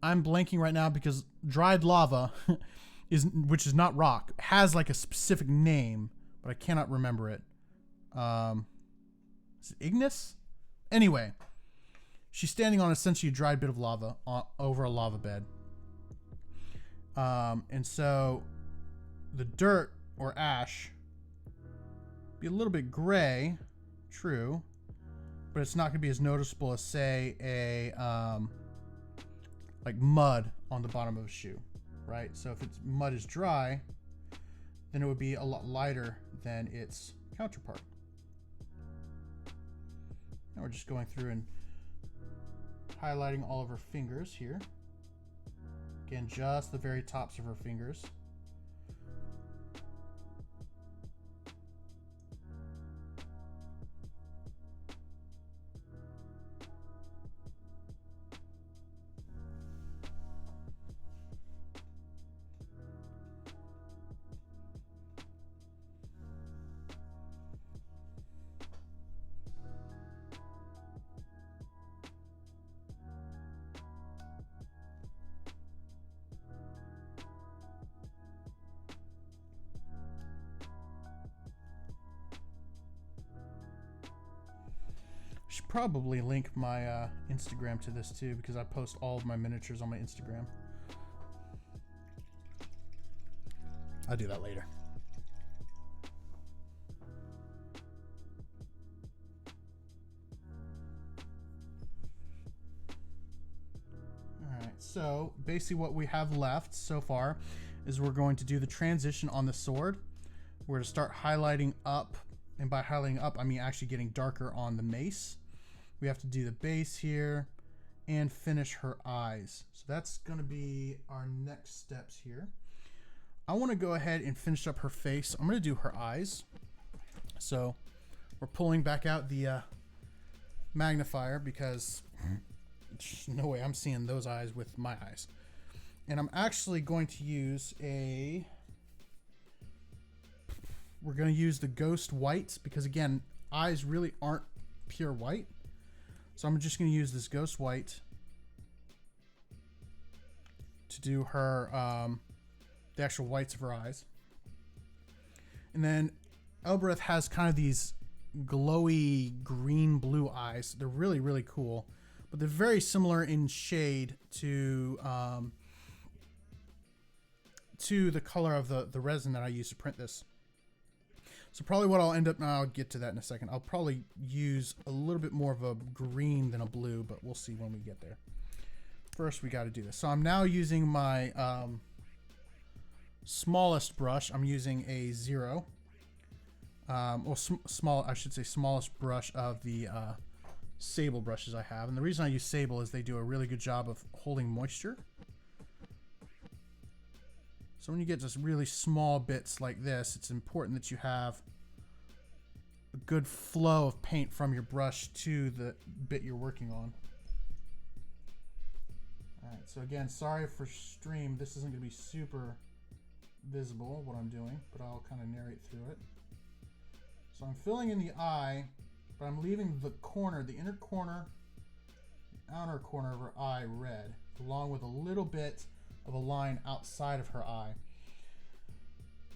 I'm blanking right now because dried lava which is not rock, has like a specific name, but I cannot remember it. Is it igneous? Anyway, she's standing on essentially a dried bit of lava over a lava bed. And so the dirt or ash be a little bit gray, true, but it's not going to be as noticeable as, say, a like mud on the bottom of a shoe, right? So if it's mud is dry, then it would be a lot lighter than its counterpart. Now we're just going through and highlighting all of her fingers here. Again, just the very tops of her fingers. Should probably link my Instagram to this too, because I post all of my miniatures on my Instagram. I'll do that later. Alright, so basically what we have left so far is we're going to do the transition on the sword. We're going to start highlighting up, and by highlighting up I mean actually getting darker on the mace. We have to do the base here and finish her eyes. So that's going to be our next steps here. I want to go ahead and finish up her face. I'm going to do her eyes. So we're pulling back out the magnifier because there's no way I'm seeing those eyes with my eyes. And I'm actually going to use we're going to use the Ghost White because, again, eyes really aren't pure white. So I'm just going to use this Ghost White to do her, the actual whites of her eyes. And then Elbereth has kind of these glowy green-blue eyes. They're really, really cool. But they're very similar in shade to the color of the resin that I used to print this. So probably what I'll end up, I'll get to that in a second. I'll probably use a little bit more of a green than a blue, but we'll see when we get there. First, we got to do this. So I'm now using my smallest brush. I'm using a 0. I should say smallest brush of the sable brushes I have. And the reason I use sable is they do a really good job of holding moisture. So when you get just really small bits like this, it's important that you have a good flow of paint from your brush to the bit you're working on. Alright, so again, sorry for stream. This isn't going to be super visible, what I'm doing, but I'll kind of narrate through it. So I'm filling in the eye, but I'm leaving the corner, the inner corner, the outer corner of her eye red, along with a little bit of a line outside of her eye.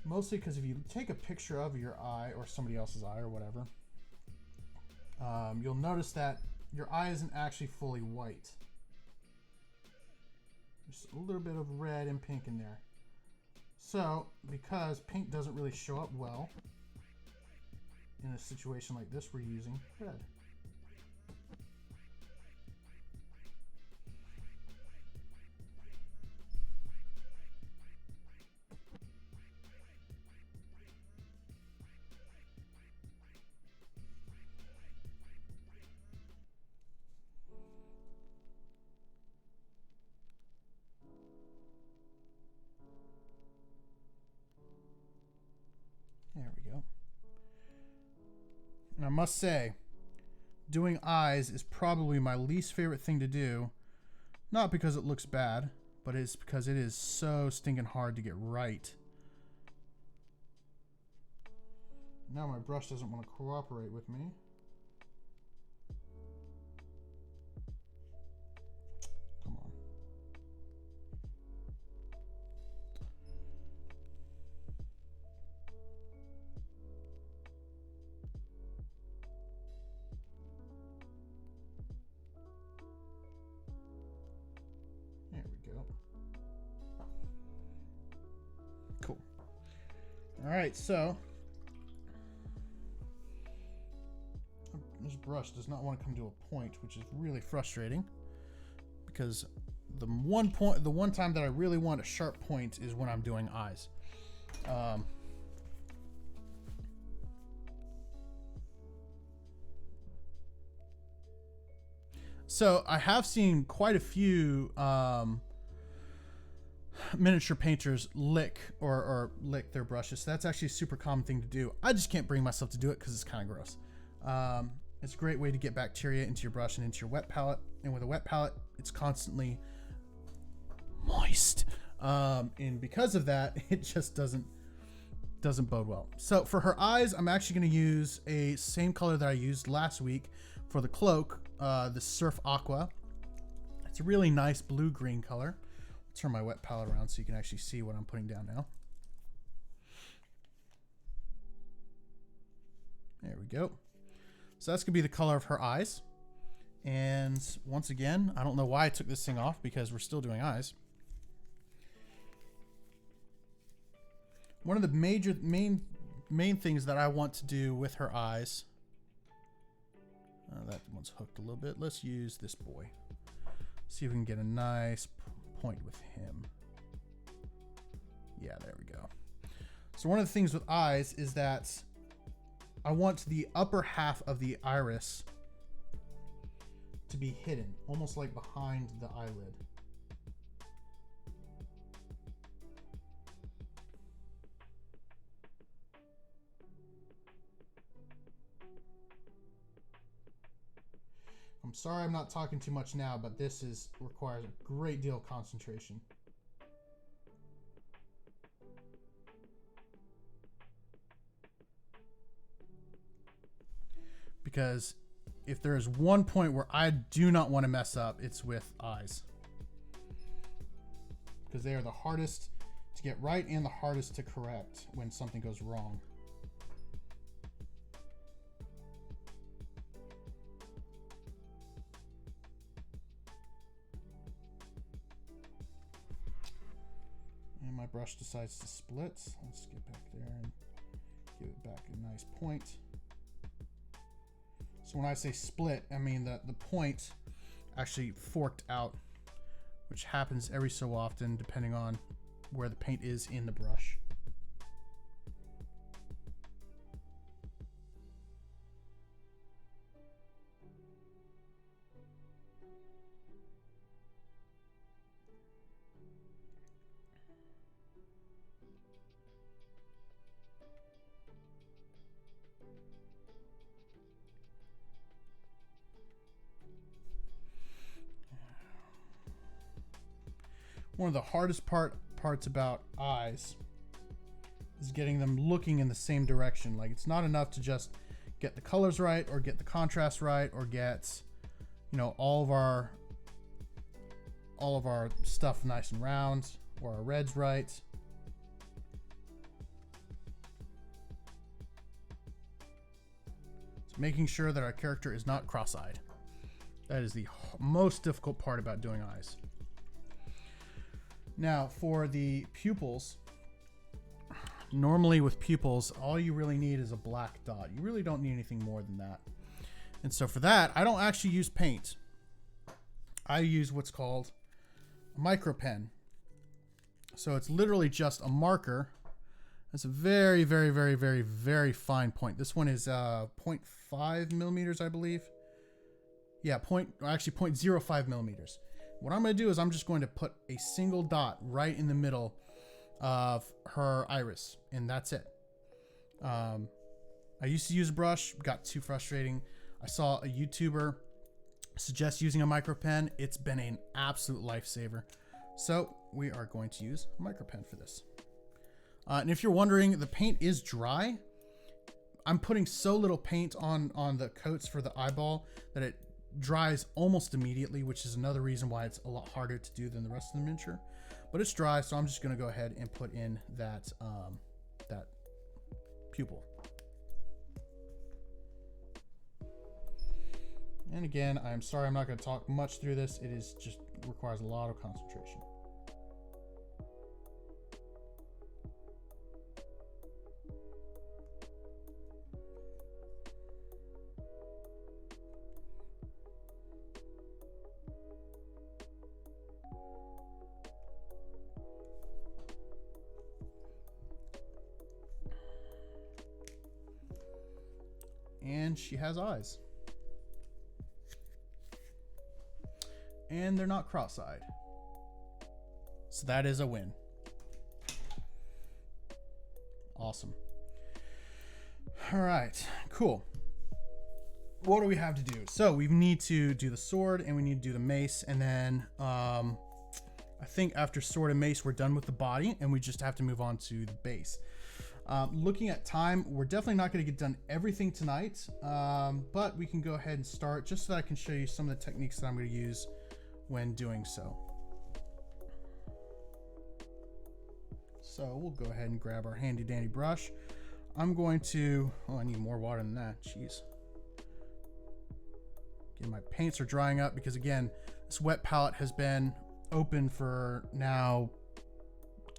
Mostly because if you take a picture of your eye or somebody else's eye or whatever, you'll notice that your eye isn't actually fully white. There's a little bit of red and pink in there. So, because pink doesn't really show up well in a situation like this, we're using red. There we go. And I must say, doing eyes is probably my least favorite thing to do. Not because it looks bad, but it's because it is so stinking hard to get right. Now my brush doesn't want to cooperate with me. Come on. There we go. Cool. All right, so this brush does not want to come to a point, which is really frustrating because the one time that I really want a sharp point is when I'm doing eyes. So I have seen quite a few miniature painters lick lick their brushes. So that's actually a super common thing to do. I just can't bring myself to do it because it's kind of gross. It's a great way to get bacteria into your brush and into your wet palette. And with a wet palette, it's constantly moist. And because of that, it just doesn't bode well. So for her eyes, I'm actually going to use a same color that I used last week for the cloak, the Surf Aqua. It's a really nice blue-green color. I'll turn my wet palette around so you can actually see what I'm putting down now. There we go. So that's going to be the color of her eyes. And once again, I don't know why I took this thing off because we're still doing eyes. One of the main things that I want to do with her eyes, that one's hooked a little bit. Let's use this boy. See if we can get a nice point with him. Yeah, there we go. So one of the things with eyes is that I want the upper half of the iris to be hidden, almost like behind the eyelid. I'm sorry I'm not talking too much now, but this requires a great deal of concentration. Because if there is one point where I do not want to mess up, it's with eyes. Because they are the hardest to get right and the hardest to correct when something goes wrong. And my brush decides to split. Let's get back there and give it back a nice point. So when I say split, I mean that the point actually forked out, which happens every so often depending on where the paint is in the brush. One of the hardest parts about eyes is getting them looking in the same direction. Like, it's not enough to just get the colors right or get the contrast right or get, you know, all of our stuff nice and round or our reds right. So making sure that our character is not cross-eyed. That is the most difficult part about doing eyes. Now, for the pupils, normally with pupils, all you really need is a black dot. You really don't need anything more than that. And so for that, I don't actually use paint. I use what's called a micro pen. So it's literally just a marker. It's a very, very, very, very, very fine point. This one is 0.5 millimeters, I believe. Yeah, actually 0.05 millimeters. What I'm going to do is I'm just going to put a single dot right in the middle of her iris, and that's it. I used to use a brush, got too frustrating. I saw a YouTuber suggest using a micro pen. It's been an absolute lifesaver. So we are going to use a micro pen for this. And if you're wondering, the paint is dry. I'm putting so little paint on the coats for the eyeball that it dries almost immediately, which is another reason why it's a lot harder to do than the rest of the miniature. But it's dry, so I'm just going to go ahead and put in that that pupil. And again, I'm sorry I'm not going to talk much through this. It is just requires a lot of concentration. And she has eyes. And they're not cross-eyed. So that is a win. Awesome. All right, cool. What do we have to do? So we need to do the sword and we need to do the mace. And then I think after sword and mace, we're done with the body and we just have to move on to the base. Looking at time, we're definitely not going to get done everything tonight, but we can go ahead and start just so that I can show you some of the techniques that I'm going to use when doing so. So we'll go ahead and grab our handy dandy brush. I'm going to, oh, I need more water than that. Jeez. Again, my paints are drying up because again, this wet palette has been open for now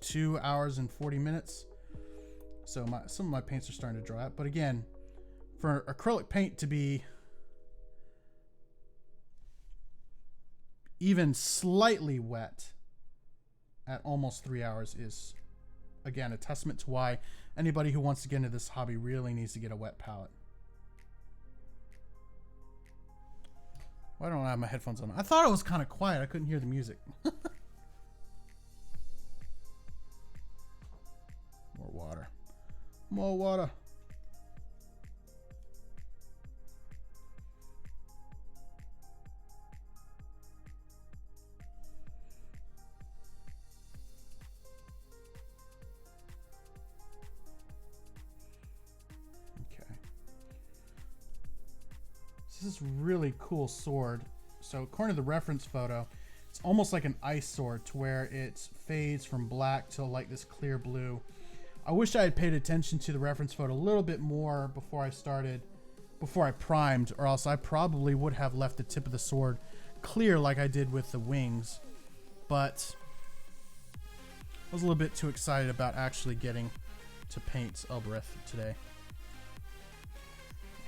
2 hours and 40 minutes. So some of my paints are starting to dry up. But again, for acrylic paint to be even slightly wet at almost 3 hours is, again, a testament to why anybody who wants to get into this hobby really needs to get a wet palette. Why don't I have my headphones on? I thought it was kind of quiet. I couldn't hear the music. More water. More water. This is really cool sword. So according to the reference photo, it's almost like an ice sword to where it fades from black to like this clear blue. I wish I had paid attention to the reference photo a little bit more before I primed, or else I probably would have left the tip of the sword clear like I did with the wings. But I was a little bit too excited about actually getting to paint Elbereth today.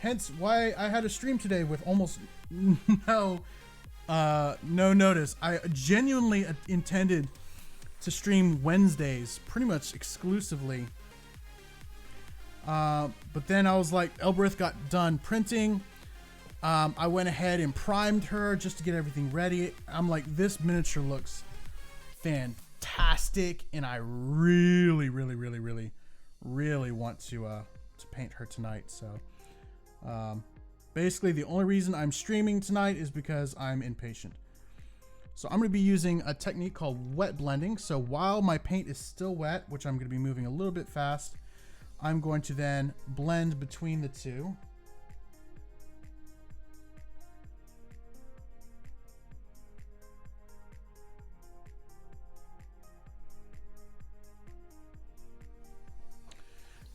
Hence why I had a stream today with almost no notice. I genuinely intended to stream Wednesdays pretty much exclusively. But then I was like, Elbereth got done printing. I went ahead and primed her just to get everything ready. I'm like, this miniature looks fantastic, and I really want to paint her tonight. So basically the only reason I'm streaming tonight is because I'm impatient. So I'm going to be using a technique called wet blending. So while my paint is still wet, which I'm going to be moving a little bit fast, I'm going to then blend between the two.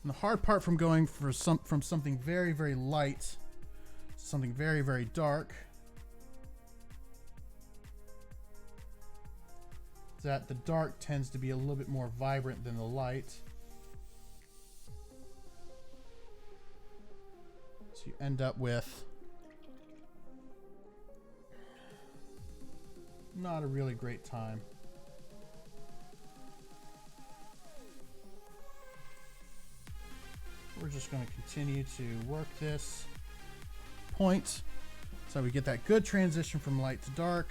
And the hard part from going from something very light to something very dark is that the dark tends to be a little bit more vibrant than the light. So you end up with not a really great time. We're just going to continue to work this point so we get that good transition from light to dark.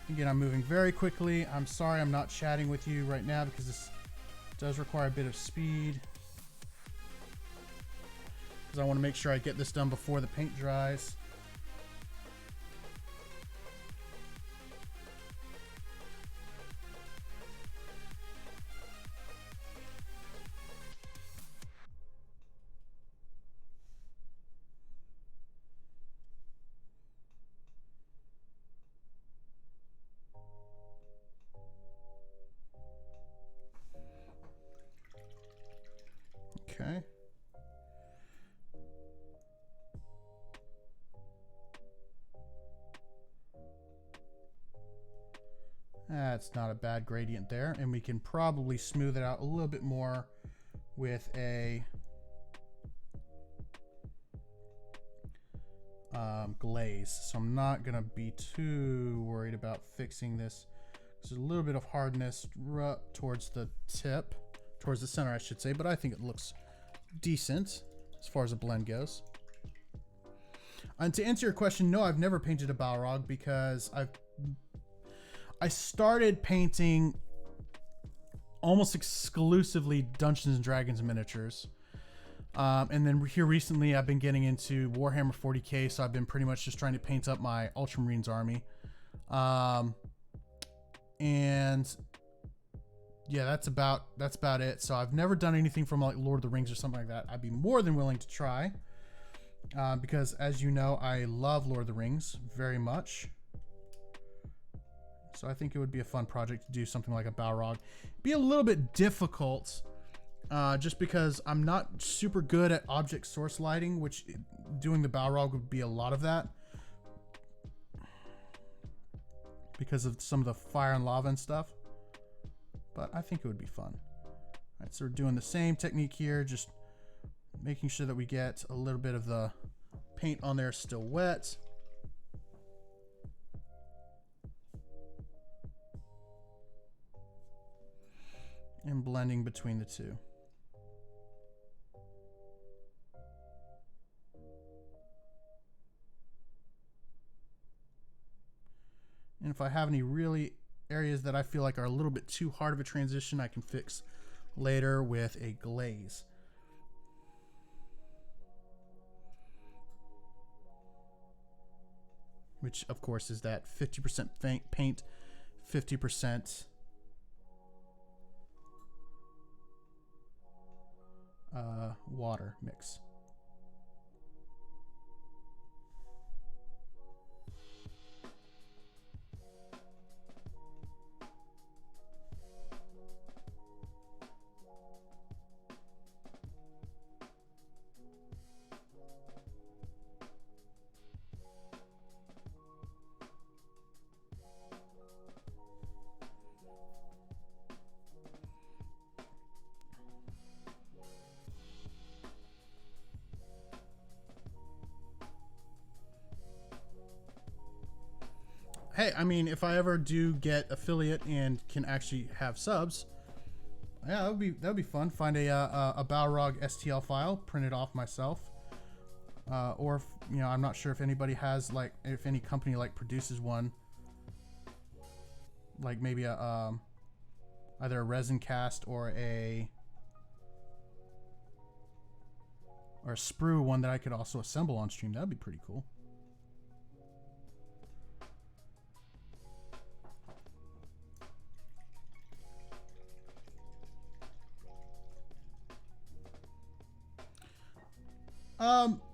Again, I'm moving very quickly. I'm sorry I'm not chatting with you right now because this does require a bit of speed. Because I want to make sure I get this done before the paint dries. Okay. That's not a bad gradient there, and we can probably smooth it out a little bit more with a glaze. So I'm not gonna be too worried about fixing this. There's a little bit of hardness towards the tip, towards the center I should say, but I think it looks decent as far as a blend goes. And to answer your question, no, I've never painted a Balrog because I started painting almost exclusively Dungeons and Dragons miniatures. And then here recently I've been getting into Warhammer 40k, so I've been pretty much just trying to paint up my Ultramarines army. And yeah, that's about it. So I've never done anything from like Lord of the Rings or something like that. I'd be more than willing to try. Because as you know, I love Lord of the Rings very much. So I think it would be a fun project to do something like a Balrog. It'd be a little bit difficult, just because I'm not super good at object source lighting, which doing the Balrog would be a lot of that. Because of some of the fire and lava and stuff. But I think it would be fun. All right, so we're doing the same technique here, just making sure that we get a little bit of the paint on there still wet. And blending between the two. And if I have any really areas that I feel like are a little bit too hard of a transition, I can fix later with a glaze. Which of course is that 50% paint, 50% water mix. hey, I mean, if I ever do get affiliate and can actually have subs, yeah, that would be fun. Find a Balrog STL file, print it off myself, or if, you know, I'm not sure if anybody has, like, if any company like produces one, like maybe a either a resin cast or a sprue one that I could also assemble on stream. That'd be pretty cool.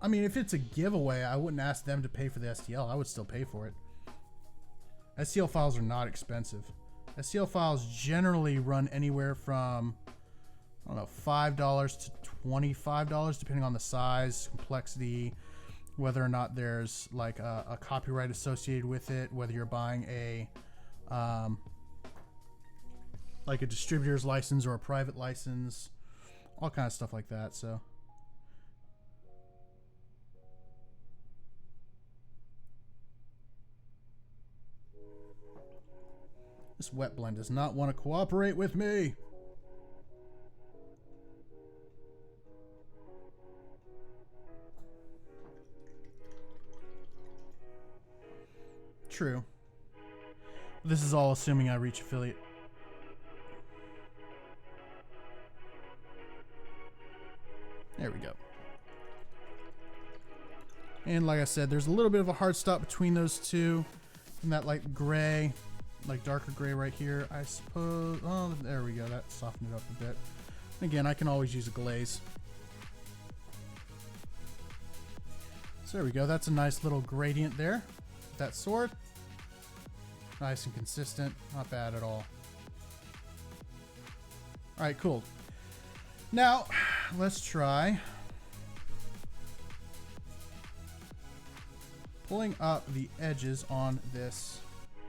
I mean, if it's a giveaway, I wouldn't ask them to pay for the STL. I would still pay for it. STL files are not expensive. STL files generally run anywhere from, I don't know, $5 to $25, depending on the size, complexity, whether or not there's like a copyright associated with it, whether you're buying a like a distributor's license or a private license, all kinds of stuff like that. So this wet blend does not want to cooperate with me. True. This is all assuming I reach affiliate. There we go. And like I said, there's a little bit of a hard stop between those two. And that like gray, like darker gray right here, I suppose. Oh, there we go. That softened it up a bit. Again, I can always use a glaze. So there we go. That's a nice little gradient there. That sword. Nice and consistent. Not bad at all. Alright, cool. Now, let's try pulling up the edges on this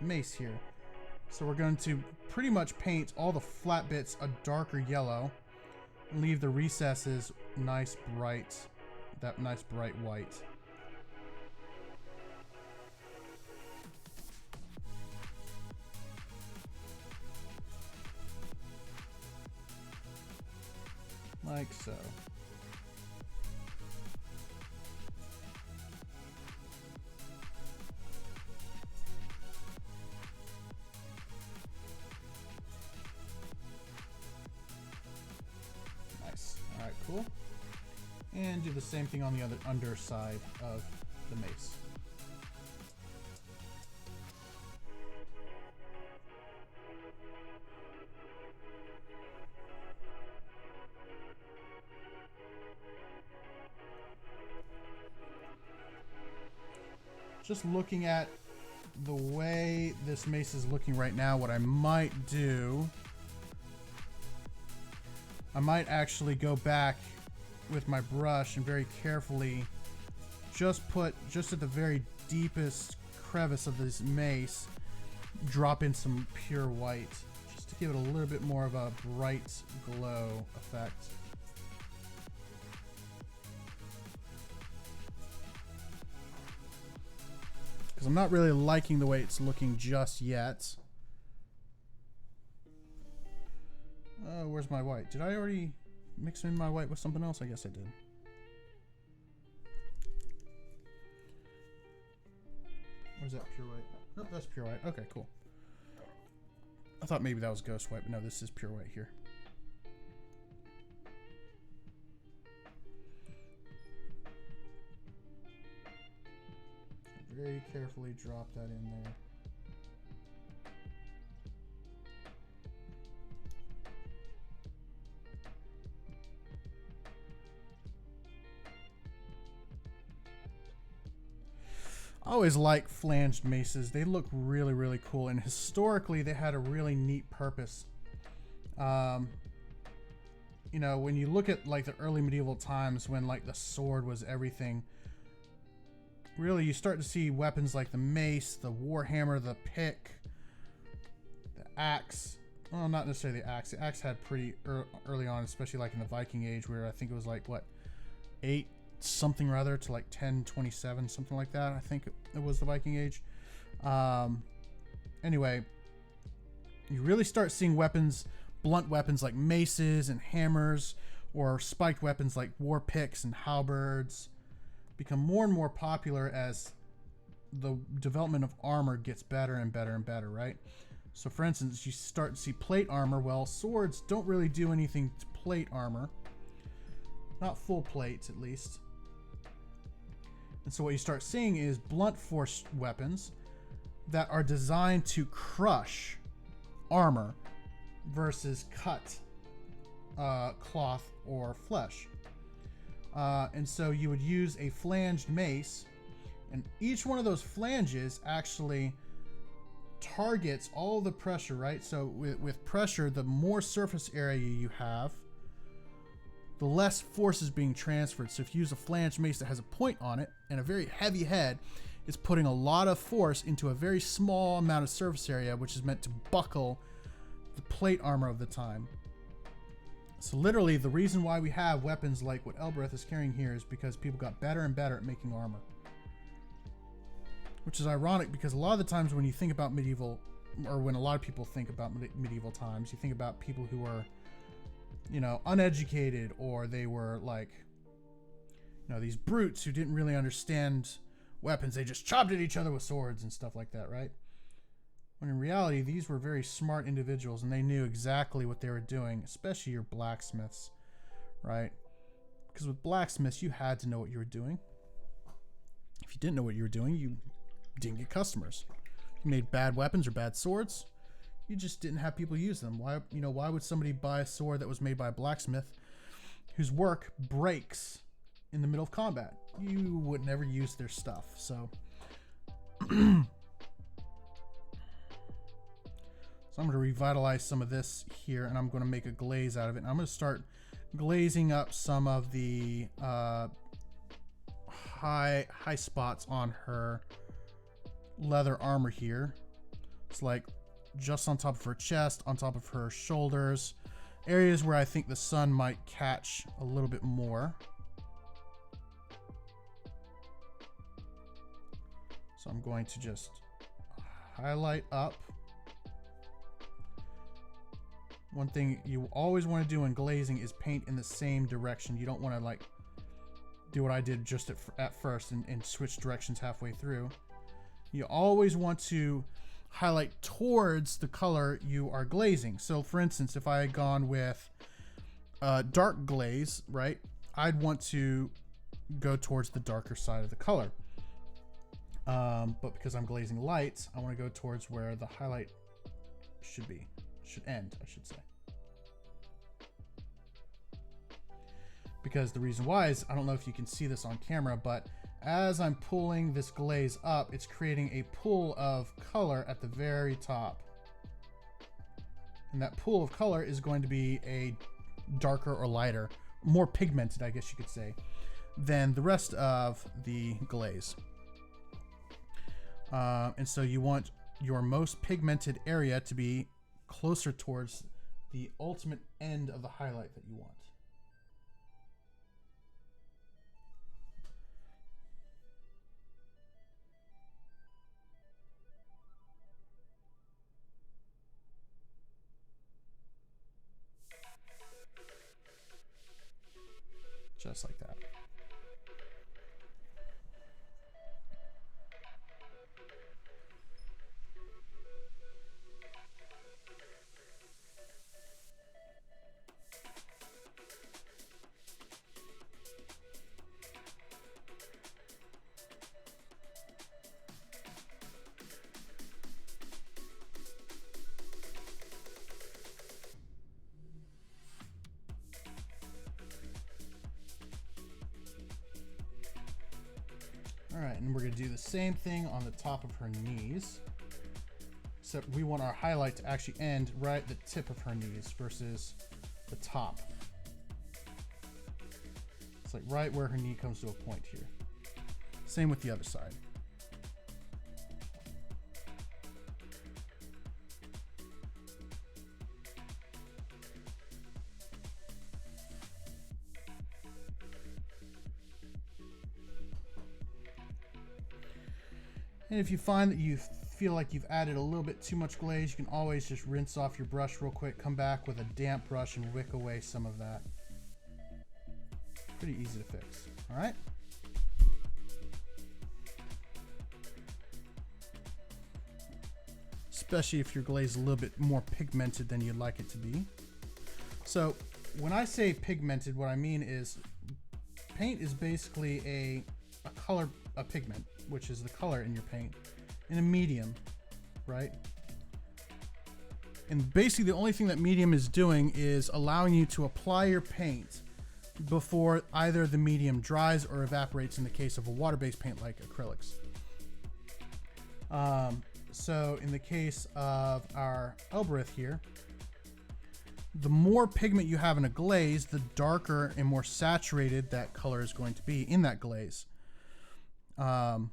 mace here. So we're going to pretty much paint all the flat bits a darker yellow and leave the recesses nice bright, that nice bright white. Like so. Nice. All right, cool. And do the same thing on the other underside of the mace. Just looking at the way this mace is looking right now, what I might do, I might actually go back with my brush and very carefully just put, just at the very deepest crevice of this mace, drop in some pure white, just to give it a little bit more of a bright glow effect. Because I'm not really liking the way it's looking just yet. Where's my white? Did I already mix in my white with something else? I guess I did. Where's that pure white? Nope, that's pure white. Okay, cool. I thought maybe that was ghost white, but no, this is pure white here. Very carefully drop that in there. I always like flanged maces. They look really, really cool. And historically, they had a really neat purpose. You know, when you look at like the early medieval times when like the sword was everything, really, you start to see weapons like the mace, the warhammer, the pick, the axe. Well, not necessarily the axe. The axe had pretty early on, especially like in the Viking Age, where I think it was like, what, 8 something or other to like 1027, something like that. I think it was the Viking Age. Anyway, you really start seeing weapons, blunt weapons like maces and hammers, or spiked weapons like war picks and halberds become more and more popular as the development of armor gets better and better and better, right? So for instance, you start to see plate armor. Well, swords don't really do anything to plate armor. Not full plates, at least. And so what you start seeing is blunt force weapons that are designed to crush armor versus cut cloth or flesh. And so you would use a flanged mace, and each one of those flanges actually targets all the pressure, right? So with pressure, the more surface area you have, the less force is being transferred. So if you use a flanged mace that has a point on it and a very heavy head, it's putting a lot of force into a very small amount of surface area, which is meant to buckle the plate armor of the time. So literally, the reason why we have weapons like what Elbereth is carrying here is because people got better and better at making armor. Which is ironic, because a lot of the times when you think about medieval, or when a lot of people think about medieval times, you think about people who are, you know, uneducated, or they were like, you know, these brutes who didn't really understand weapons. They just chopped at each other with swords and stuff like that, right? When in reality, these were very smart individuals, and they knew exactly what they were doing, especially your blacksmiths, right? Because with blacksmiths, you had to know what you were doing. If you didn't know what you were doing, you didn't get customers. You made bad weapons or bad swords, you just didn't have people use them. Why would somebody buy a sword that was made by a blacksmith whose work breaks in the middle of combat? You would never use their stuff. So I'm going to revitalize some of this here, and I'm going to make a glaze out of it. And I'm going to start glazing up some of the high spots on her leather armor here. It's like just on top of her chest, on top of her shoulders, areas where I think the sun might catch a little bit more. So I'm going to just highlight up. One thing you always want to do when glazing is paint in the same direction. You don't want to like do what I did just at first and switch directions halfway through. You always want to highlight towards the color you are glazing. So for instance, if I had gone with dark glaze, right, I'd want to go towards the darker side of the color. But because I'm glazing lights, I want to go towards where the highlight should end, I should say. Because the reason why is, I don't know if you can see this on camera, but as I'm pulling this glaze up, it's creating a pool of color at the very top. And that pool of color is going to be a darker or lighter, more pigmented, I guess you could say, than the rest of the glaze. And so you want your most pigmented area to be closer towards the ultimate end of the highlight that you want. Just like that. All right, and we're gonna do the same thing on the top of her knees. Except we want our highlight to actually end right at the tip of her knees versus the top. It's like right where her knee comes to a point here. Same with the other side. And if you find that you feel like you've added a little bit too much glaze, you can always just rinse off your brush real quick, come back with a damp brush and wick away some of that. Pretty easy to fix. All right. Especially if your glaze is a little bit more pigmented than you'd like it to be. So when I say pigmented, what I mean is paint is basically a pigment, which is the color in your paint, in a medium, right? And basically the only thing that medium is doing is allowing you to apply your paint before either the medium dries or evaporates in the case of a water-based paint like acrylics. So in the case of our Elbereth here, the more pigment you have in a glaze, the darker and more saturated that color is going to be in that glaze. So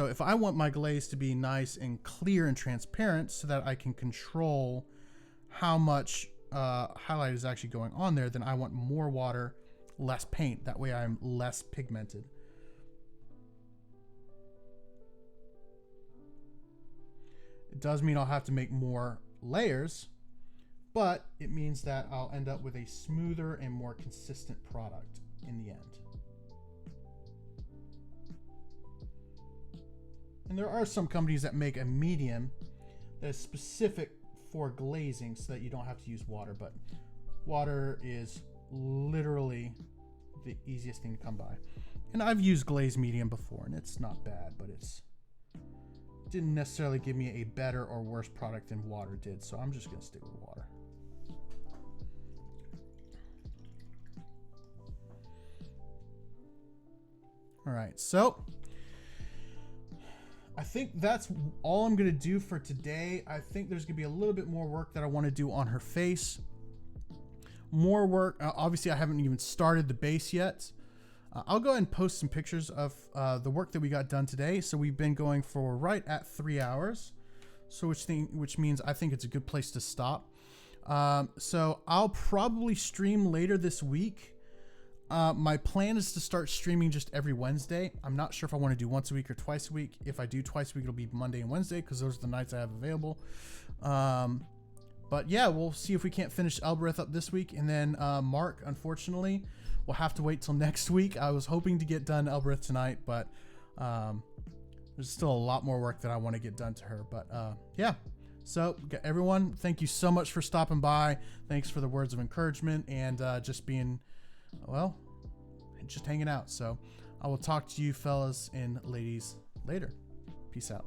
if I want my glaze to be nice and clear and transparent so that I can control how much highlight is actually going on there, then I want more water, less paint. That way I'm less pigmented. It does mean I'll have to make more layers, but it means that I'll end up with a smoother and more consistent product in the end. And there are some companies that make a medium that is specific for glazing so that you don't have to use water, but water is literally the easiest thing to come by. And I've used glaze medium before and it's not bad, but it's didn't necessarily give me a better or worse product than water did, so I'm just gonna stick with water. All right, so I think that's all I'm gonna do for today. I think there's gonna be a little bit more work that I want to do on her face. More work. Obviously, I haven't even started the base yet. I'll go ahead and post some pictures of the work that we got done today. So we've been going for right at 3 hours. So which means I think it's a good place to stop. So I'll probably stream later this week. My plan is to start streaming just every Wednesday. I'm not sure if I want to do once a week or twice a week. If I do twice a week, it'll be Monday and Wednesday because those are the nights I have available. But yeah, we'll see if we can't finish Elbereth up this week. And then Mark, unfortunately, we'll have to wait till next week. I was hoping to get done Elbereth tonight, but there's still a lot more work that I want to get done to her. But yeah, so everyone, thank you so much for stopping by. Thanks for the words of encouragement and just being, well, just hanging out. So I will talk to you fellas and ladies later. Peace out.